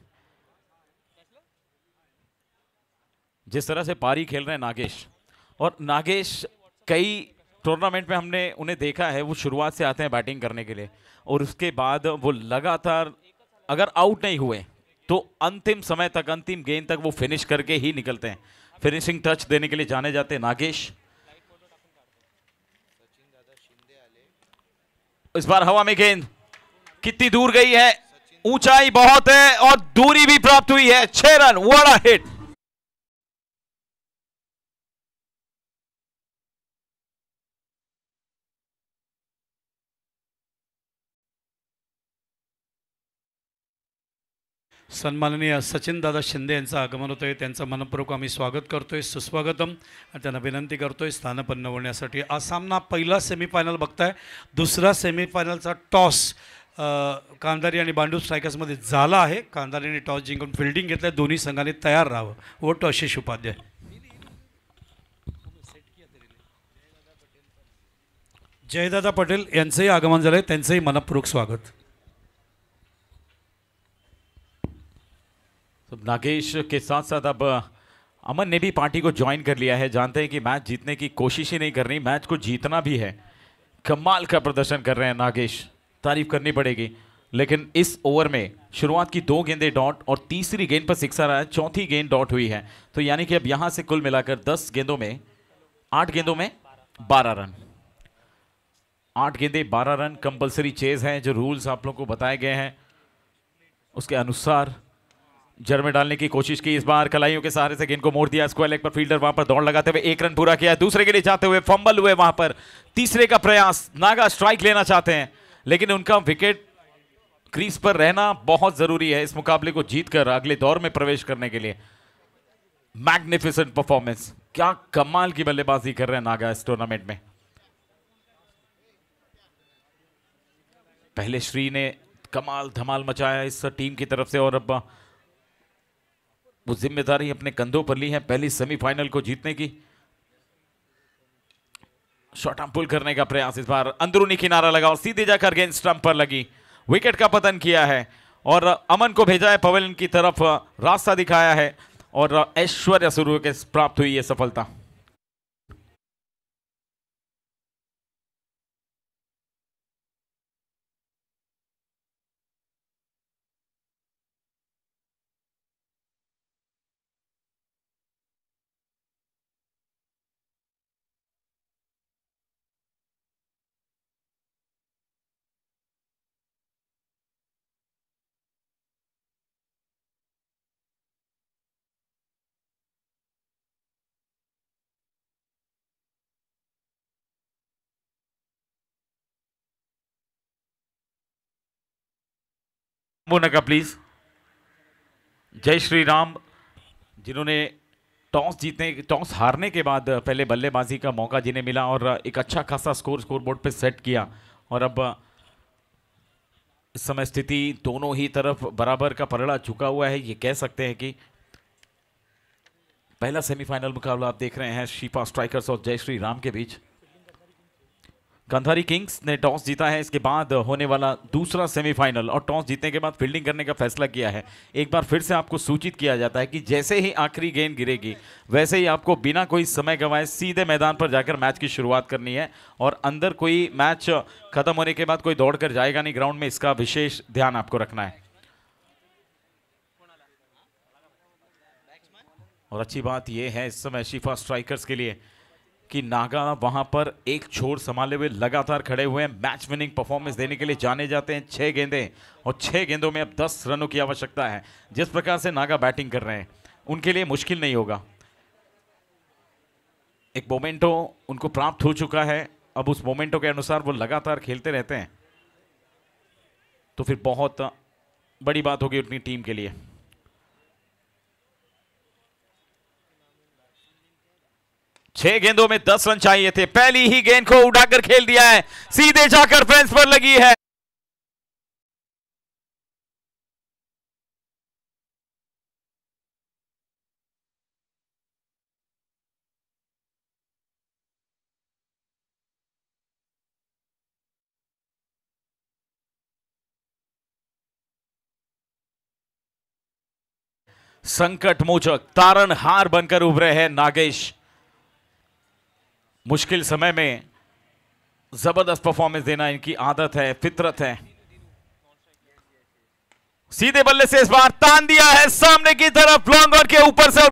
जिस तरह से पारी खेल रहे हैं नागेश, और नागेश कई टूर्नामेंट में हमने उन्हें देखा है, वो शुरुआत से आते हैं बैटिंग करने के लिए और उसके बाद वो लगातार अगर आउट नहीं हुए तो अंतिम समय तक, अंतिम गेंद तक वो फिनिश करके ही निकलते हैं। फिनिशिंग टच देने के लिए जाने जाते हैं नागेश। इस बार हवा में गेंद कितनी दूर गई है, ऊंचाई बहुत है और दूरी भी प्राप्त हुई है। 6 रन, व्हाट अ हिट। सन्माननीय सचिनदादा शिंदे यांचं आगमन होतं आहे, त्यांचं मनपूर्वक आम्ही स्वागत करतो आहे, सुस्वागतम। आणि त्यांना विनंती करतो आहे स्थानपन्न होण्यासाठी। आज सामना पहिला सेमीफायनल बघताय, दुसरा सेमीफायनलचा टॉस कांदारी आणि बांडूप स्ट्रायकर्समध्ये झाला आहे। कांदारीने टॉस जिंकून फिल्डिंग घेतलं, दोन्ही संघांनी तयार राहावं। वोट आशिष उपाध्याय। जयदादा पटेल यांचंही आगमन झालं आहे, त्यांचंही मनपूर्वक स्वागत। तो नागेश के साथ साथ अब अमन ने भी पार्टी को ज्वाइन कर लिया है। जानते हैं कि मैच जीतने की कोशिश ही नहीं करनी, मैच को जीतना भी है। कमाल का प्रदर्शन कर रहे हैं नागेश, तारीफ करनी पड़ेगी। लेकिन इस ओवर में शुरुआत की 2 गेंदें डॉट और तीसरी गेंद पर सिक्सर आया, चौथी गेंद डॉट हुई है। तो यानी कि अब यहां से कुल मिलाकर 10 गेंदों में 8 गेंदों में 12 रन, 8 गेंदें 12 रन कंपलसरी चेज हैं। जो रूल्स आप लोगों को बताए गए हैं उसके अनुसार जड़ में डालने की कोशिश की। इस बार कलाइयों के सहारे से गेंद को मोड़ दिया, स्क्वायर लेग पर फील्डर वहां पर दौड़ लगाते हुए 1 रन पूरा किया। दूसरे के लिए जाते हुए फंबल हुए वहां पर, तीसरे का प्रयास, नागा स्ट्राइक लेना चाहते हैं लेकिन उनका विकेट क्रीज पर रहना बहुत जरूरी है इस मुकाबले को जीतकर अगले दौर में प्रवेश करने के लिए। मैग्निफिसेंट परफॉर्मेंस, क्या कमाल की बल्लेबाजी कर रहे हैं नागा इस टूर्नामेंट में। पहले श्री ने कमाल धमाल मचाया इस टीम की तरफ से और अब वो जिम्मेदारी अपने कंधों पर ली है पहली सेमीफाइनल को जीतने की। शॉर्ट आर्म पुल करने का प्रयास, इस बार अंदरूनी किनारा लगा और सीधे जाकर गेंद स्टंप पर लगी, विकेट का पतन किया है और अमन को भेजा है पवेलियन की तरफ, रास्ता दिखाया है और ऐश्वर्या सूर्य के प्राप्त हुई है सफलता। मोनका प्लीज। जय श्री राम, जिन्होंने टॉस हारने के बाद पहले बल्लेबाजी का मौका जिन्हें मिला और एक अच्छा खासा स्कोर बोर्ड पे सेट किया और अब इस समय स्थिति दोनों ही तरफ बराबर का पलड़ा झुका हुआ है। ये कह सकते हैं कि पहला सेमीफाइनल मुकाबला आप देख रहे हैं शिफा स्ट्राइकर्स और जय श्री राम के बीच। कंधारी किंग्स ने टॉस जीता है, इसके बाद होने वाला दूसरा सेमीफाइनल और टॉस जीतने के बाद फील्डिंग करने का फैसला किया है। एक बार फिर से आपको सूचित किया जाता है कि जैसे ही आखिरी गेंद गिरेगी वैसे ही आपको बिना कोई समय गंवाए सीधे मैदान पर जाकर मैच की शुरुआत करनी है और अंदर कोई मैच खत्म होने के बाद कोई दौड़ कर जाएगा नहीं ग्राउंड में, इसका विशेष ध्यान आपको रखना है। और अच्छी बात यह है इस समय शिफा स्ट्राइकर्स के लिए कि नागा वहां पर एक छोर संभाले हुए लगातार खड़े हुए हैं, मैच विनिंग परफॉर्मेंस देने के लिए जाने जाते हैं। 6 गेंदें और 6 गेंदों में अब 10 रनों की आवश्यकता है। जिस प्रकार से नागा बैटिंग कर रहे हैं उनके लिए मुश्किल नहीं होगा। एक मोमेंटो उनको प्राप्त हो चुका है, अब उस मोमेंटो के अनुसार वो लगातार खेलते रहते हैं तो फिर बहुत बड़ी बात होगी अपनी टीम के लिए। छह गेंदों में 10 रन चाहिए थे, पहली ही गेंद को उड़ाकर खेल दिया है, सीधे जाकर फेंस पर लगी है। संकट मोचक तारनहार बनकर उभरे हैं नागेश। मुश्किल समय में जबरदस्त परफॉर्मेंस देना इनकी आदत है, फितरत है। सीधे बल्ले से इस बार तान दिया है सामने की तरफ, लॉन्ग ऑन के ऊपर से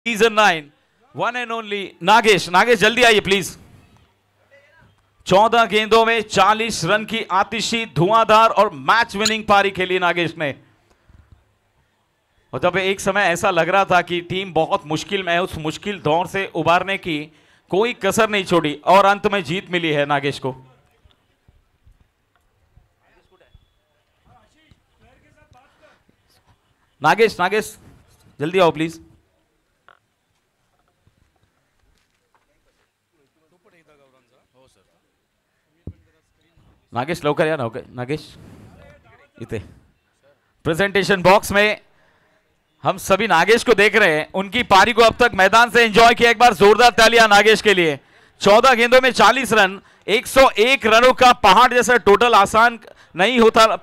season 9 one end only Nagesh. Nagesh जल्दी आइए प्लीज। 14 गेंदों में 40 रन की आतिशी धुआंधार और मैच विनिंग पारी खेली नागेश ने। और जब एक समय ऐसा लग रहा था कि टीम बहुत मुश्किल में है, उस मुश्किल दौर से उबारने की कोई कसर नहीं छोड़ी और अंत में जीत मिली है नागेश को। नागेश नागेश जल्दी आओ प्लीज। नागेश लवकर या नागेश इथे प्रेजेंटेशन बॉक्स में हम सभी नागेश को देख रहे हैं। उनकी पारी को अब तक मैदान से एंजॉय किया, एक बार जोरदार तालियां नागेश के लिए। 14 गेंदों में 40 रन, 101 रनों का पहाड़ जैसा टोटल आसान नहीं होता।